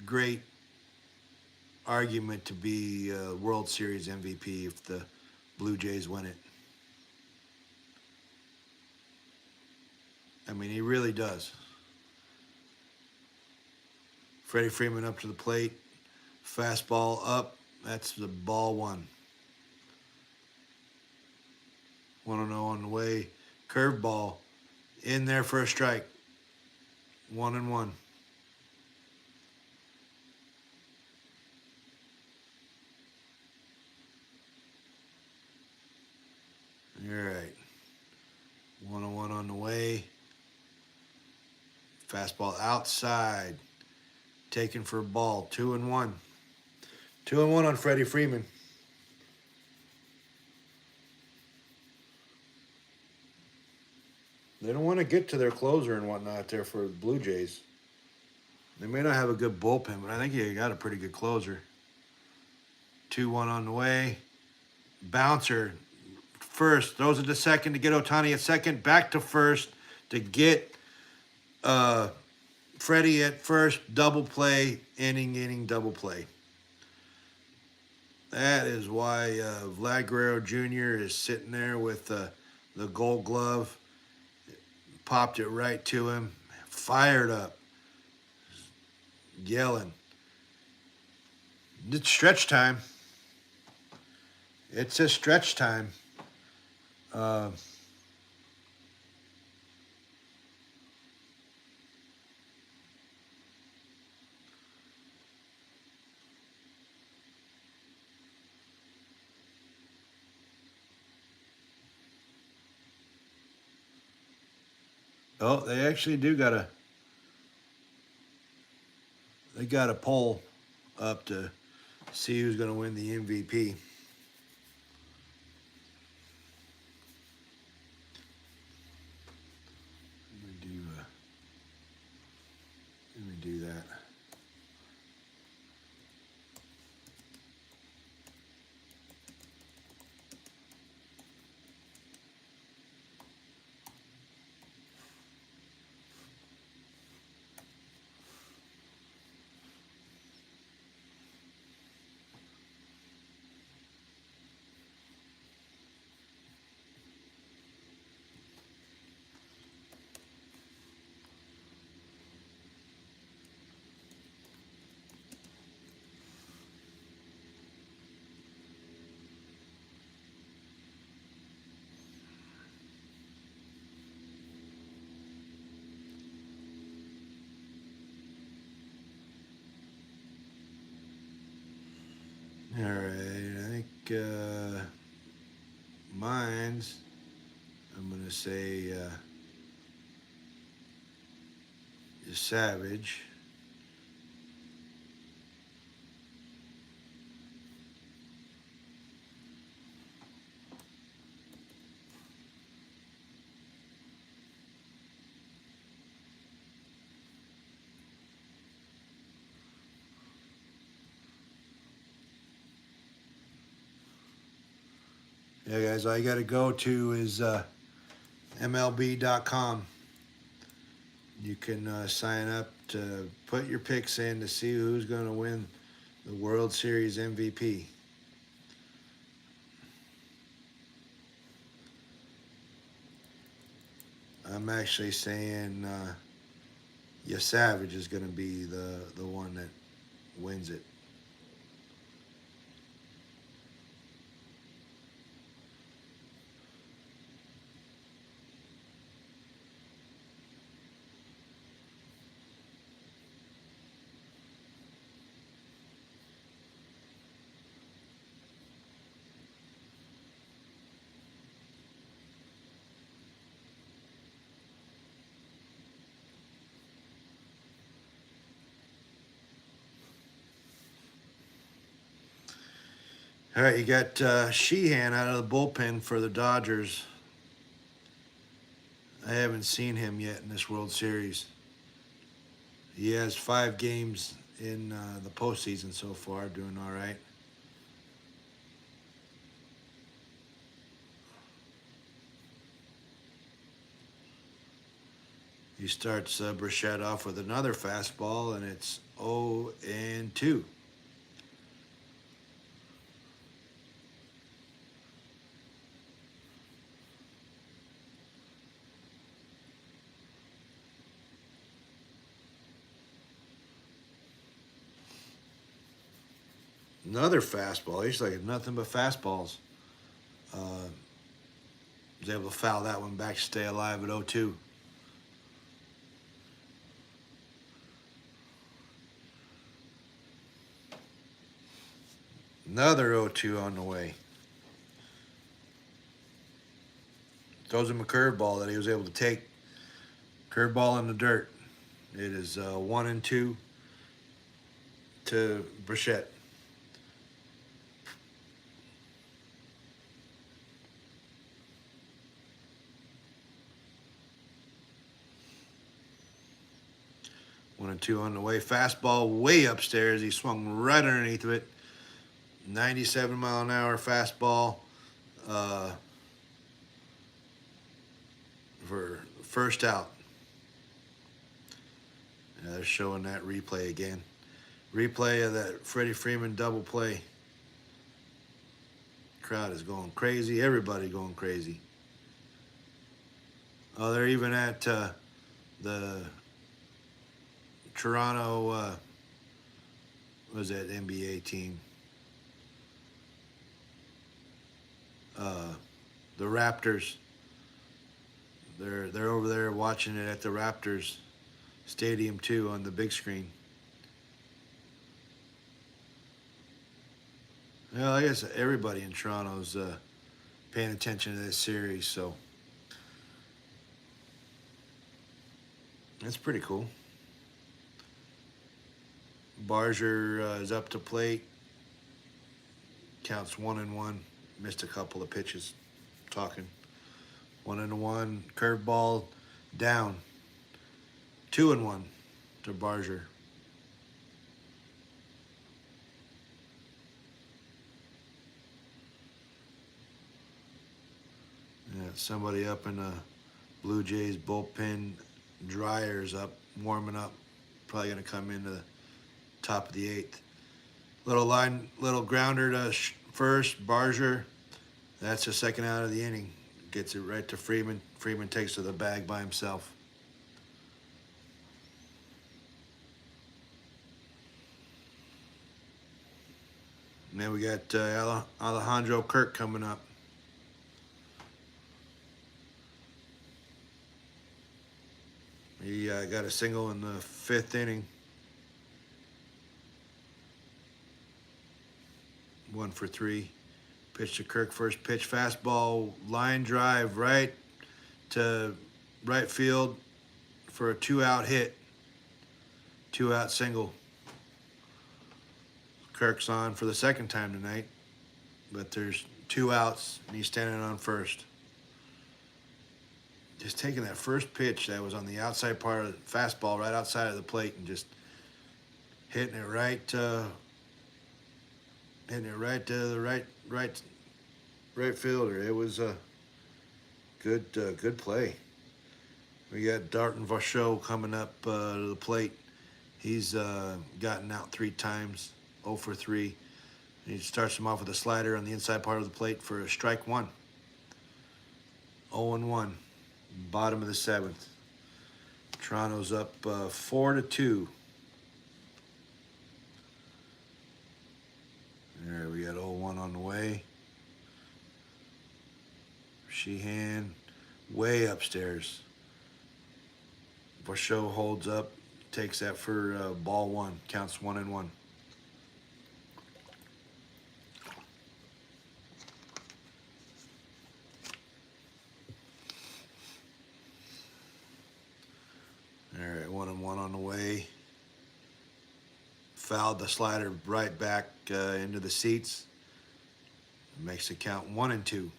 great argument to be World Series MVP if the Blue Jays win it. I mean, he really does. Freddie Freeman up to the plate. Fastball up. That's the ball 1. 1-0 on the way. Curveball in there for a strike. 1-1. All right. 1-1 on the way. Fastball outside. Taken for a ball. 2-1. 2-1 on Freddie Freeman. They don't want to get to their closer and whatnot there for the Blue Jays. They may not have a good bullpen, but I think you got a pretty good closer. 2-1 on the way. Bouncer first, throws it to second to get Ohtani at second. Back to first to get Freddie at first. Double play, inning, double play. That is why Vlad Guerrero Jr. is sitting there with the Gold Glove. Popped it right to him. Fired up. Yelling. It's stretch time. It's a stretch time. Oh, they actually do got a they got a poll up to see who's going to win the MVP. Let me do that. All right, I think mine's. I'm gonna say is Savage. Yeah, guys, all you got to go to is MLB.com. You can sign up to put your picks in to see who's going to win the World Series MVP. I'm actually saying Savage is going to be the one that wins it. All right, you got Sheehan out of the bullpen for the Dodgers. I haven't seen him yet in this World Series. He has 5 games in the postseason so far, doing all right. He starts Bichette off with another fastball, and it's 0-2. Another fastball. He's like nothing but fastballs. Was able to foul that one back to stay alive at 0-2. Another 0-2 on the way. Throws him a curveball that he was able to take. Curveball in the dirt. It is 1-2 to Bichette. One and two on the way. Fastball way upstairs. He swung right underneath of it. 97-mile-an-hour fastball for first out. Yeah, they're showing that replay again. Replay of that Freddie Freeman double play. Crowd is going crazy. Everybody going crazy. Oh, they're even at the Toronto, what was that NBA team? The Raptors. They're over there watching it at the Raptors Stadium too on the big screen. Well, I guess everybody in Toronto's paying attention to this series, so That's pretty cool. Barger is up to plate. Counts 1-1. Missed a couple of pitches. Talking 1-1. Curveball down. 2-1 to Barger. Yeah, somebody up in the Blue Jays bullpen. Dryer's up, warming up. Probably going to come into the top of the eighth. Little grounder to first. Barger. That's the second out of the inning. Gets it right to Freeman. Freeman takes to the bag by himself. And then we got Alejandro Kirk coming up. He got a single in the fifth inning. 1 for 3. Pitch to Kirk, first pitch, fastball, line drive right to right field for a 2-out hit. 2-out single. Kirk's on for the second time tonight, but there's 2 outs and he's standing on first. Just taking that first pitch that was on the outside part of the fastball, right outside of the plate, and just hitting it right to the right fielder. It was a good play. We got Dalton Varsho coming up to the plate. He's gotten out 3 times, 0 for 3. He starts him off with a slider on the inside part of the plate for a strike 1. 0-1, bottom of the 7th. Toronto's up 4-2. There, we got 0-1 on the way. Sheehan way upstairs. Varsho holds up, takes that for ball 1. Counts 1-1. All right, 1-1 on the way. Fouled the slider right back into the seats. Makes it count 1-2.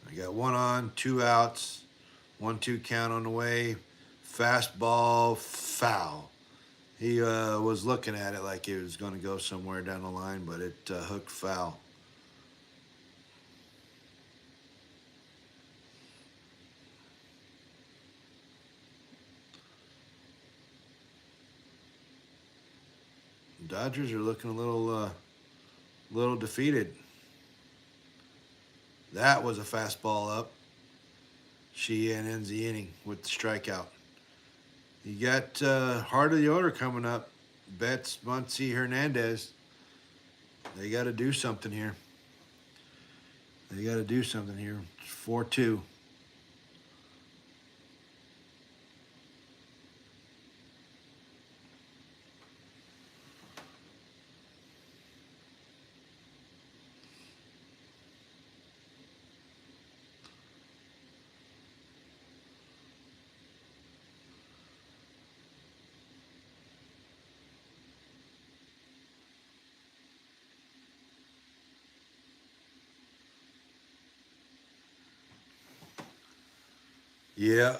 I got 1 on, 2 outs, 1-2 count on the way. Fastball, foul. He was looking at it like it was going to go somewhere down the line, but it hooked foul. Dodgers are looking a little defeated. That was a fastball up. Sheehan ends the inning with the strikeout. You got heart of the order coming up. Betts, Muncy, Hernandez. They got to do something here. It's 4-2. Yeah.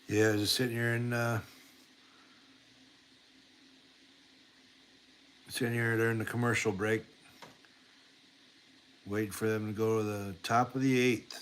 Yeah, just sitting here during the commercial break. Waiting for them to go to the top of the 8th.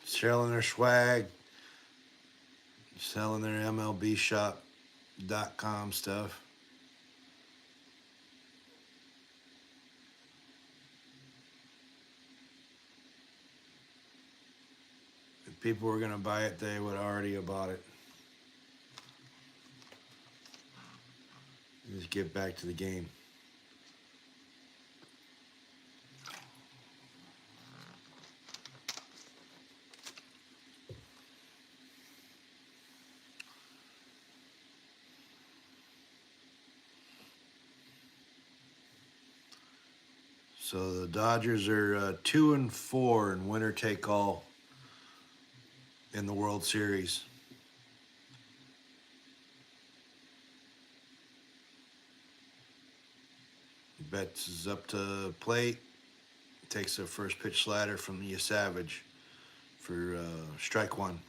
Selling their swag, selling their MLBshop.com stuff. If people were going to buy it, they would already have bought it. Just get back to the game. So the Dodgers are 2-4 in winner take all in the World Series. Betts is up to plate. Takes the first pitch slider from Savage for strike one.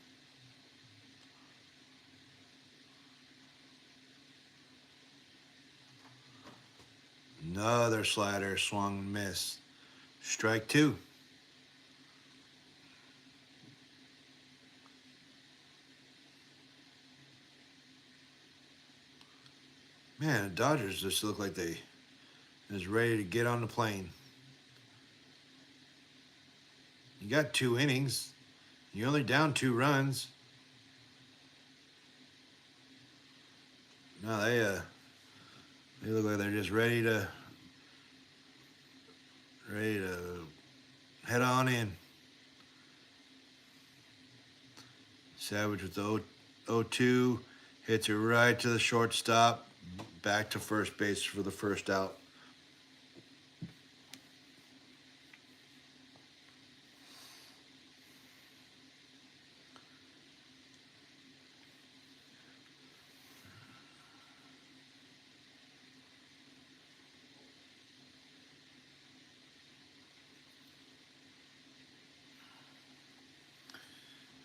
Another slider, swung and missed. Strike two. Man, the Dodgers just look like they is ready to get on the plane. You got 2 innings. You're only down 2 runs. No, they look like they're just ready to head on in. Savage with the 0-2, hits it right to the shortstop, back to first base for the first out.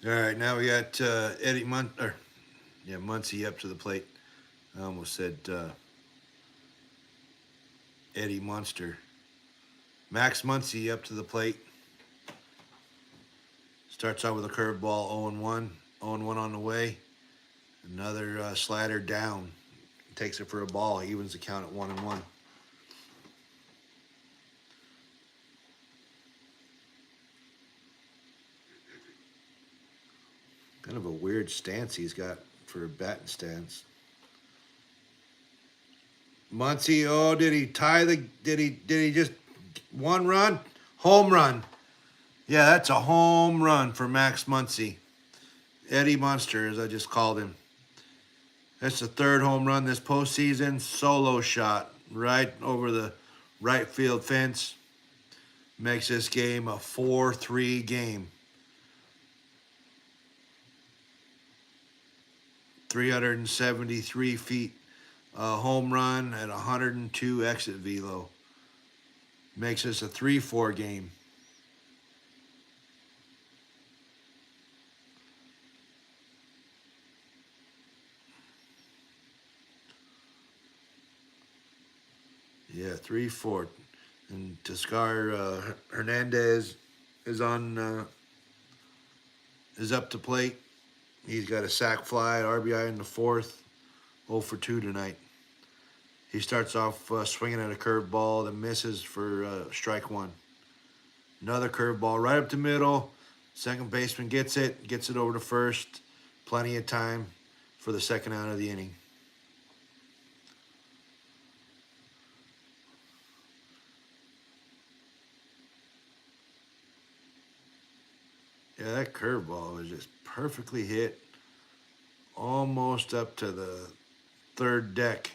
All right, now we got Muncy up to the plate. I almost said Eddie Munster. Max Muncy up to the plate. Starts out with a curveball, 0-1. 0-1 on the way. Another slider down. Takes it for a ball. He evens the count at 1-1. Kind of a weird stance he's got for a batting stance. Muncy, oh, did he just 1 run? Home run. Yeah, that's a home run for Max Muncy. Eddie Munster, as I just called him. That's the 3rd home run this postseason. Solo shot right over the right field fence. Makes this game a 4-3 game. 373 feet home run at 102 exit velo. Makes this a 3-4 game. Yeah, 3-4. And Teoscar Hernandez is up to plate. He's got a sac fly, RBI in the 4th. 0 for 2 tonight. He starts off swinging at a curveball that misses for strike 1. Another curveball right up the middle. Second baseman gets it over to first. Plenty of time for the second out of the inning. Yeah, that curveball was just perfectly hit, almost up to the third deck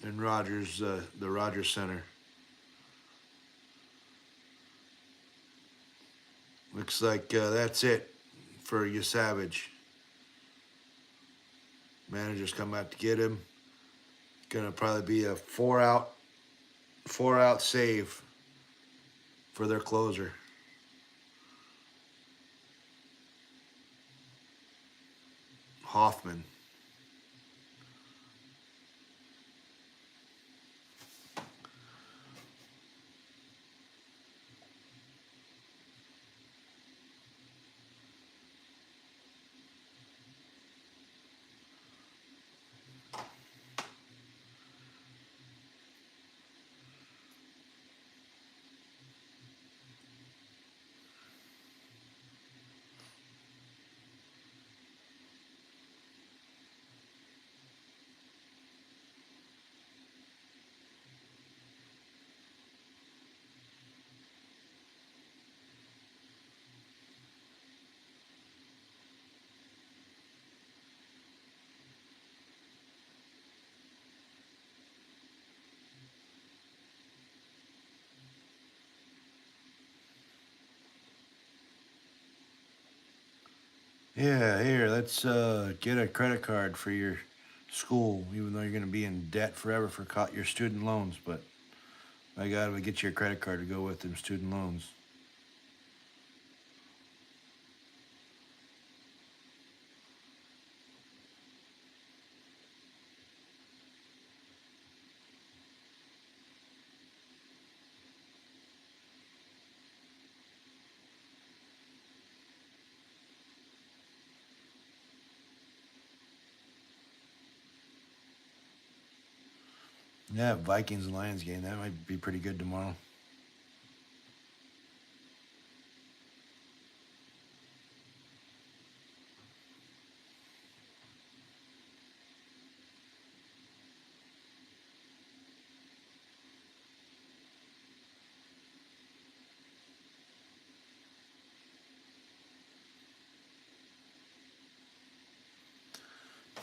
in Rogers, the Rogers Center. Looks like that's it for Savage. Manager's come out to get him. Gonna probably be a four out save for their closer. Hoffman. Yeah, here, let's get a credit card for your school, even though you're going to be in debt forever for your student loans. But I got to get you a credit card to go with them student loans. Yeah, Vikings and Lions game, that might be pretty good tomorrow.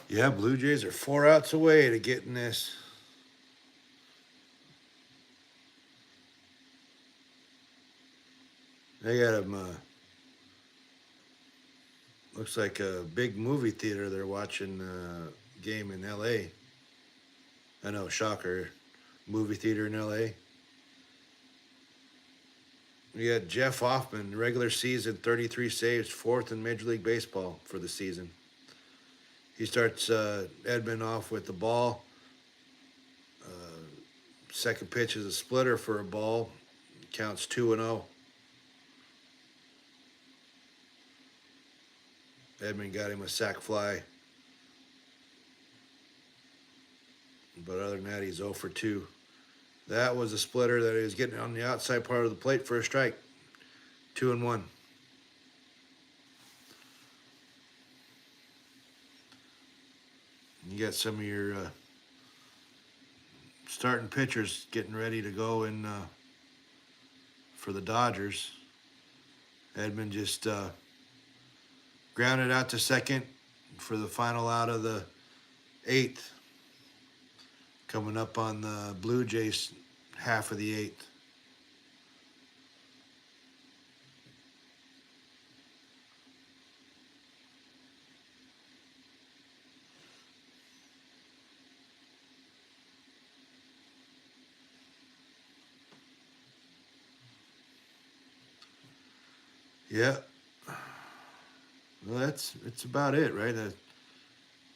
Yeah, Blue Jays are 4 outs away to getting this. They got them. Looks like a big movie theater. They're watching a game in L.A. I know, shocker. Movie theater in L.A. We got Jeff Hoffman, regular season, 33 saves, fourth in Major League Baseball for the season. He starts Edman off with the ball. Second pitch is a splitter for a ball. Counts 2-0. Edman got him a sac fly. But other than that, he's 0 for 2. That was a splitter that he was getting on the outside part of the plate for a strike. 2-1. You got some of your starting pitchers getting ready to go in for the Dodgers. Edman just grounded out to second for the final out of the 8th. Coming up on the Blue Jays half of the 8th. Yeah. Well, it's about it, right?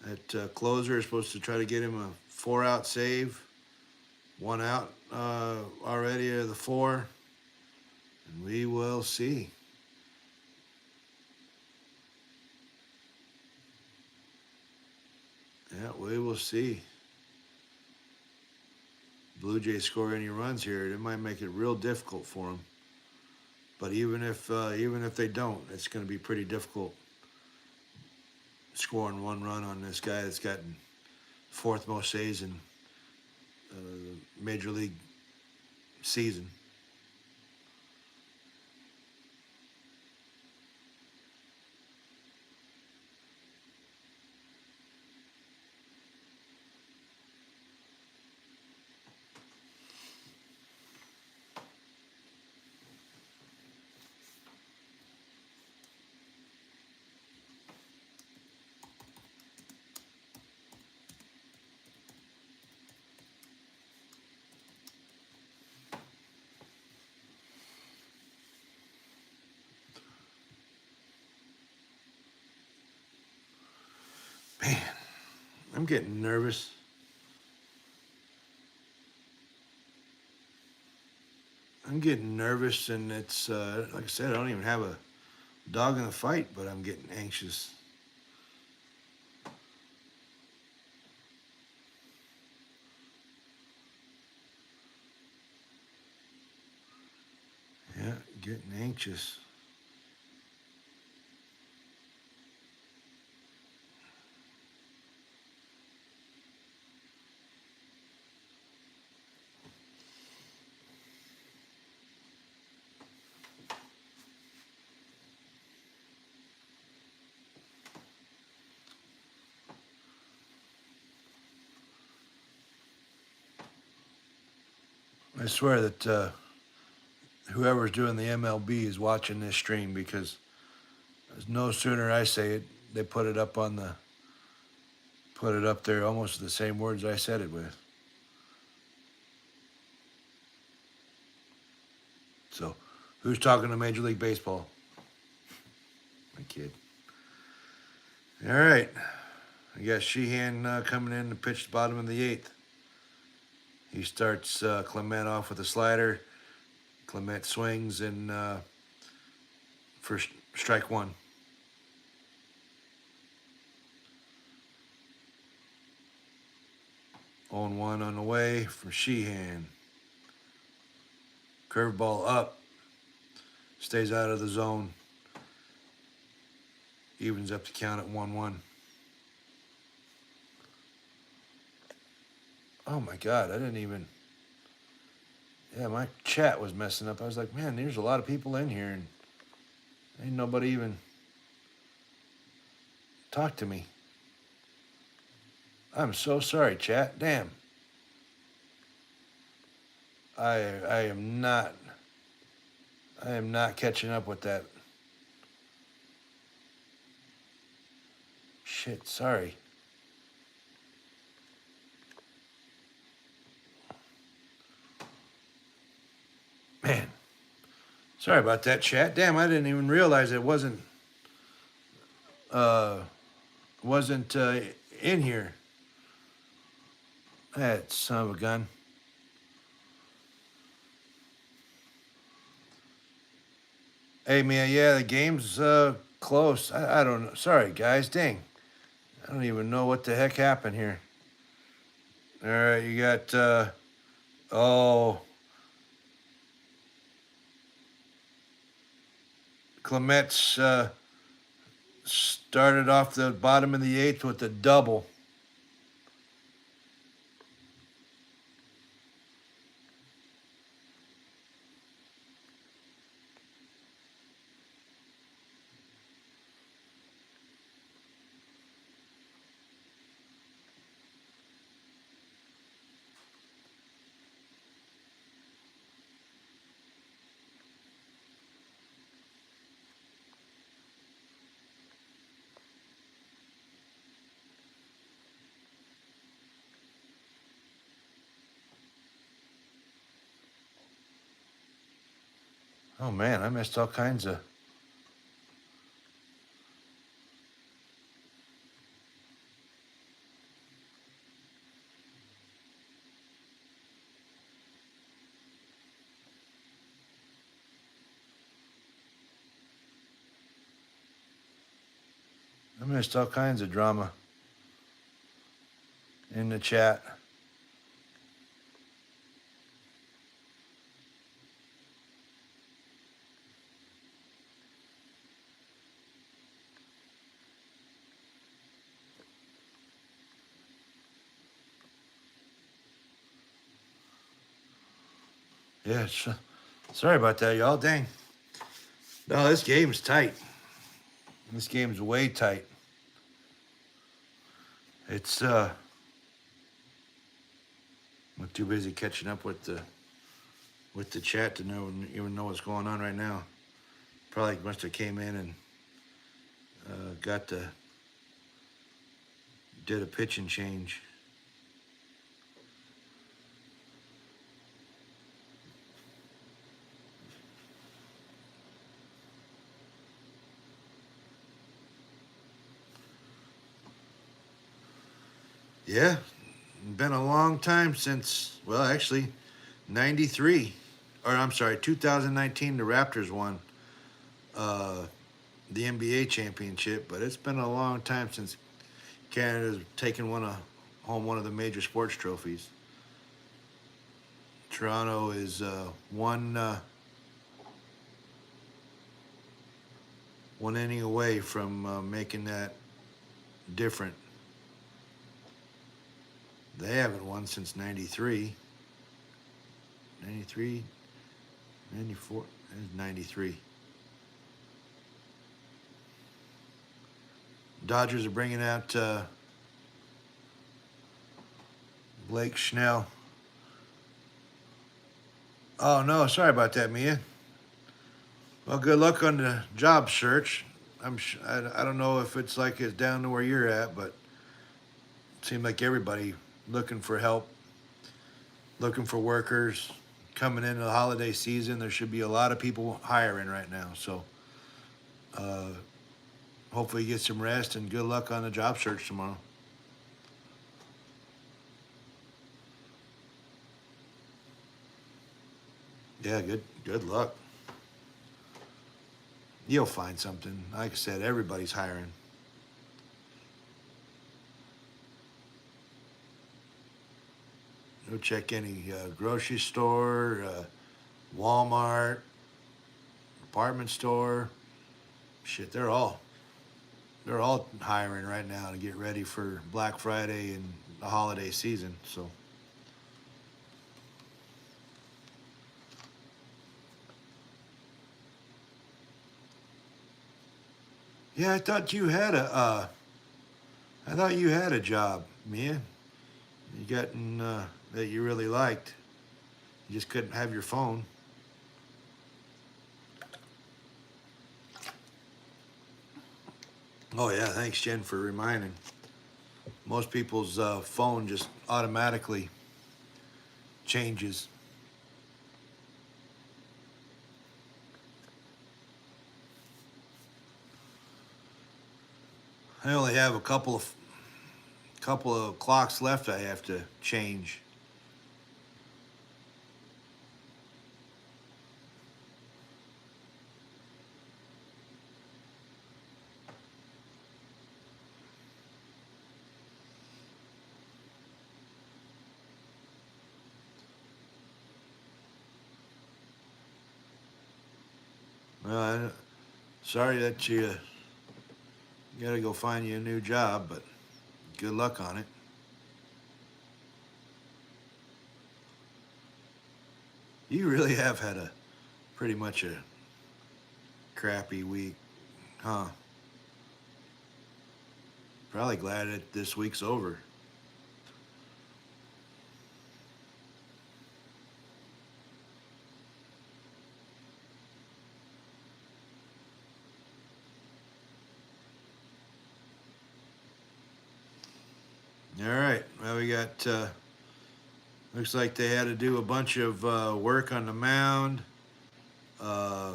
That closer is supposed to try to get him a 4-out save. 1 out already of the 4. And we will see. Yeah, we will see. Blue Jays score any runs here, it might make it real difficult for them. But even if they don't, it's going to be pretty difficult scoring 1 run on this guy that's gotten fourth most saves in Major League season. Man, I'm getting nervous. I'm getting nervous, and it's like I said, I don't even have a dog in the fight, but I'm getting anxious. Yeah, getting anxious. I swear that whoever's doing the MLB is watching this stream, because no sooner I say it, they put it up there almost the same words I said it with. So, who's talking to Major League Baseball? My kid. All right. I got Sheehan coming in to pitch the bottom of the eighth. He starts Clement off with a slider. Clement swings and for strike one. 0-1 on the way from Sheehan. Curveball up. Stays out of the zone. Evens up the count at 1-1. Oh my God, I didn't even. Yeah, my chat was messing up. I was like, man, there's a lot of people in here, and ain't nobody even talk to me. I'm so sorry, chat. Damn. I am not catching up with that. Shit, sorry. Man. Sorry about that, chat. Damn, I didn't even realize it wasn't in here. That son of a gun. Hey, Mia, yeah, the game's close. I don't know. Sorry, guys. Dang. I don't even know what the heck happened here. All right, you got, Clement's started off the bottom of the eighth with a double. Oh, man, I missed all kinds of. I missed all kinds of drama in the chat. Yeah, sorry about that, y'all. Dang. No, this game's tight. This game's way tight. It's I'm too busy catching up with the chat to even know what's going on right now. Probably must have came in and got the did a pitch and change. Yeah, been a long time since, well, actually, 93, or I'm sorry, 2019, the Raptors won the NBA championship, but it's been a long time since Canada's taken home one of the major sports trophies. Toronto is one inning away from making that different. They haven't won since 93. 93, 94, 93. Dodgers are bringing out Blake Snell. Oh, no, sorry about that, Mia. Well, good luck on the job search. I don't know if it's like it's down to where you're at, but it seemed like everybody looking for help, looking for workers. Coming into the holiday season, there should be a lot of people hiring right now. So uh, hopefully you get some rest and good luck on the job search tomorrow. Yeah, good luck. You'll find something. Like I said, everybody's hiring. Go check any grocery store, Walmart, department store. Shit, they're all hiring right now to get ready for Black Friday and the holiday season. So yeah, I thought you had a job, Mia. You gotten that you really liked. You just couldn't have your phone. Oh yeah, thanks Jen for reminding. Most people's phone just automatically changes. I only have a couple of clocks left I have to change. Well, sorry that you got to go find you a new job, but good luck on it. You really have had a pretty much a crappy week, huh? Probably glad that this week's over. All right. Well, we got. Looks like they had to do a bunch of work on the mound. Uh,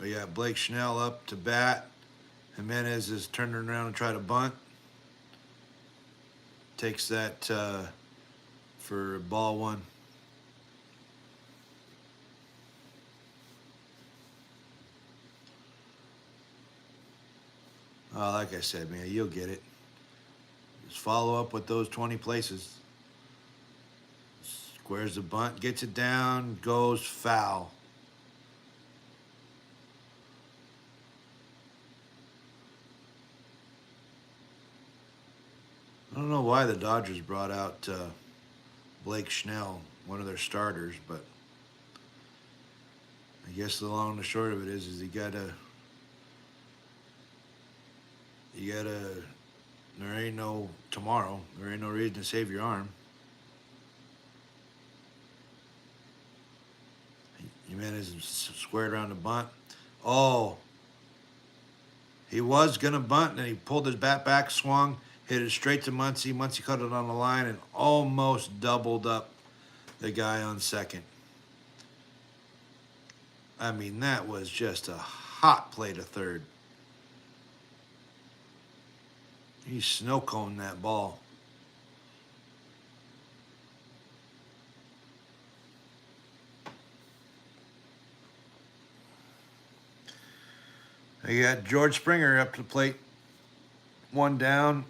we got Blake Snell up to bat. Jimenez is turning around and try to bunt. Takes that for ball one. Like I said, man, you'll get it. Just follow up with those 20 places. Squares the bunt, gets it down, goes foul. I don't know why the Dodgers brought out Blake Snell, one of their starters, but I guess the long and the short of it is you gotta. There ain't no tomorrow. There ain't no reason to save your arm. Jimenez squared around the bunt. Oh, he was gonna bunt, and he pulled his bat back, swung, hit it straight to Muncy. Muncy cut it on the line and almost doubled up the guy on second. I mean, that was just a hot play to third. He snow coned that ball. You got George Springer up to the plate. One down.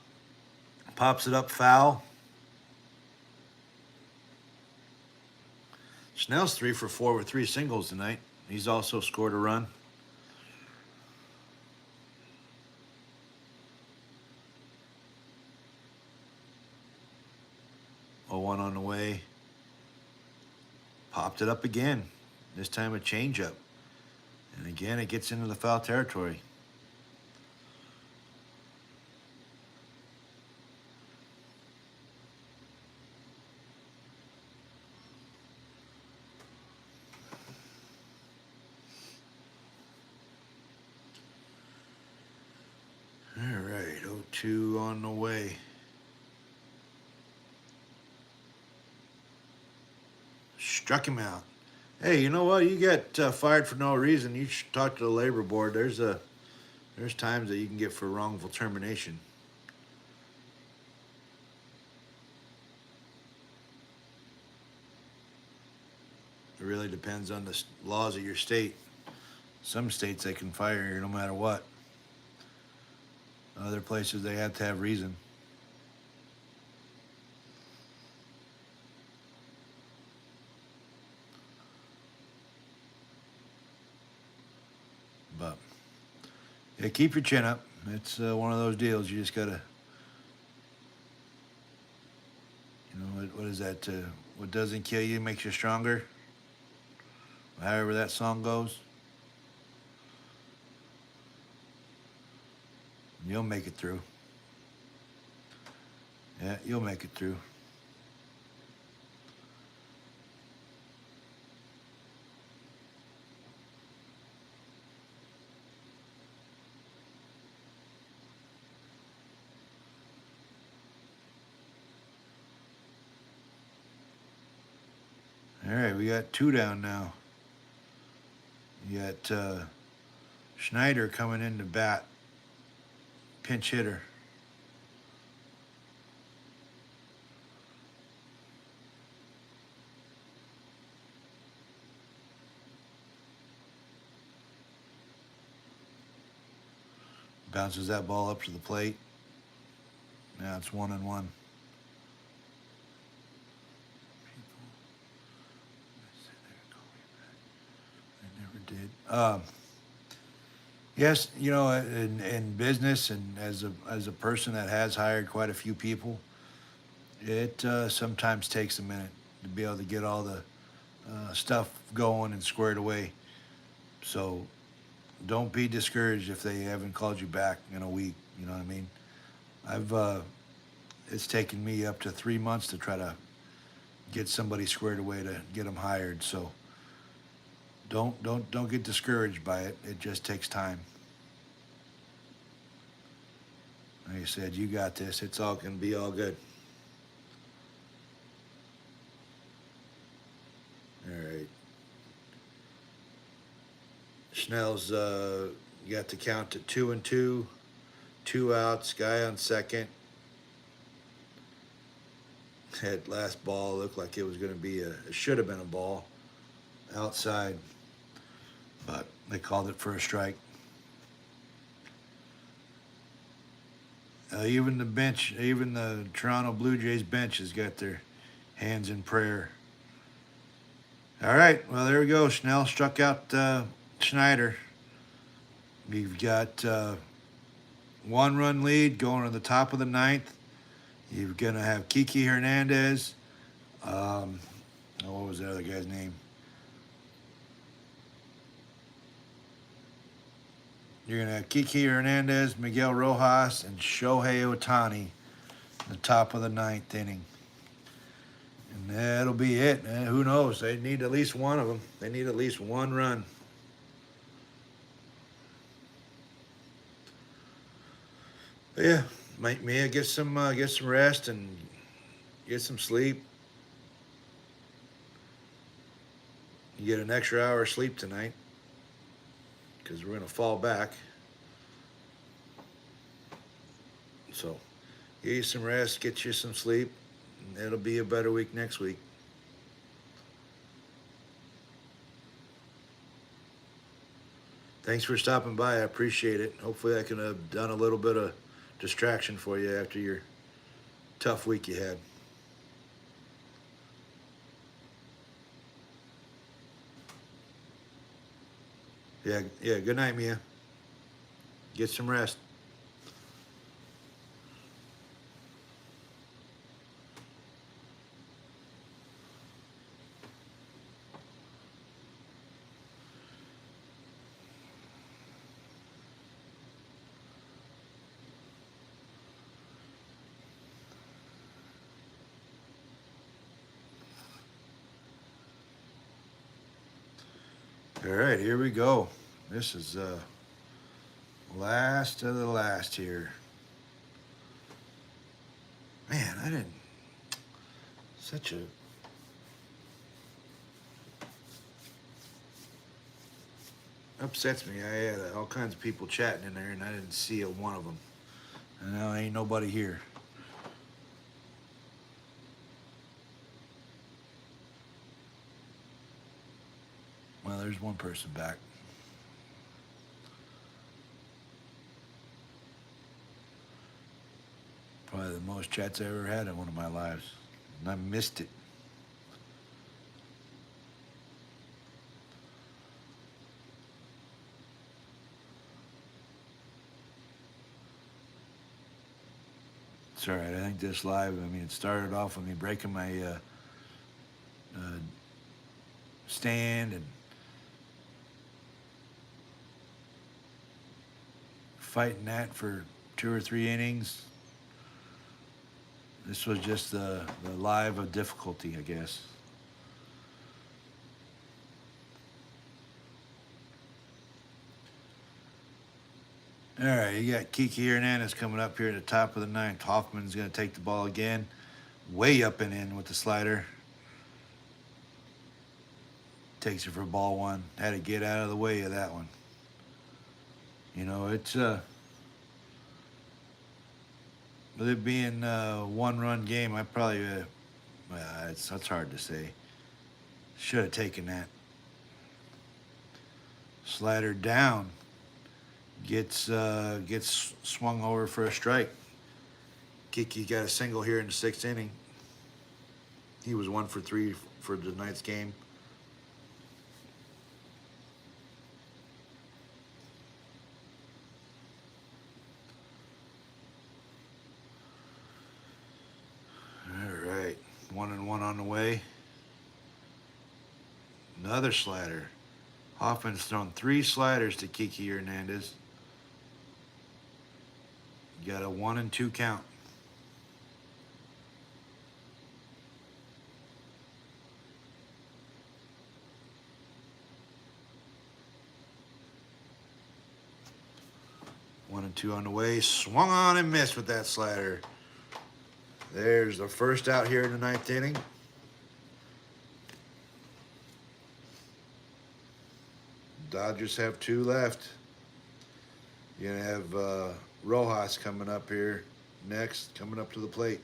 Pops it up foul. Snell's 3 for 4 with 3 singles tonight. He's also scored a run. Oh, one on the way. Popped it up again. This time a changeup. And again, it gets into the foul territory. All right, 0-2 on the way. Struck him out. Hey, you know what? You get fired for no reason. You should talk to the labor board. There's times that you can get for wrongful termination. It really depends on the laws of your state. Some states they can fire you no matter what. Other places they have to have reason. But yeah, keep your chin up. It's one of those deals. You just gotta, what is that? What doesn't kill you makes you stronger. However that song goes. You'll make it through. Yeah, you'll make it through. All right, we got 2 down now. You got Schneider coming in to bat. Pinch hitter. Bounces that ball up to the plate. Now it's 1-1. I never did. Yes, in business and as a person that has hired quite a few people, it sometimes takes a minute to be able to get all the stuff going and squared away. So don't be discouraged if they haven't called you back in a week. You know what I mean? It's taken me up to 3 months to try to get somebody squared away to get them hired. So don't get discouraged by it. It just takes time. Like I said, you got this. It's all gonna be all good. All right. Schnell's got the count to 2-2, 2 outs, guy on second. That last ball looked like it was going to be it should have been a ball outside, but they called it for a strike. Even the bench, even the Toronto Blue Jays bench has got their hands in prayer. All right, well, there we go. Schnell struck out Schneider. We've got 1-run lead going to the top of the 9th. You're going to have Kiki Hernandez. What was the other guy's name? You're going to have Kiki Hernandez, Miguel Rojas, and Shohei Ohtani in the top of the ninth inning. And that'll be it. Who knows? They need at least one of them. They need at least one run. But yeah, Mia get some rest and get some sleep. You get an extra hour of sleep tonight because we're going to fall back. So get you some rest, get you some sleep, and it'll be a better week next week. Thanks for stopping by. I appreciate it. Hopefully I can have done a little bit of distraction for you after your tough week you had. Yeah, good night, Mia. Get some rest. All right, here we go. This is last of the last here. Man, I didn't. Such a. Upsets me. I had all kinds of people chatting in there, and I didn't see a one of them. And now ain't nobody here. Well, there's one person back. Probably the most chats I ever had in one of my lives. And I missed it. It's all right. I think this live, it started off with me breaking my stand and fighting that for 2 or 3 innings. This was just the live of difficulty, I guess. All right, you got Kiki Hernandez coming up here at the top of the ninth. Hoffman's going to take the ball again. Way up and in with the slider. Takes it for ball one. Had to get out of the way of that one. It's with it being a one-run game, I probably that's hard to say. Should have taken that. Slider down. Gets swung over for a strike. Kiki got a single here in the 6th inning. He was 1 for 3 for tonight's game. All right, 1-1 on the way. Another slider. Hoffman's thrown 3 sliders to Kiki Hernandez. Got a 1-2 count. One and two on the way. Swung on and missed with that slider. There's the first out here in the 9th inning. Dodgers have 2 left. You're going to have Rojas coming up here next, coming up to the plate.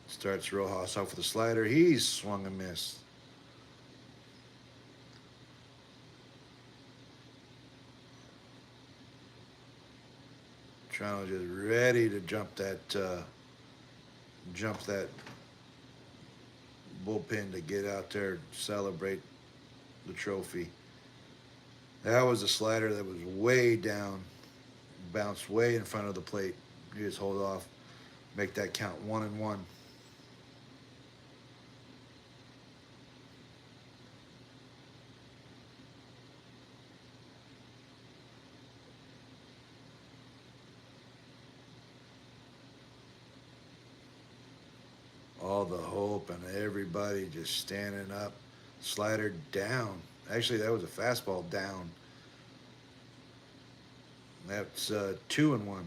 Starts Rojas off with a slider. He's swung and missed. Toronto just ready to jump that bullpen to get out there and celebrate the trophy. That was a slider that was way down Bounce way in front of the plate. You just hold off, make that count 1-1. All the hope and everybody just standing up. Slider down. Actually, that was a fastball down. That's 2-1.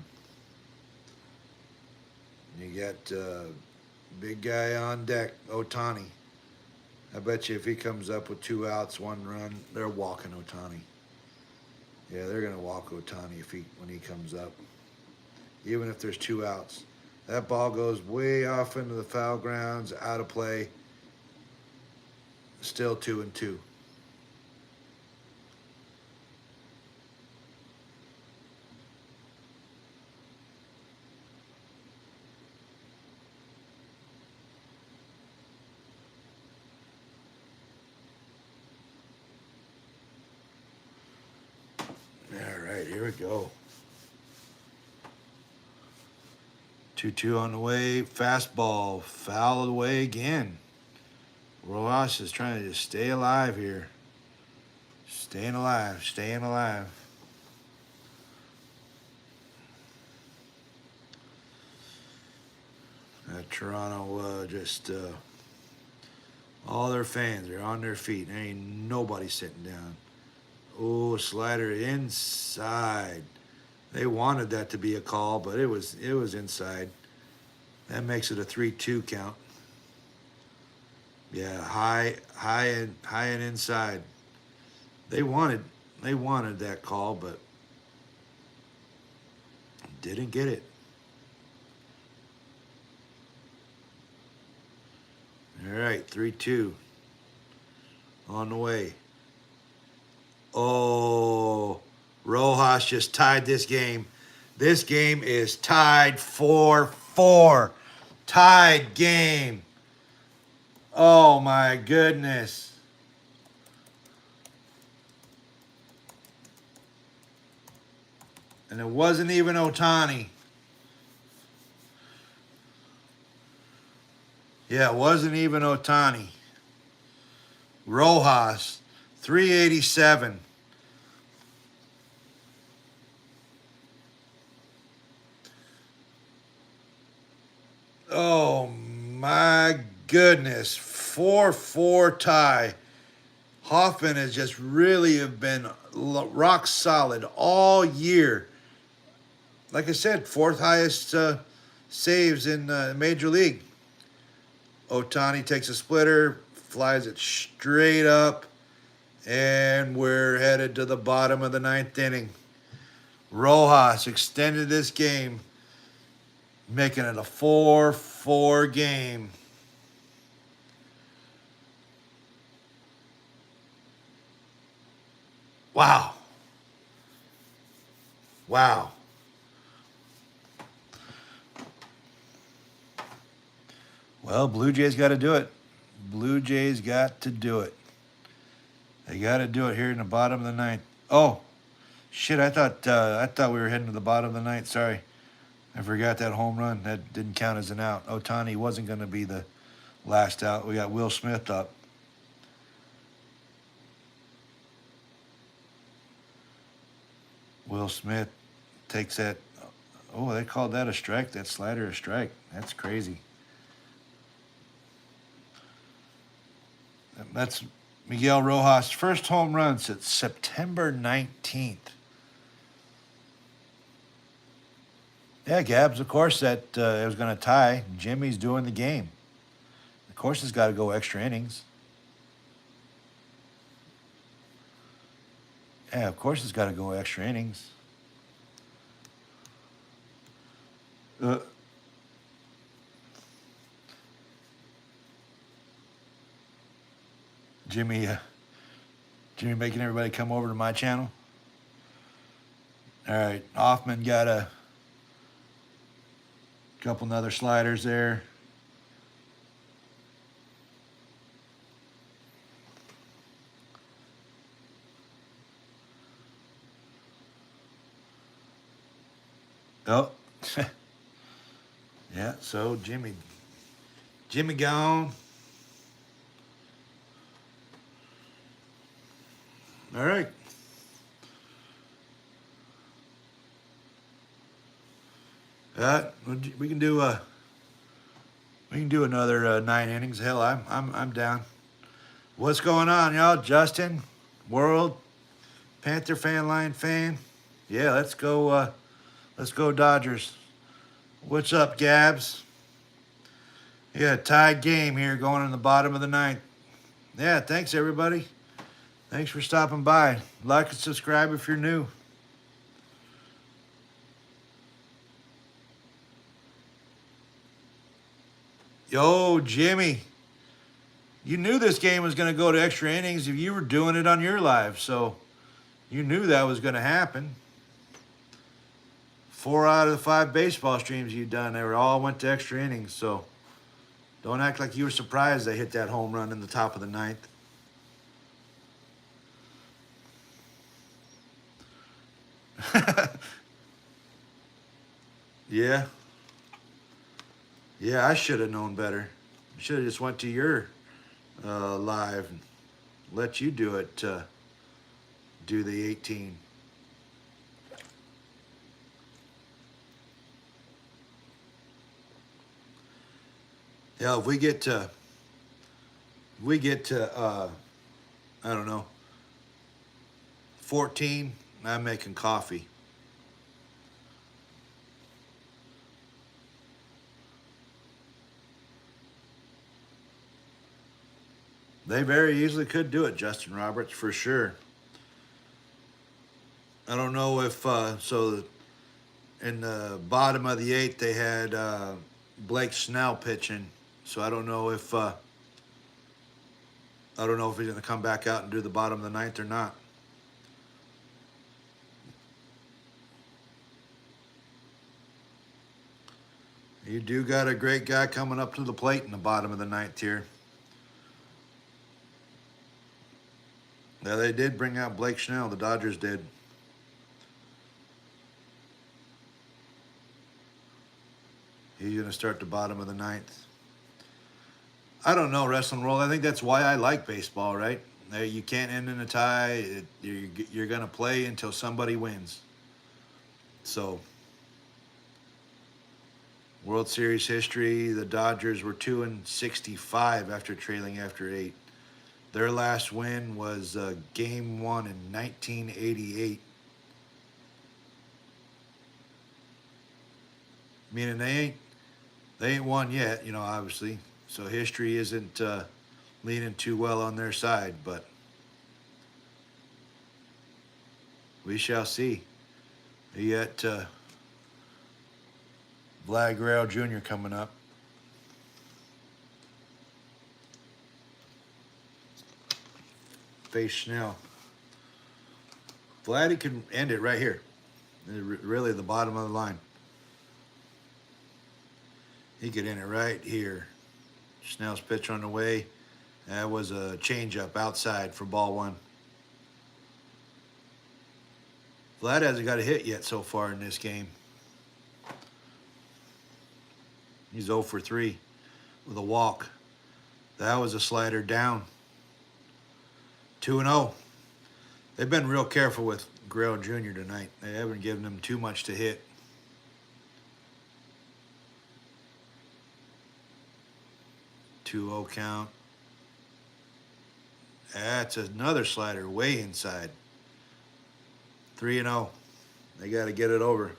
You got big guy on deck, Ohtani. I bet you if he comes up with 2 outs, 1 run, they're walking Ohtani. Yeah, they're gonna walk Ohtani when he comes up, even if there's 2 outs. That ball goes way off into the foul grounds, out of play. Still 2-2. All right, here we go. 2-2 on the way. Fastball, foul away again. Rojas is trying to just stay alive here. Staying alive, staying alive. Toronto just all their fans are on their feet. There ain't nobody sitting down. Oh, slider inside. They wanted that to be a call, but it was inside. That makes it a 3-2 count. Yeah, high and inside. They wanted that call, but didn't get it. All right, 3-2 on the way. Oh, Rojas just tied this game. This game is tied 4-4. Tied game. Oh my goodness. And it wasn't even Ohtani. Yeah, it wasn't even Ohtani. Rojas, 387. Oh my goodness. 4-4 tie. Hoffman has just really have been rock solid all year. Like I said, 4th highest saves in Major League. Ohtani takes a splitter, flies it straight up, and we're headed to the bottom of the 9th inning. Rojas extended this game, making it a 4-4 game. Wow. Wow. Well, Blue Jays got to do it. Blue Jays got to do it. They got to do it here in the bottom of the 9th. Oh, shit! I thought we were heading to the bottom of the 9th. Sorry, I forgot that home run. That didn't count as an out. Ohtani wasn't going to be the last out. We got Will Smith up. Will Smith takes that. Oh, they called that a strike. That slider a strike. That's crazy. That's Miguel Rojas' first home run since September 19th. Yeah, Gabs, of course, that it was going to tie. Jimmy's doing the game. Of course, it's got to go extra innings. Yeah, of course, it's got to go extra innings. Jimmy making everybody come over to my channel. All right, Hoffman got a couple other sliders there. So Jimmy gone. All right. We can do another 9 innings. Hell, I'm down. What's going on, y'all? Justin, World, Panther fan, Lion fan. Yeah, let's go. Let's go Dodgers. What's up, Gabs? Yeah, tied game here going in the bottom of the ninth. Yeah, thanks everybody. Thanks for stopping by. Like and subscribe if you're new. Yo, Jimmy. You knew this game was going to go to extra innings if you were doing it on your live, so you knew that was going to happen. 4 out of the 5 baseball streams you've done, they all went to extra innings, so don't act like you were surprised they hit that home run in the top of the ninth. Yeah. Yeah, I should have known better. I should have just went to your live and let you do it. Do the 18. Yeah, if we get to, I don't know, 14, I'm making coffee. They very easily could do it, Justin Roberts, for sure. I don't know if so. In the bottom of the 8th, they had Blake Snell pitching, so I don't know if he's going to come back out and do the bottom of the ninth or not. You do got a great guy coming up to the plate in the bottom of the ninth here. Yeah, they did bring out Blake Snell. The Dodgers did. He's going to start the bottom of the ninth. I don't know, Wrestling World. I think that's why I like baseball, right? You can't end in a tie. You're going to play until somebody wins. So, World Series history, the Dodgers were 2-65 after trailing after 8. Their last win was Game 1 in 1988. Meaning they ain't won yet, obviously. So history isn't leaning too well on their side, but we shall see. You got Vlad Guerrero Jr. coming up. Face Snell. Vladdy can end it right here. Really the bottom of the line. He could end it right here. Snell's pitch on the way. That was a changeup outside for ball 1. Vlad hasn't got a hit yet so far in this game. He's 0 for 3 with a walk. That was a slider down. 2-0. They've been real careful with Guerrero Jr. tonight. They haven't given him too much to hit. 2-0 count. That's another slider way inside. 3-0. They got to get it over.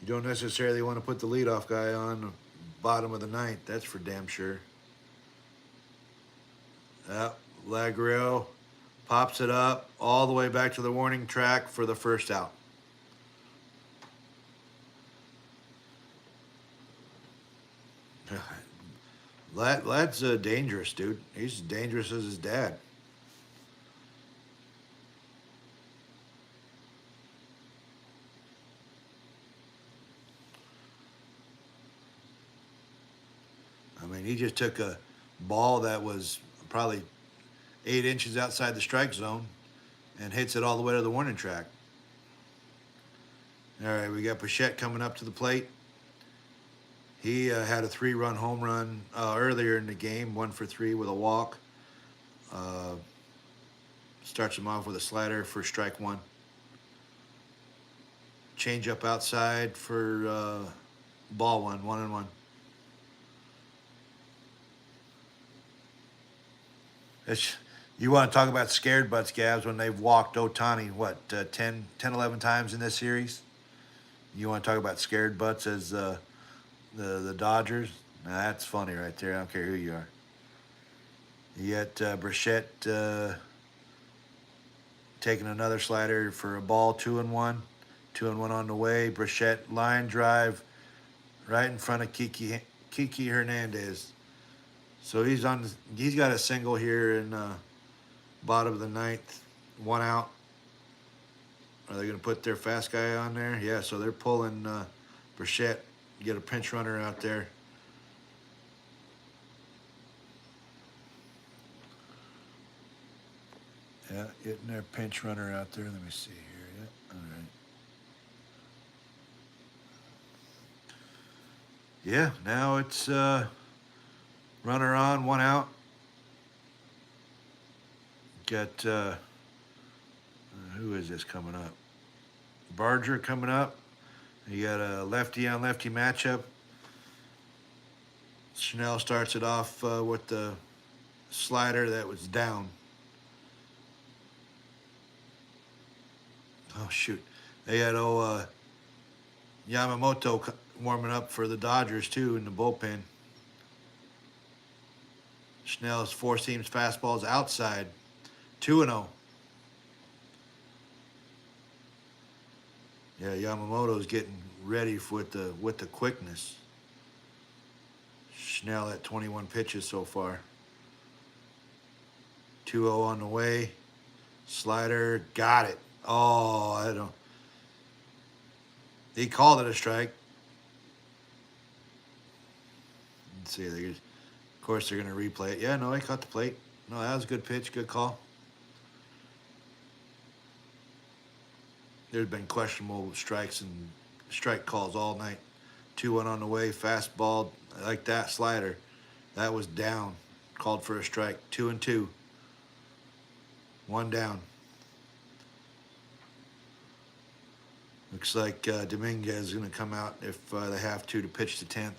You don't necessarily want to put the leadoff guy on the bottom of the ninth. That's for damn sure. Vlad Guerrero pops it up all the way back to the warning track for the first out. Vlad's dangerous, dude. He's as dangerous as his dad. I mean, he just took a ball that was probably 8 inches outside the strike zone and hits it all the way to the warning track. All right, we got Bichette coming up to the plate. He had a 3-run home run earlier in the game, 1 for 3 with a walk. Uh, Starts him off with a slider for strike one. Change up outside for ball one, 1-1. It's, you want to talk about scared butts, Gabs, when they've walked Otani, what, 11 times in this series? You want to talk about scared butts as the Dodgers? Now, that's funny right there. I don't care who you are. You got Bichette taking another slider for a ball, 2-1. 2-1 on the way. Bichette line drive right in front of Kiki Hernandez. So he's got a single here in bottom of the ninth, 1 out. Are they going to put their fast guy on there? Yeah, so they're pulling Bichette, get a pinch runner out there. Yeah, getting their pinch runner out there. Let me see here. Yeah, all right. Yeah, now it's runner on, 1 out. Got who is this coming up? Barger coming up. You got a lefty on lefty matchup. Schnell starts it off with the slider that was down. Oh shoot! They had Yamamoto warming up for the Dodgers too in the bullpen. Schnell's 4-seam fastballs outside, 2-0. Yeah, Yamamoto's getting ready with the quickness. Schnell at 21 pitches so far. 2-0 on the way. Slider, got it. Oh, I don't. He called it a strike. Let's see. Of course, they're going to replay it. Yeah, no, he caught the plate. No, that was a good pitch, good call. There's been questionable strikes and strike calls all night. 2-1 on the way, fastball like that slider. That was down. Called for a strike. 2-2. 1 down. Looks like Dominguez is going to come out if they have to pitch the 10th.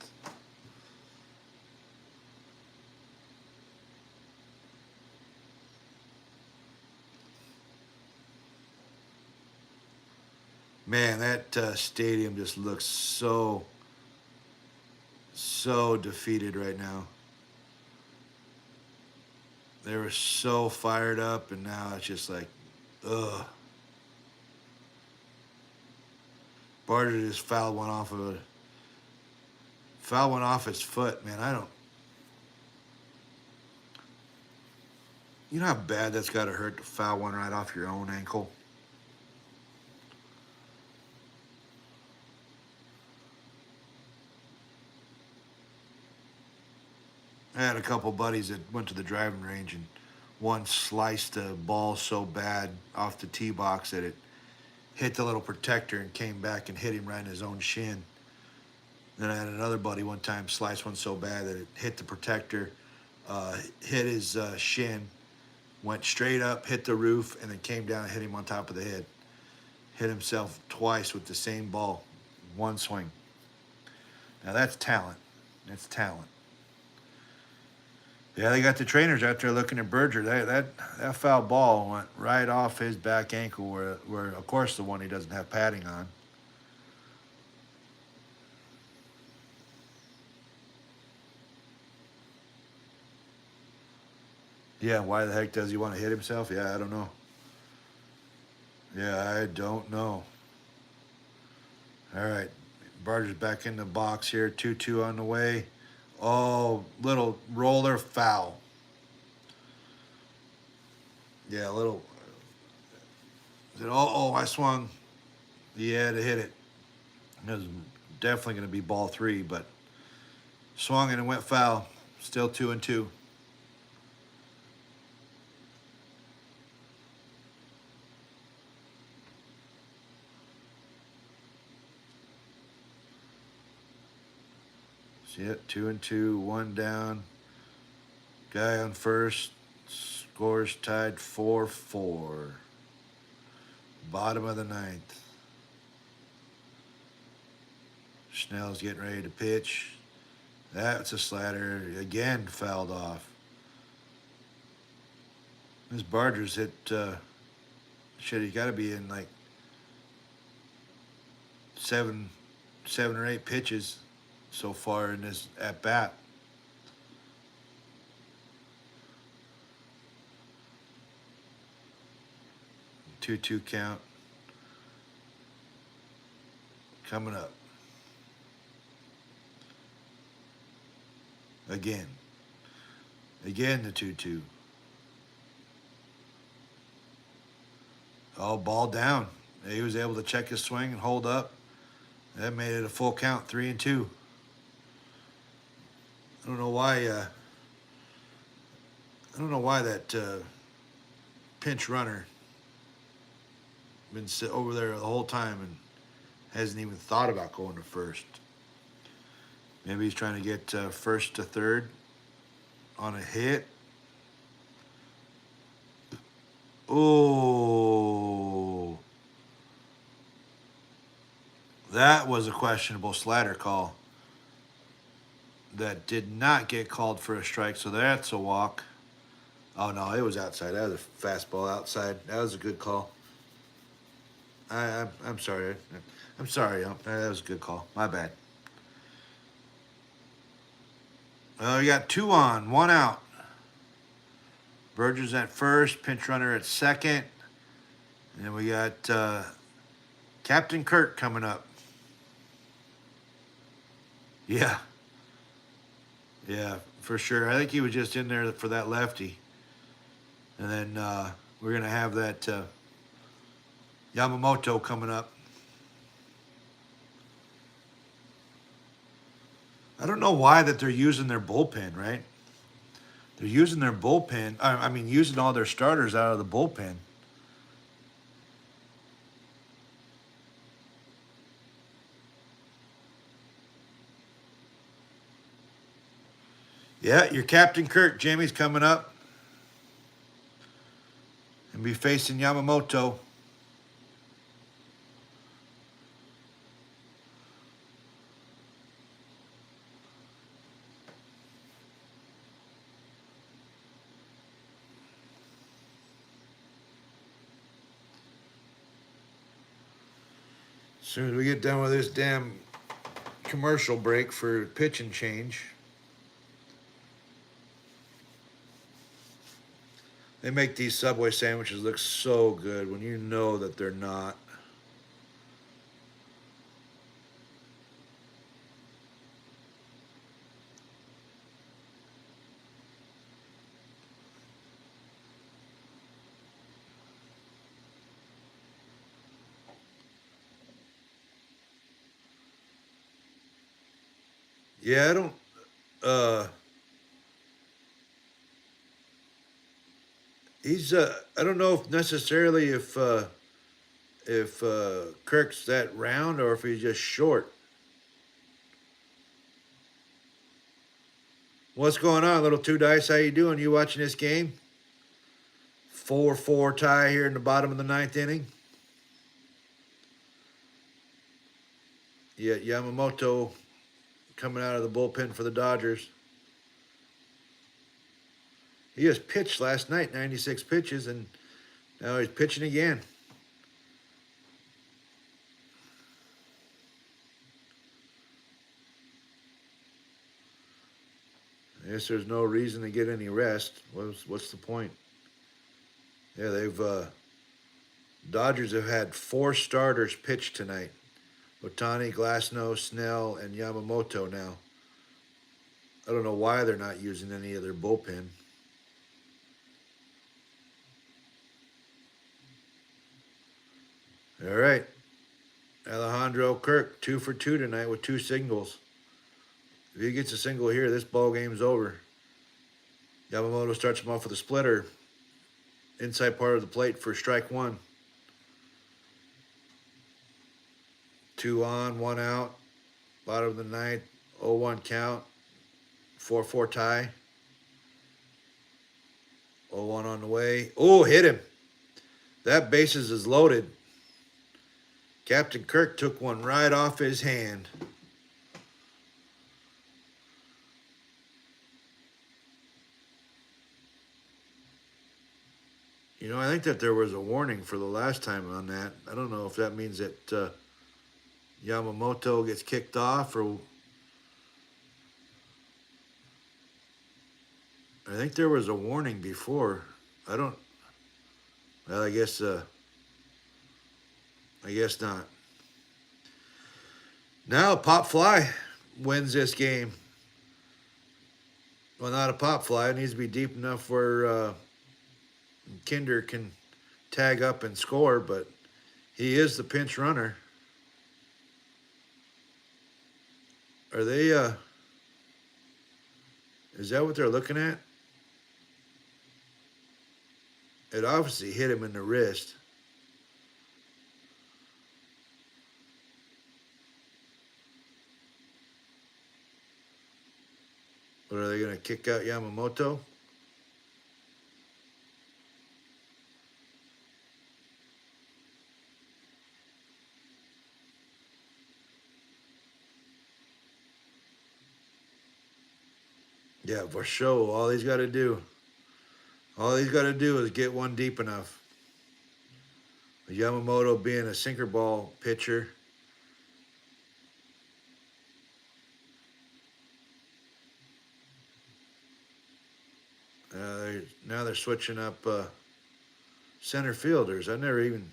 Man, that stadium just looks so defeated right now. They were so fired up, and now it's just like, ugh. Barger just fouled one off his foot, man. I don't. You know how bad that's got to hurt to foul one right off your own ankle? I had a couple buddies that went to the driving range, and one sliced the ball so bad off the tee box that it hit the little protector and came back and hit him right in his own shin. Then I had another buddy one time slice one so bad that it hit the protector, hit his shin, went straight up, hit the roof, and then came down and hit him on top of the head. Hit himself twice with the same ball, one swing. Now that's talent. That's talent. Yeah, they got the trainers out there looking at Berger. That foul ball went right off his back ankle, where of course the one he doesn't have padding on. Yeah, why the heck does he want to hit himself? Yeah, I don't know. Yeah, I don't know. All right, Barger's back in the box here. 2-2 on the way. Oh, little roller foul. Yeah, a little. I swung. Yeah, to hit it. It was definitely going to be ball 3, but swung and it went foul. Still 2-2. Yep, 2-2, one down. Guy on first. Scores tied 4-4. Bottom of the ninth. Snell's getting ready to pitch. That's a slider. Again, fouled off. This Barger's hit, shit, he got to be in like seven or eight pitches so far in this at bat. Two count coming up. Again the 2-2. Oh, ball down. He was able to check his swing and hold up. That made it a full count, 3-2. I don't know why that pinch runner been over there the whole time and hasn't even thought about going to first. Maybe he's trying to get first to third on a hit. Oh, that was a questionable slider call. That did not get called for a strike, so that's a walk. Oh no, it was outside. That was a fastball outside. That was a good call. I'm sorry. I'm sorry. That was a good call. My bad. Well, we got 2 on, 1 out. Berger's at first, pinch runner at second. And then we got Captain Kirk coming up. Yeah, for sure. I think he was just in there for that lefty. And then we're going to have that Yamamoto coming up. I don't know why that they're using their bullpen, right? They're using their bullpen. I mean, using all their starters out of the bullpen. Yeah, your Captain Kirk, Jimmy's coming up. And be facing Yamamoto. As soon as we get done with this damn commercial break for pitch and change. They make these Subway sandwiches look so good when you know that they're not. Yeah, I don't. He's. I don't know if necessarily if Kirk's that round or if he's just short. What's going on, little Two Dice? How you doing? You watching this game? 4-4 tie here in the bottom of the ninth inning. Yeah, Yamamoto coming out of the bullpen for the Dodgers. He just pitched last night, 96 pitches, and now he's pitching again. I guess there's no reason to get any rest. What's the point? Yeah, Dodgers have had 4 starters pitch tonight. Ohtani, Glasnow, Snell, and Yamamoto now. I don't know why they're not using any of their bullpen. All right. Alejandro Kirk, 2 for 2 tonight with 2 singles. If he gets a single here, this ball game's over. Yamamoto starts him off with a splitter. Inside part of the plate for strike 1. 2 on, 1 out. Bottom of the ninth. 0-1 count. 4-4 tie. 0-1 on the way. Oh, hit him. That bases is loaded. Captain Kirk took one right off his hand. You know, I think that there was a warning for the last time on that. I don't know if that means that Yamamoto gets kicked off, or I think there was a warning before. I don't. Well, I guess not. Now Pop Fly wins this game. Well, not a pop fly. It needs to be deep enough where Kinder can tag up and score, but he is the pinch runner. Are they, is that what they're looking at? It obviously hit him in the wrist. But are they going to kick out Yamamoto? Yeah, for sure. All he's got to do is get one deep enough. Yamamoto being a sinker ball pitcher. Now they're switching up center fielders. I've never even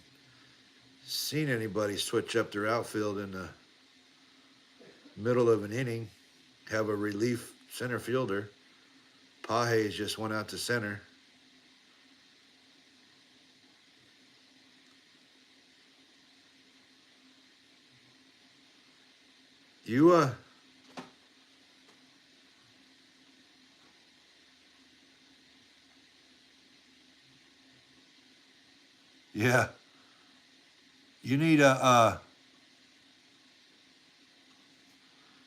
seen anybody switch up their outfield in the middle of an inning. Have a relief center fielder. Pages just went out to center. You yeah. You need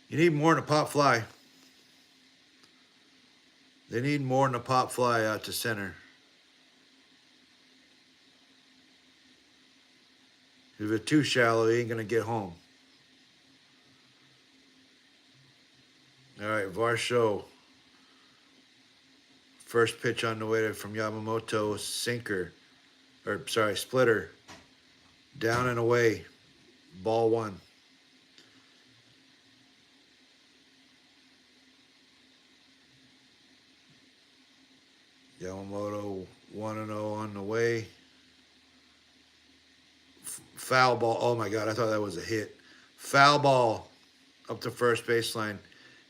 you need more than a pop fly. They need more than a pop fly out to center. If it's too shallow, he ain't gonna get home. All right, Varsho. First pitch on the way from Yamamoto, sinker, or sorry, splitter. Down and away, ball one. Yamamoto 1-0 on the way. Foul ball. Oh my God, I thought that was a hit. Foul ball up the first baseline.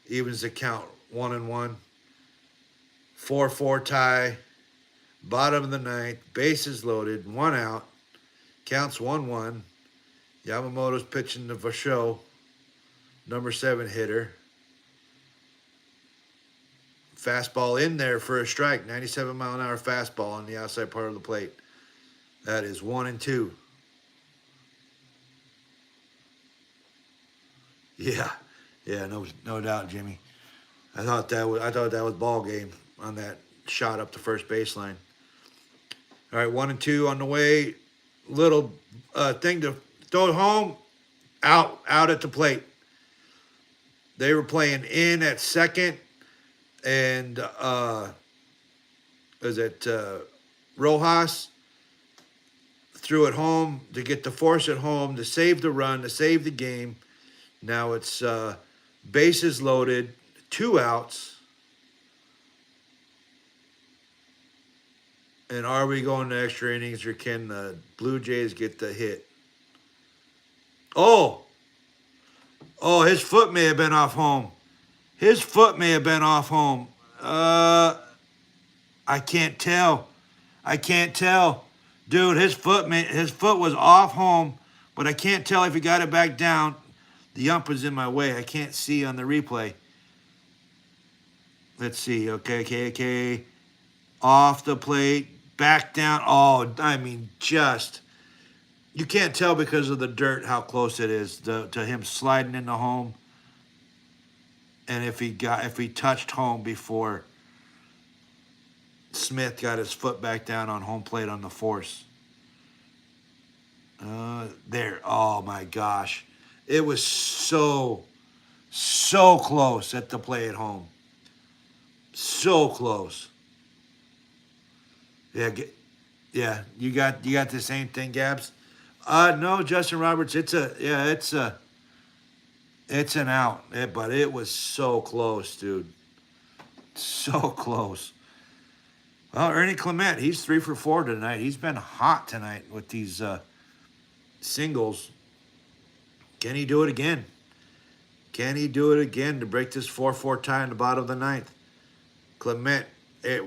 Evens the count 1-1. 4-4 tie. Bottom of the ninth. Bases loaded. 1 out. Counts 1-1. Yamamoto's pitching to Varsho, number 7 hitter. Fastball in there for a strike. 97-mile-an-hour fastball on the outside part of the plate. That is 1-2. Yeah, no doubt, Jimmy. I thought that was ball game on that shot up the first baseline. All right, 1-2 on the way. Little thing to throw it home. Out at the plate. They were playing in at second, and Rojas threw it home to get the force at home to save the run, to save the game. Now it's bases loaded, 2 outs. And are we going to extra innings, or can the Blue Jays get the hit? Oh, his foot may have been off home. I can't tell. Dude, his foot was off home, but I can't tell if he got it back down. The ump is in my way. I can't see on the replay. Let's see. Okay. Off the plate. Back down. Oh, I mean, just. You can't tell because of the dirt how close it is to him sliding into home. And if he touched home before Smith got his foot back down on home plate on the force. There. Oh my gosh. It was so close at the play at home. So close. Yeah, yeah. You got the same thing, Gabs. No, Justin Roberts. It's an out. But it was so close, dude. So close. Well, Ernie Clement, he's 3 for 4 tonight. He's been hot tonight with these singles. Can he do it again? Can he do it again to break this 4-4 tie in the bottom of the ninth? Clement,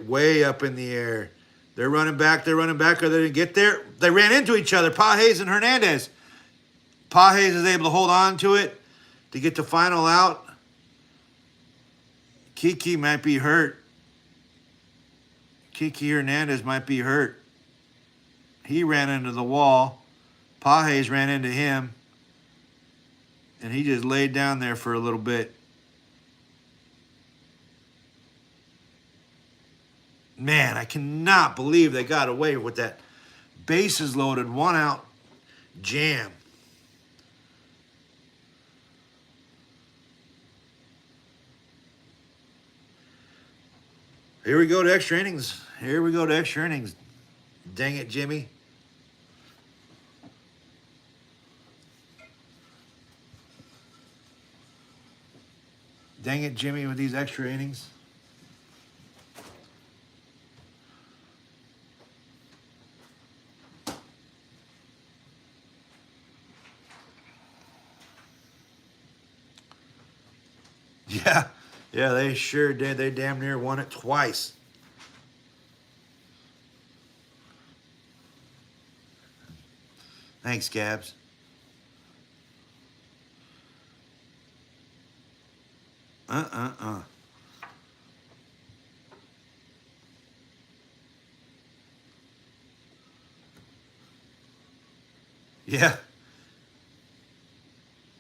way up in the air. They're running back. Or they didn't get there. They ran into each other, Pages and Hernandez. Pages is able to hold on to it to get the final out. Kiki might be hurt. Kiki Hernandez might be hurt. He ran into the wall. Pages ran into him. And he just laid down there for a little bit. Man, I cannot believe they got away with that bases loaded, 1 out jam. Here we go to extra innings. Dang it, Jimmy. Dang it, Jimmy, with these extra innings. Yeah, they sure did. They damn near won it twice. Thanks, Gabs. Yeah.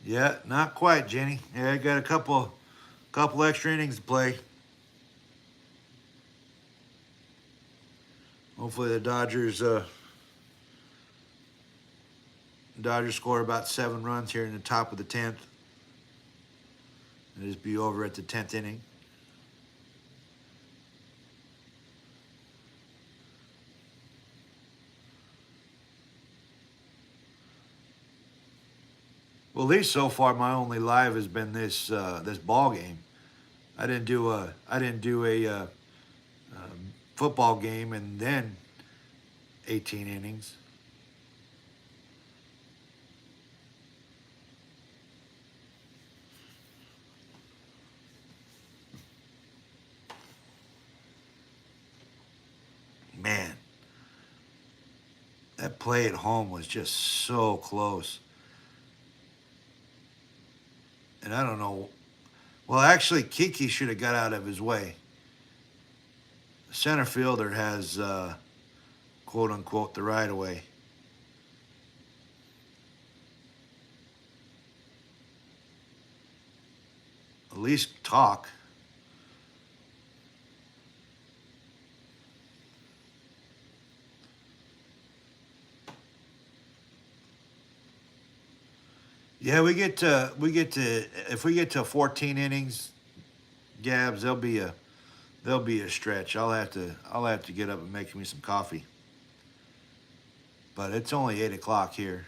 Yeah, not quite, Jenny. Yeah, I got a couple extra innings to play. Hopefully the Dodgers score about 7 runs here in the top of the 10th. And just be over at the 10th inning. Well, at least so far, my only live has been this ball game. I didn't do a football game and then 18 innings. Man, that play at home was just so close. And I don't know. Well, actually, Kiki should have got out of his way. The center fielder has, quote unquote, the right of way. At least talk. Yeah, if we get to 14 innings, Gabs, there'll be a stretch. I'll have to get up and make me some coffee. But it's only 8 o'clock here.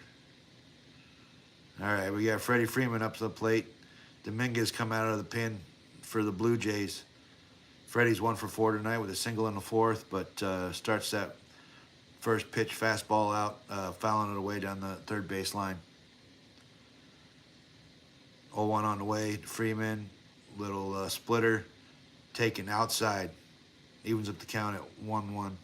All right, we got Freddie Freeman up to the plate. Dominguez come out of the pen for the Blue Jays. Freddie's 1 for 4 tonight with a single in the 4th, but starts that first pitch fastball out, fouling it away down the third base line. 0-1 on the way. Freeman, little splitter, taken outside. Evens up the count at 1-1.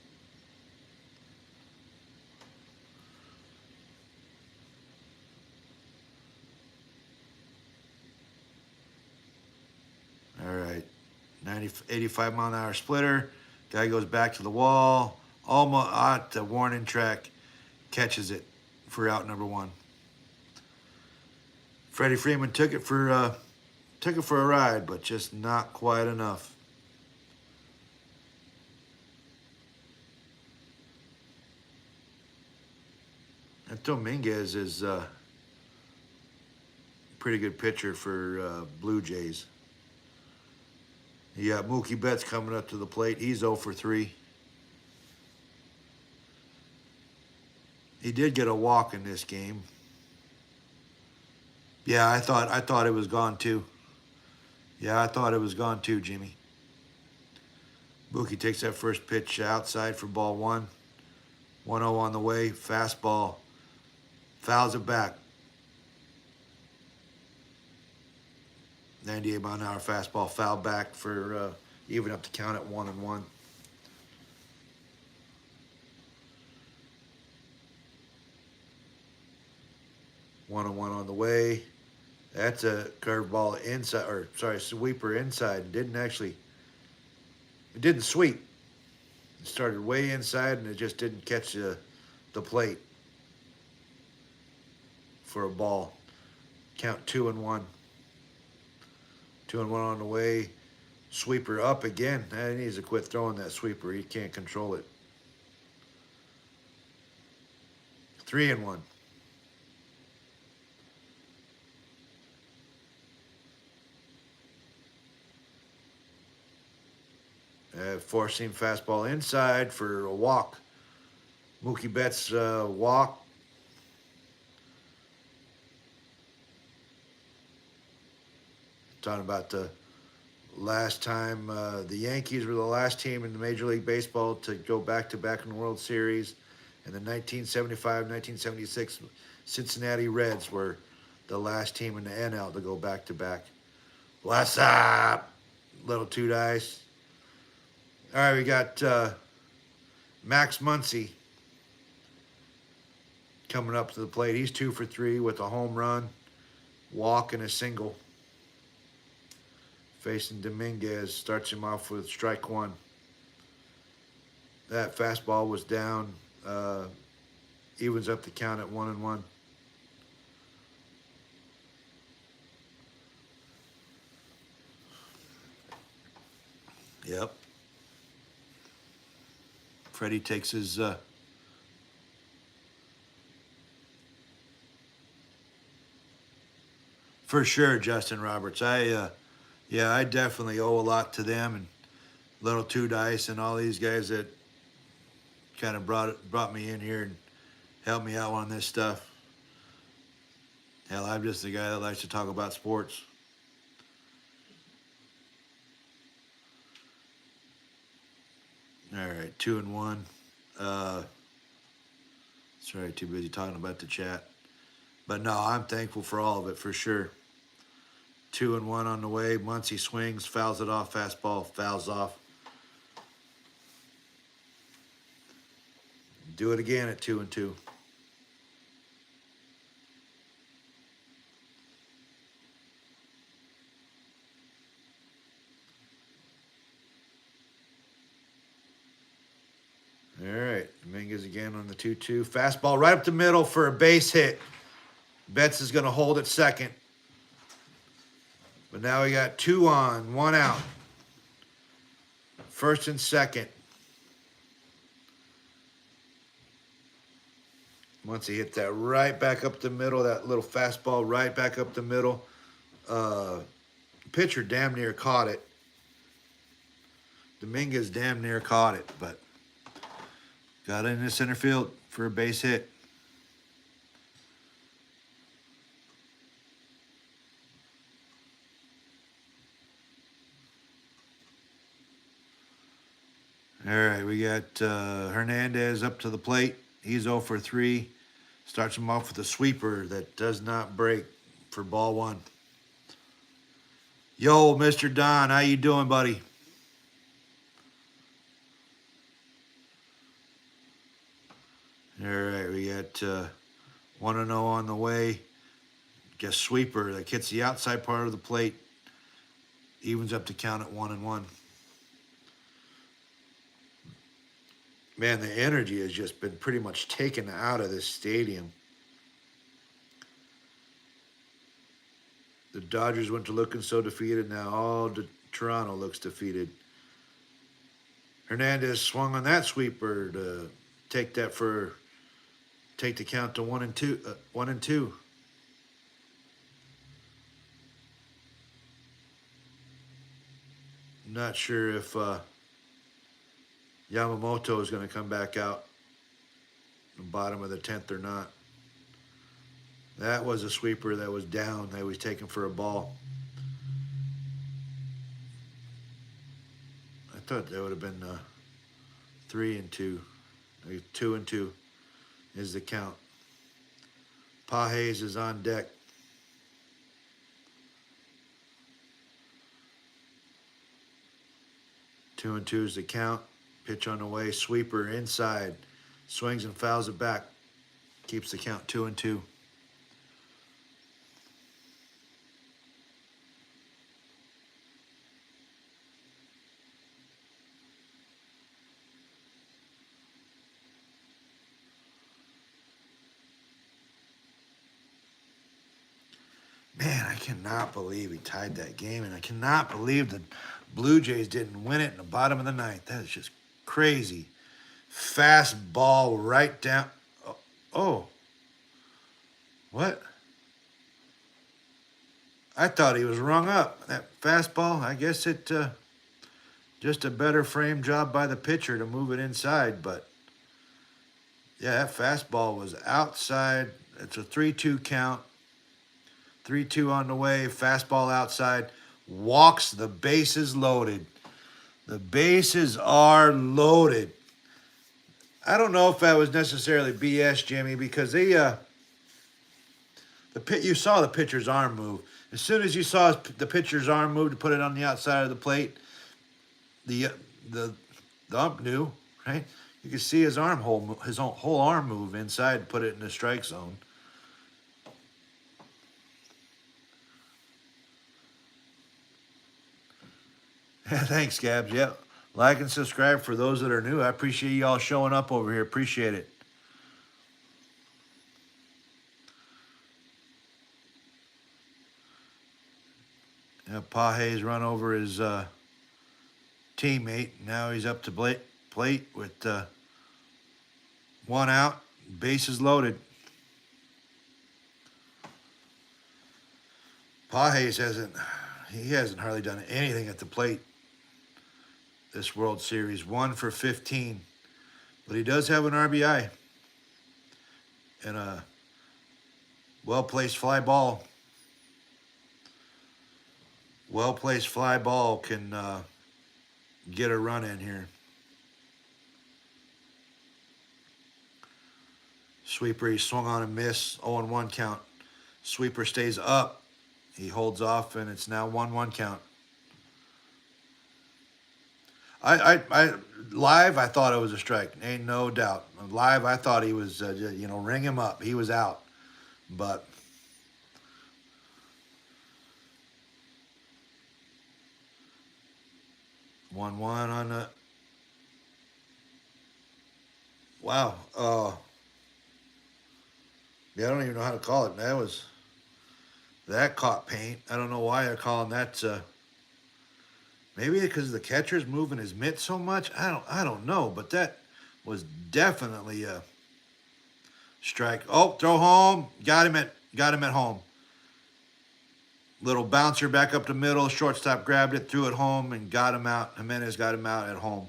All right, 85 mile an hour splitter. Guy goes back to the wall. Almost at the warning track, catches it for out number 1. Freddie Freeman took it for Took it for a ride, but just not quite enough. And Dominguez is a pretty good pitcher for Blue Jays. You got Mookie Betts coming up to the plate. He's 0 for 3. He did get a walk in this game. Yeah, I thought it was gone too. Yeah, I thought it was gone too, Jimmy. Mookie takes that first pitch outside for ball 1. 1-0 on the way. Fastball. Fouls it back. 98-mile-an-hour fastball fouled back for even up to count at 1-1. One on the way. That's a curveball inside, or sorry, sweeper inside. It didn't sweep. It started way inside and it just didn't catch the plate for a ball. Count 2-1. 2-1 on the way. Sweeper up again. He needs to quit throwing that sweeper. He can't control it. 3-1. Four-seam fastball inside for a walk. Mookie Betts walk. Talking about the last time the Yankees were the last team in the Major League Baseball to go back-to-back in the World Series. And the 1975-1976 Cincinnati Reds were the last team in the NL to go back-to-back. What's up, little two dice? All right, we got Max Muncy coming up to the plate. He's 2 for 3 with a home run, walk, and a single. Facing Dominguez, starts him off with strike 1. That fastball was down. Evens up the count at 1-1. Yep. Freddie takes his for sure, Justin Roberts. I definitely owe a lot to them and Little Two Dice and all these guys that kind of brought me in here and helped me out on this stuff. Hell, I'm just the guy that likes to talk about sports. All right, 2-1. Sorry, too busy talking about the chat. But no, I'm thankful for all of it for sure. 2-1 on the way. Muncy swings, fouls it off. Fastball, fouls off. Do it again at 2-2. All right, Dominguez again on the 2-2. Fastball right up the middle for a base hit. Betts is going to hold at second. But now we got 2 on, 1 out. First and second. Once he hit that right back up the middle, that little fastball right back up the middle. Pitcher damn near caught it. Dominguez damn near caught it, but got it in the center field for a base hit. All right, we got Hernandez up to the plate. He's 0 for 3. Starts him off with a sweeper that does not break for ball 1. Yo, Mr. Don, how you doing, buddy? All right, we got 1-0 on the way. Guess sweeper that hits the outside part of the plate. Evens up the count at 1-1. Man, the energy has just been pretty much taken out of this stadium. The Dodgers went to looking so defeated. Now all Toronto looks defeated. Hernandez swung on that sweeper to take the count to 1-2. 1-2. Not sure if Yamamoto is going to come back out the bottom of the 10th or not. That was a sweeper that was down. That was taken for a ball. I thought that would have been 3-2. 2-2 is the count. Pages is on deck. 2-2 is the count. Pitch on the way. Sweeper inside. Swings and fouls it back. Keeps the count 2-2. Man, I cannot believe he tied that game, and I cannot believe the Blue Jays didn't win it in the bottom of the ninth. That is just crazy. Fast ball right down. Oh. What? I thought he was rung up. That fastball, I guess it just a better frame job by the pitcher to move it inside, but yeah, that fastball was outside. It's a 3-2 count. 3-2 on the way. Fastball outside. Walks. The bases loaded. The bases are loaded. I don't know if that was necessarily BS, Jimmy, because they you saw the pitcher's arm move. As soon as you saw the pitcher's arm move to put it on the outside of the plate, the ump knew, right? You could see his whole arm move inside to put it in the strike zone. Thanks, Gabs. Yep. Like and subscribe for those that are new. I appreciate you all showing up over here. Appreciate it. Yeah, Pages run over his teammate. Now he's up to plate with one out. Bases loaded. Pages hasn't hardly done anything at the plate this World Series. 1 for 15. But he does have an RBI. And a well-placed fly ball. Well-placed fly ball can get a run in here. Sweeper, he swung on and missed. 0-1 count. Sweeper stays up. He holds off, and it's now 1-1 count. I live, I thought it was a strike. Ain't no doubt. Live, I thought he was, ring him up. He was out. But one on the. Wow. Yeah, I don't even know how to call it. That caught paint. I don't know why they're calling that. Maybe because the catcher's moving his mitt so much. I don't know, but that was definitely a strike. Oh, throw home. Got him at home. Little bouncer back up the middle. Shortstop grabbed it, threw it home, and got him out. Jimenez got him out at home.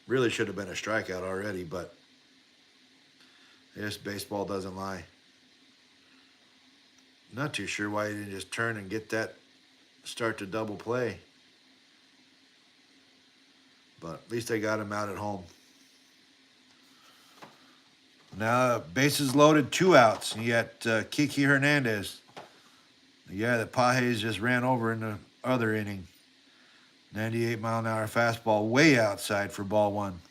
Really should have been a strikeout already, but this baseball doesn't lie. Not too sure why he didn't just turn and get that start to double play. But at least they got him out at home. Now, bases loaded, 2 outs. You got Kiki Hernandez. The guy that Pages just ran over in the other inning. 98-mile-an-hour fastball way outside for ball 1.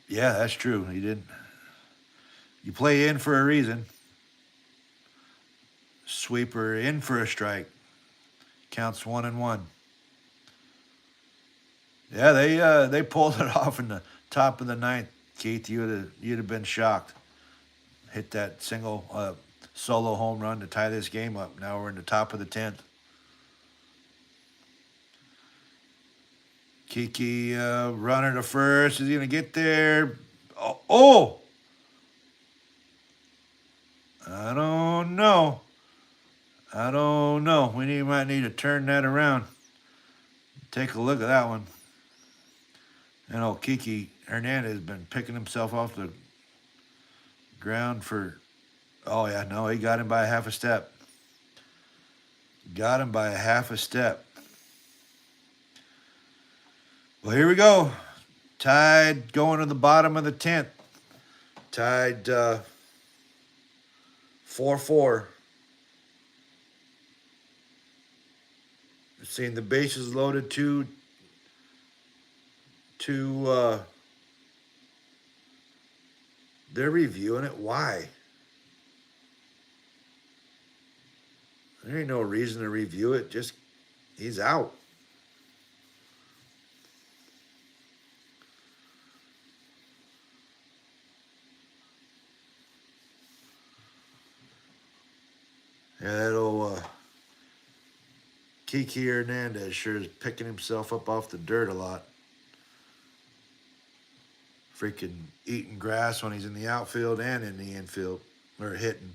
Yeah, that's true. He didn't. You play in for a reason. Sweeper in for a strike. Counts 1-1. Yeah, they pulled it off in the top of the ninth. Keith, you'd have been shocked. Hit that single solo home run to tie this game up. Now we're in the top of the 10th. Kiki running to first. Is he gonna get there? Oh, I don't know. I don't know. Might need to turn that around. Take a look at that one. And old Kiki Hernandez has been picking himself off the ground for. Oh yeah, no, he got him by a half a step. Got him by a half a step. Well, here we go. Tied going to the bottom of the 10th. Tied 4-4. Seeing the bases loaded to they're reviewing it. Why? There ain't no reason to review it. Just he's out. Yeah, that old Kiki Hernandez sure is picking himself up off the dirt a lot. Freaking eating grass when he's in the outfield and in the infield, or hitting.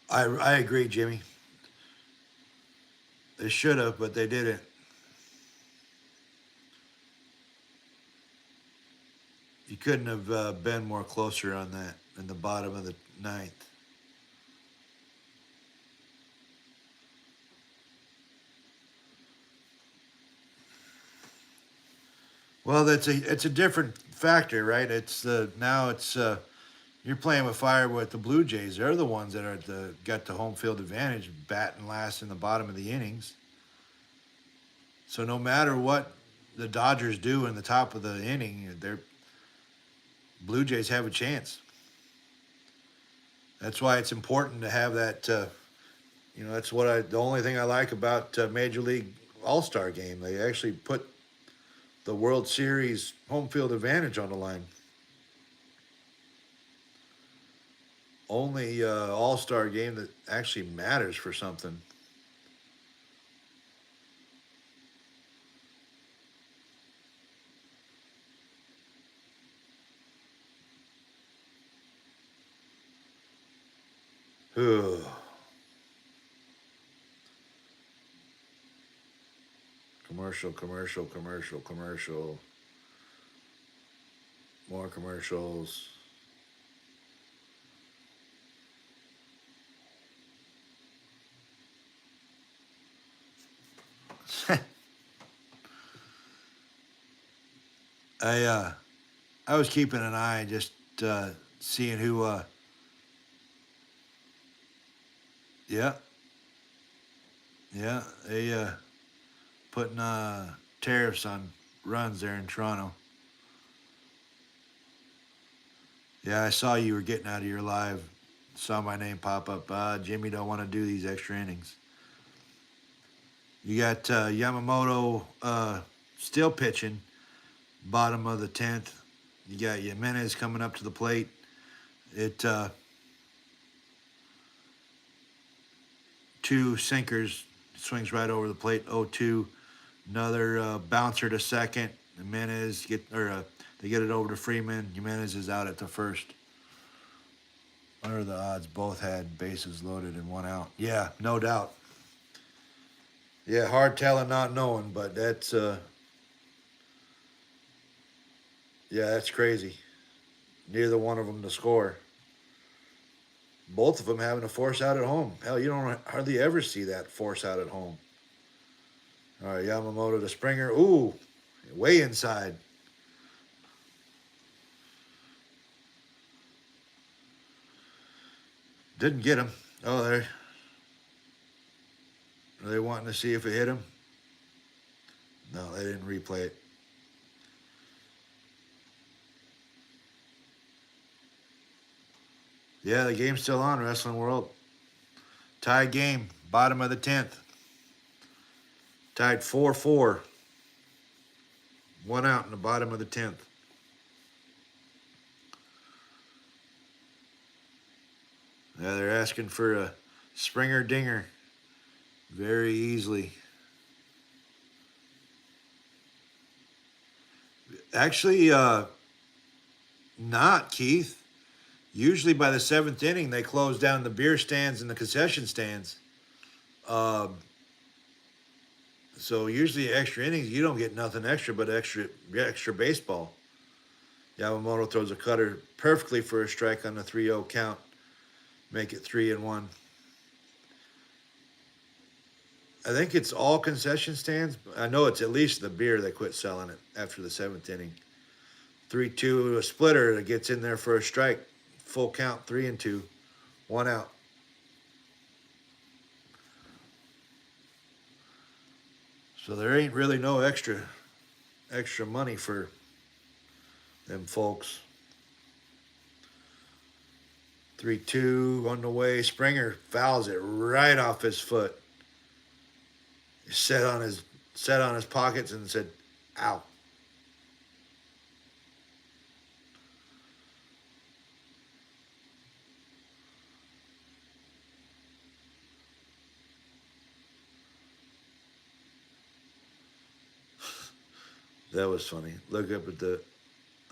I agree, Jimmy. They should have, but they didn't. You couldn't have been more closer on that in the bottom of the ninth. Well, it's a different factor, right? It's now it's you're playing with fire with the Blue Jays. They're the ones that got the home field advantage, batting last in the bottom of the innings. So no matter what the Dodgers do in the top of the inning, their Blue Jays have a chance. That's why it's important to have that. That's the only thing I like about Major League All Star Game. They actually put the World Series home field advantage on the line. Only All Star game that actually matters for something. Ugh. Commercial, commercial, commercial, commercial. More commercials. I I was keeping an eye, just seeing who. Yeah, yeah, they putting tariffs on runs there in Toronto. Yeah, I saw you were getting out of your live. Saw my name pop up. Jimmy don't want to do these extra innings. You got Yamamoto still pitching, bottom of the 10th. You got Jimenez coming up to the plate. It two sinkers, swings right over the plate. 0-2. Another bouncer to second. Jimenez they get it over to Freeman. Jimenez is out at the first. What are the odds? Both had bases loaded and one out. Yeah, no doubt. Yeah, hard telling, not knowing, but that's yeah, that's crazy. Neither one of them to score. Both of them having a force out at home. Hell, you don't hardly ever see that force out at home. All right, Yamamoto to Springer. Ooh, way inside. Didn't get him. Oh, there. Are they wanting to see if it hit him? No, they didn't replay it. Yeah, the game's still on, Wrestling World. Tie game, bottom of the 10th. Tied 4-4. 1 out in the bottom of the 10th. Yeah, they're asking for a Springer dinger very easily. Actually, not, Keith. Usually by the 7th inning, they close down the beer stands and the concession stands. So usually extra innings, you don't get nothing extra but extra baseball. Yamamoto throws a cutter perfectly for a strike on the 3-0 count. Make it 3-1. I think it's all concession stands. I know it's at least the beer that quit selling it after the 7th inning. 3-2, a splitter that gets in there for a strike. Full count, 3-2. 1 out. So there ain't really no extra money for them folks. 3-2 on the way. Springer fouls it right off his foot. He set on his pockets and said, "Ow." That was funny. Look up at the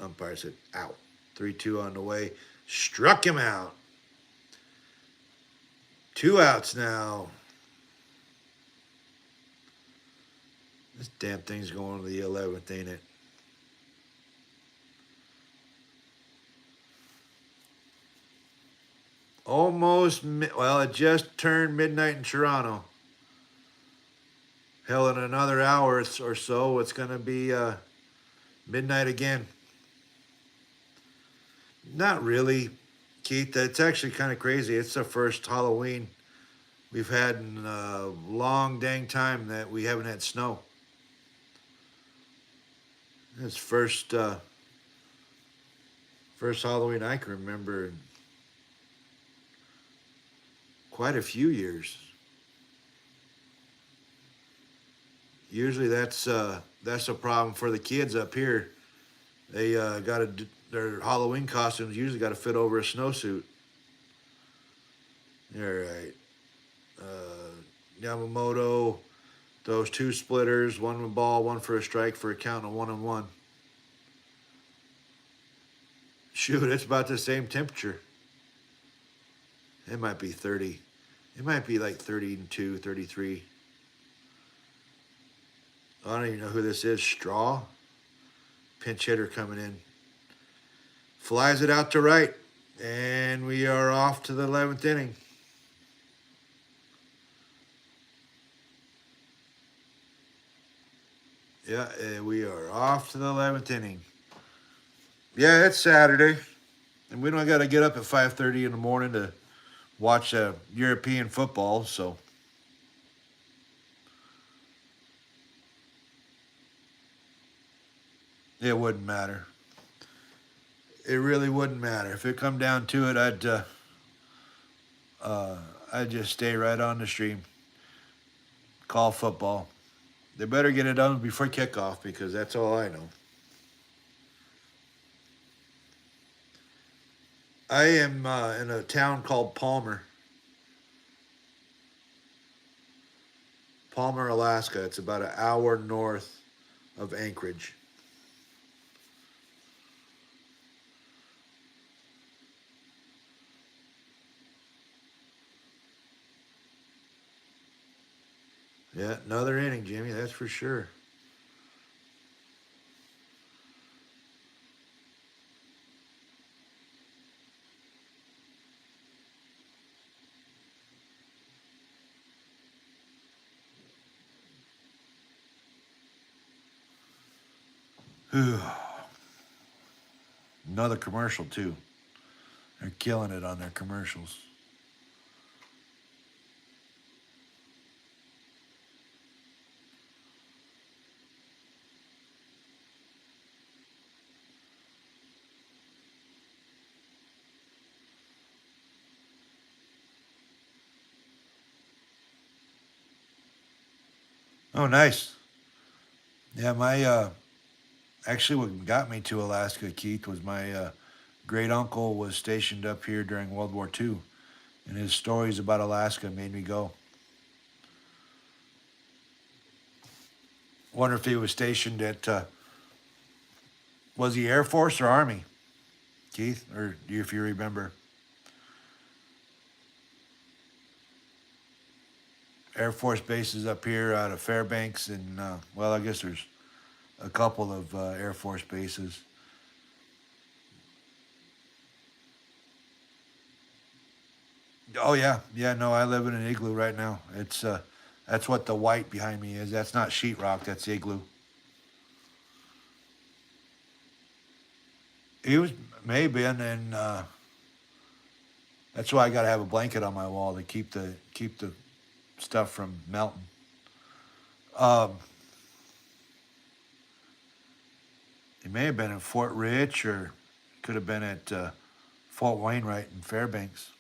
umpire, said, "Ow." 3-2 on the way. Struck him out. 2 outs now. This damn thing's going to the 11th, ain't it? Well, it just turned midnight in Toronto. Hell, in another hour or so, it's going to be midnight again. Not really, Keith. It's actually kind of crazy. It's the first Halloween we've had in a long dang time that we haven't had snow. It's first Halloween I can remember in quite a few years. Usually that's a problem for the kids up here. They their Halloween costumes usually got to fit over a snowsuit. All right. Yamamoto, those 2 splitters, 1 ball, 1 for a strike for a count of 1-1. Shoot, it's about the same temperature. It might be 30. It might be like 32, 33. I don't even know who this is. Straw? Pinch hitter coming in. Flies it out to right. And we are off to the 11th inning. Yeah, we are off to the 11th inning. Yeah, it's Saturday. And we don't got to get up at 5:30 in the morning to watch European football, so it wouldn't matter. It really wouldn't matter. If it come down to it, I'd just stay right on the stream. Call football. They better get it done before kickoff because that's all I know. I am in a town called Palmer, Alaska. It's about an hour north of Anchorage. Yeah, another inning, Jimmy, that's for sure. Another commercial too. They're killing it on their commercials. Oh, nice. Yeah, my actually what got me to Alaska, Keith, was my great uncle was stationed up here during World War II, and his stories about Alaska made me go. Wonder if he was stationed at was he Air Force or Army, Keith, or if you remember? Air Force bases up here out of Fairbanks, and well, I guess there's a couple of Air Force bases. Oh yeah, yeah. No, I live in an igloo right now. It's that's what the white behind me is. That's not sheetrock. That's igloo. He was maybe, and that's why I got to have a blanket on my wall to keep the stuff from melting. Um, he may have been at Fort Rich, or could have been at Fort Wainwright in Fairbanks.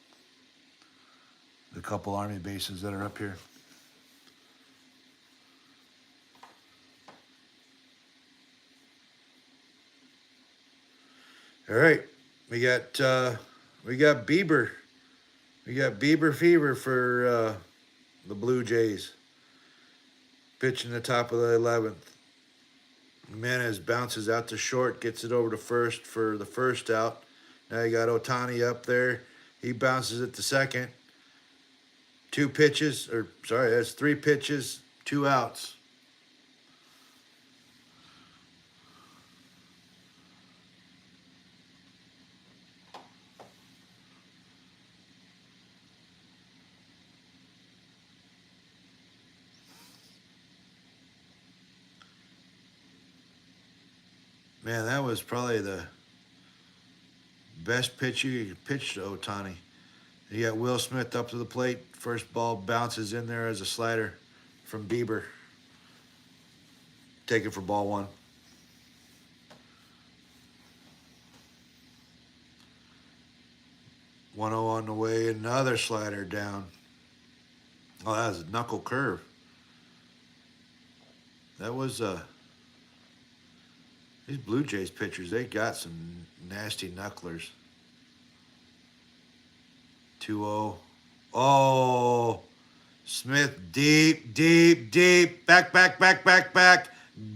The couple army bases that are up here. All right, we got we got Bieber. We got Bieber fever for the Blue Jays. Pitching the top of the 11th. Jimenez bounces out to short, gets it over to first for the first out. Now you got Otani up there. He bounces it to second. Two pitches, or sorry, that's three pitches, two outs. Man, that was probably the best pitch you could pitch to Otani. You got Will Smith up to the plate. First ball bounces in there as a slider from Bieber. Take it for ball one. 1-0 on the way. Another slider down. Oh, that was a knuckle curve. That was these Blue Jays pitchers. They got some nasty knucklers. 2-0. Oh, Smith deep, deep, deep. Back, back, back, back, back.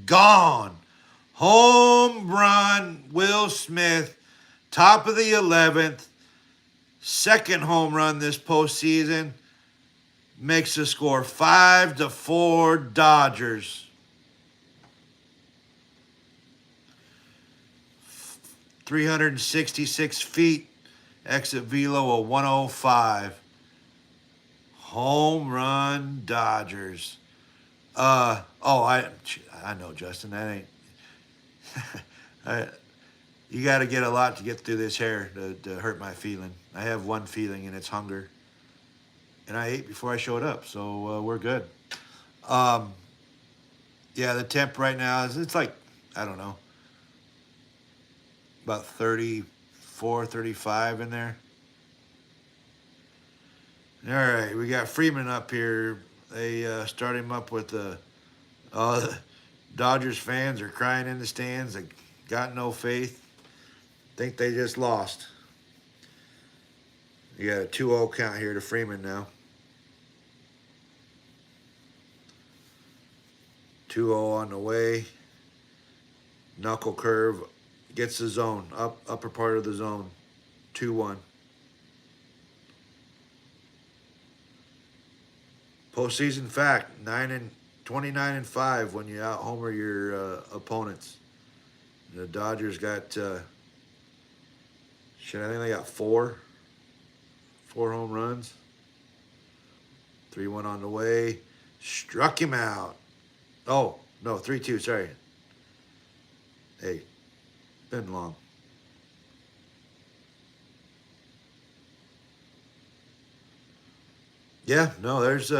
Gone. Home run, Will Smith. Top of the 11th. Second home run this postseason. Makes the score 5-4 Dodgers. 366 feet. Exit velo of 105. Home run Dodgers. I know, Justin. That ain't. You got to get a lot to get through this hair to hurt my feeling. I have one feeling, and it's hunger. And I ate before I showed up, so we're good. Um, yeah, the temp right now is it's like I don't know, about 34, 35 in there. All right, we got Freeman up here. They start him up with the Dodgers fans are crying in the stands. They got no faith. Think they just lost. You got a 2-0 count here to Freeman now. 2-0 on the way. Knuckle curve. Gets the zone. Upper part of the zone. 2-1. Postseason fact, 29-5 when you out homer your opponents. The Dodgers got I think they got four home runs. 3-1 on the way. Struck him out. Oh, no, 3-2, sorry. Hey, been long. Yeah, no, there's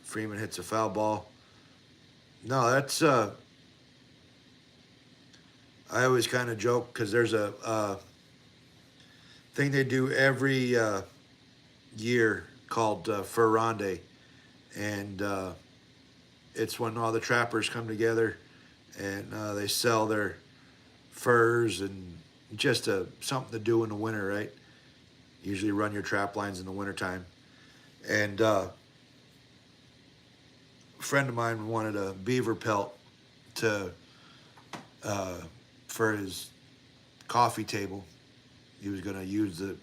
Freeman hits a foul ball. No, that's I always kind of joke because there's a thing they do every year called Fur Ronde, and it's when all the trappers come together and they sell their furs and just something to do in the winter, right? Usually run your trap lines in the wintertime. And a friend of mine wanted a beaver pelt to uh, for his coffee table. He was going to use the.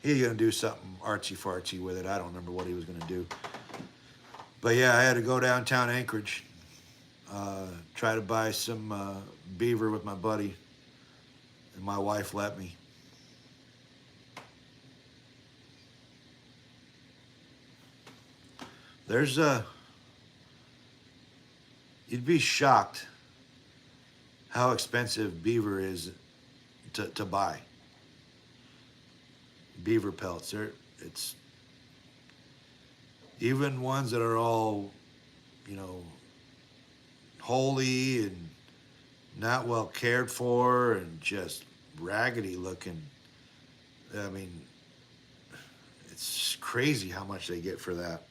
He was going to do something artsy fartsy with it. I don't remember what he was going to do. But yeah, I had to go downtown Anchorage, try to buy some beaver with my buddy, and my wife let me. There's you'd be shocked how expensive beaver is to buy. Beaver pelts, it's even ones that are all, you know, holy and not well cared for and just raggedy looking. I mean, it's crazy how much they get for that.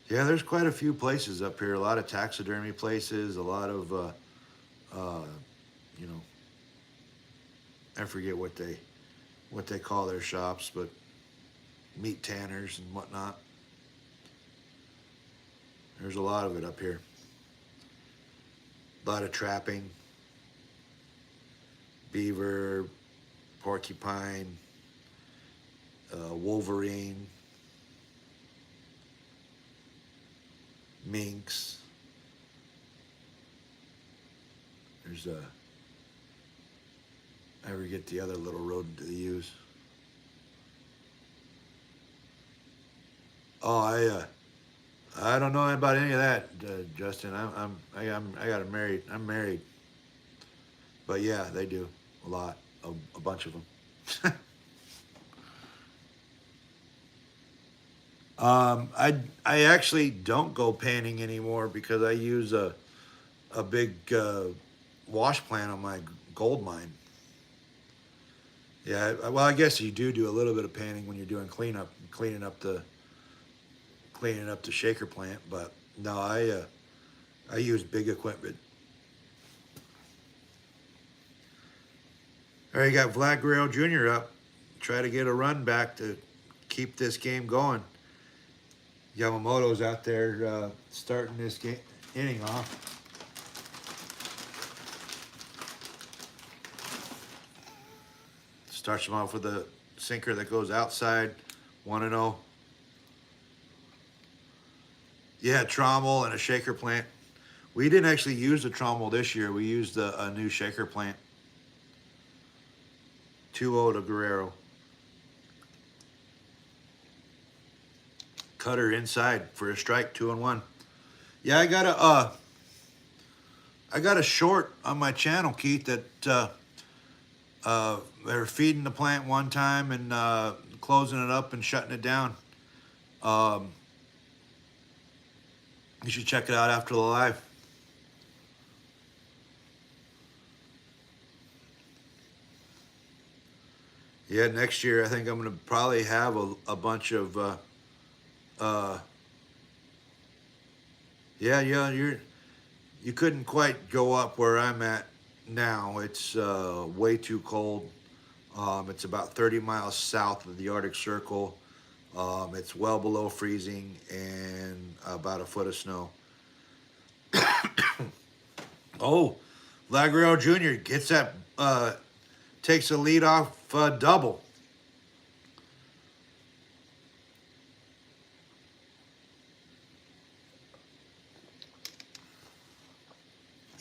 Yeah, there's quite a few places up here. A lot of taxidermy places. A lot of, uh, you know, I forget what they call their shops, but meat tanners and whatnot. There's a lot of it up here. A lot of trapping, beaver, porcupine, wolverine, minks. There's a I forget the other little rodent they use. Oh, I don't know about any of that, Justin. I got a married. I'm married, but yeah, they do a lot, a bunch of them. I actually don't go panning anymore because I use a big wash plant on my gold mine. Yeah, well, I guess you do a little bit of panning when you're doing cleanup, cleaning up the shaker plant. But no, I use big equipment. All right, you got Vlad Guerrero Jr. up. Try to get a run back to keep this game going. Yamamoto's out there starting this game inning off. Starts him off with a sinker that goes outside, 1-0. Yeah, trommel and a shaker plant. We didn't actually use the trommel this year. We used a new shaker plant. 2-0 to Guerrero. Cutter inside for a strike, 2-1. Yeah, I got a short on my channel, Keith, that they were feeding the plant one time and closing it up and shutting it down. Um, you should check it out after the live. Yeah, next year I think I'm gonna probably have a bunch of uh, yeah, you couldn't quite go up where I'm at now. It's way too cold. It's about 30 miles south of the Arctic Circle. It's well below freezing and about a foot of snow. Oh, Lagredo Jr. gets that, takes a lead off double.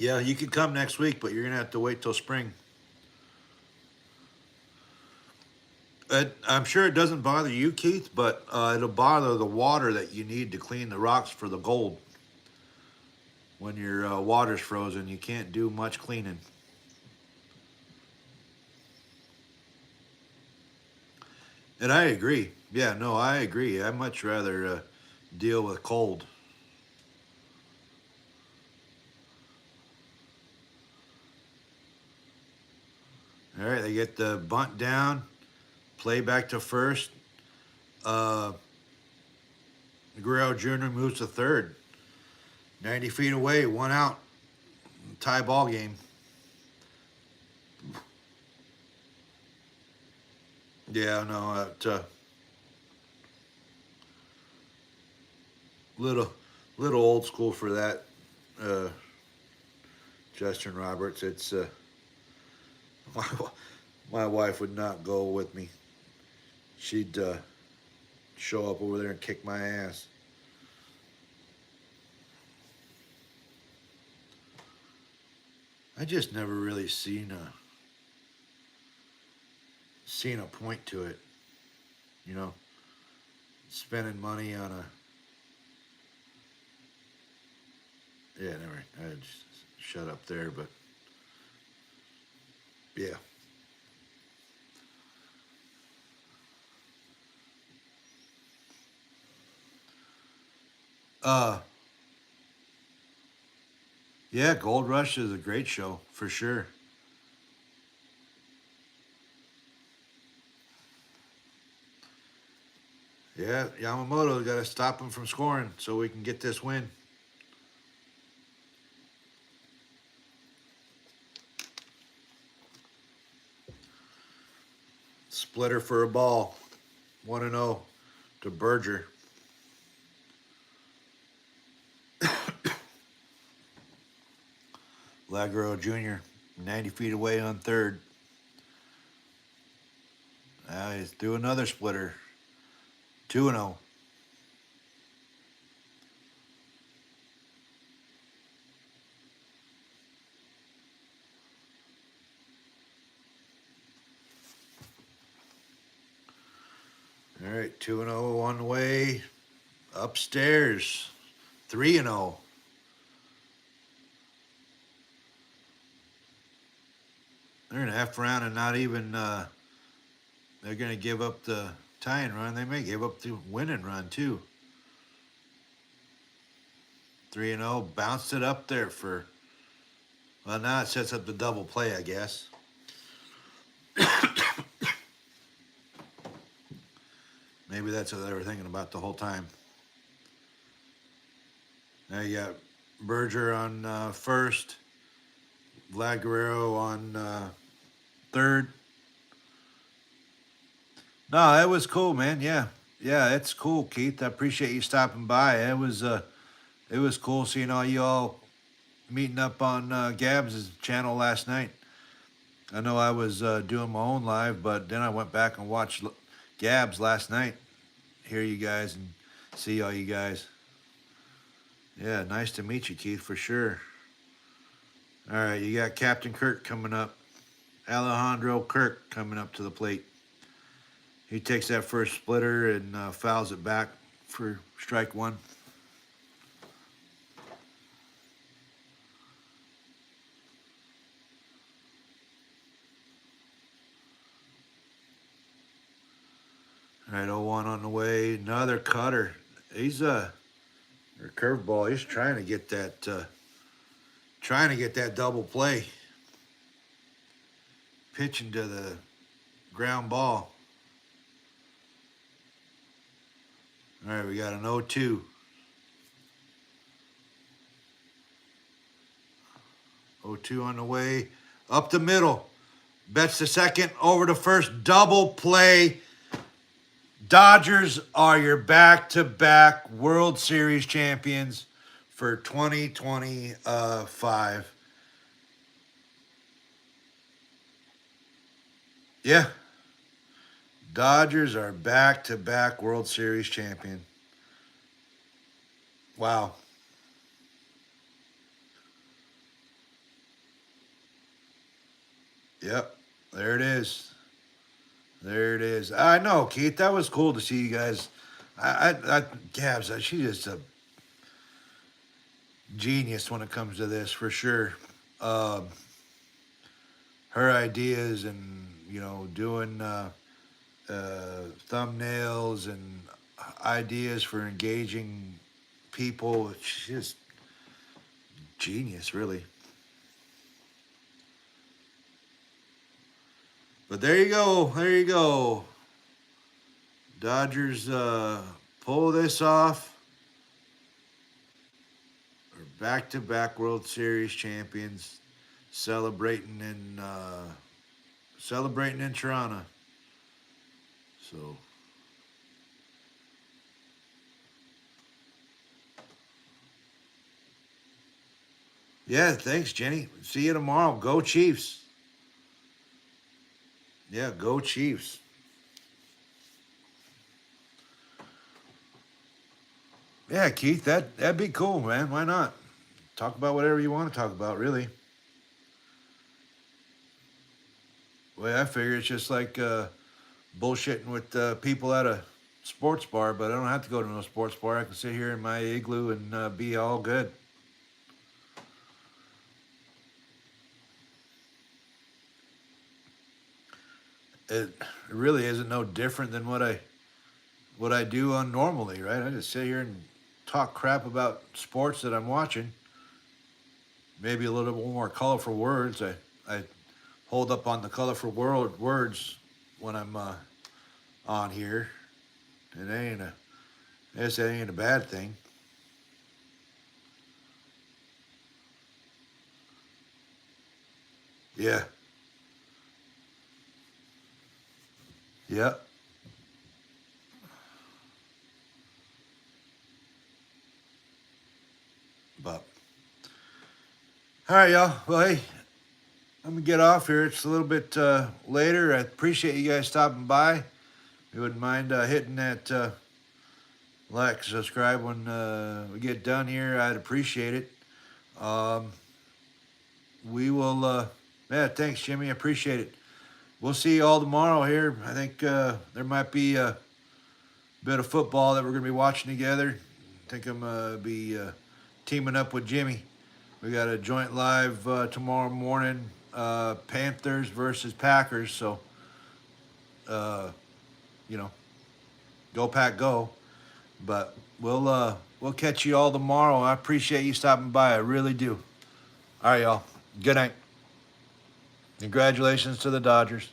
Yeah, you could come next week, but you're gonna have to wait till spring. I'm sure it doesn't bother you, Keith, but it'll bother the water that you need to clean the rocks for the gold. When your water's frozen, you can't do much cleaning. And I agree. Yeah, no, I agree. I'd much rather deal with cold. All right, they get the bunt down, play back to first. Uh, Guerrero Jr. moves to third. 90 feet away, 1 out. Tie ball game. Yeah, no, little old school for that, uh, Justin Roberts. It's my, my wife would not go with me. She'd show up over there and kick my ass. I just never really seen a point to it, you know, spending money on a. Yeah, never. I just shut up there, but yeah. Uh, yeah, Gold Rush is a great show for sure. Yeah, Yamamoto got to stop him from scoring so we can get this win. Splitter for a ball, 1-0 to Berger. Lagro Jr. 90 feet away on third. Now he's through another splitter. 2-0. All right, 2-0 on the way. Upstairs, 3-0. They're in half round and not even. They're going to give up the tying run. They may give up the winning run too. 3-0. Bounced it up there for. Well, now it sets up the double play, I guess. Maybe that's what they were thinking about the whole time. Now you got Berger on first, Vlad Guerrero on third. No, it was cool, man. Yeah, it's cool, Keith. I appreciate you stopping by. It was cool seeing all you all meeting up on Gabs' channel last night. I know I was doing my own live, but then I went back and watched Gabs last night. Hear you guys and see all you guys. Yeah, nice to meet you, Keith, for sure. All right, you got Captain Kirk coming up. Alejandro Kirk coming up to the plate. He takes that first splitter and fouls it back for strike one. All right, 0-1 on the way. Another cutter. He's or curveball. He's trying to get that double play. Pitching to the ground ball. All right, we got an 0-2. 0-2 on the way. Up the middle. Bets to second. Over to first. Double play. Dodgers are your back-to-back World Series champions for 2025. Yeah. Dodgers are back-to-back World Series champion. Wow. Yep. There it is. There it is. I know, Keith. That was cool to see you guys. Gabs, she's just a genius when it comes to this, for sure. Um, Her ideas and doing thumbnails and ideas for engaging people. It's just genius, really. But there you go. There you go. Dodgers pull this off. Are back-to-back World Series champions, celebrating in Toronto. So yeah, thanks, Jenny. See you tomorrow. Go Chiefs. Yeah, go Chiefs. Yeah, Keith, that'd be cool, man. Why not? Talk about whatever you want to talk about, really. Well, I figure it's just like bullshitting with people at a sports bar, but I don't have to go to no sports bar. I can sit here in my igloo and be all good. It really isn't no different than what I do on normally, right? I just sit here and talk crap about sports that I'm watching. Maybe a little bit more colorful words. I hold up on the colorful words when I'm on here. It ain't a, I guess that ain't a bad thing. Yeah, yeah. But all right, y'all. Well, hey, I'm gonna get off here. It's a little bit later. I appreciate you guys stopping by. If you wouldn't mind hitting that like, subscribe when we get done here, I'd appreciate it. Um, we will. Yeah, thanks, Jimmy. I appreciate it. We'll see you all tomorrow here. I think there might be a bit of football that we're going to be watching together. I think I'm going to be teaming up with Jimmy. We got a joint live tomorrow morning, Panthers versus Packers. So, uh, you know, go Pack, go. But we'll catch you all tomorrow. I appreciate you stopping by. I really do. All right, y'all. Good night. Congratulations to the Dodgers.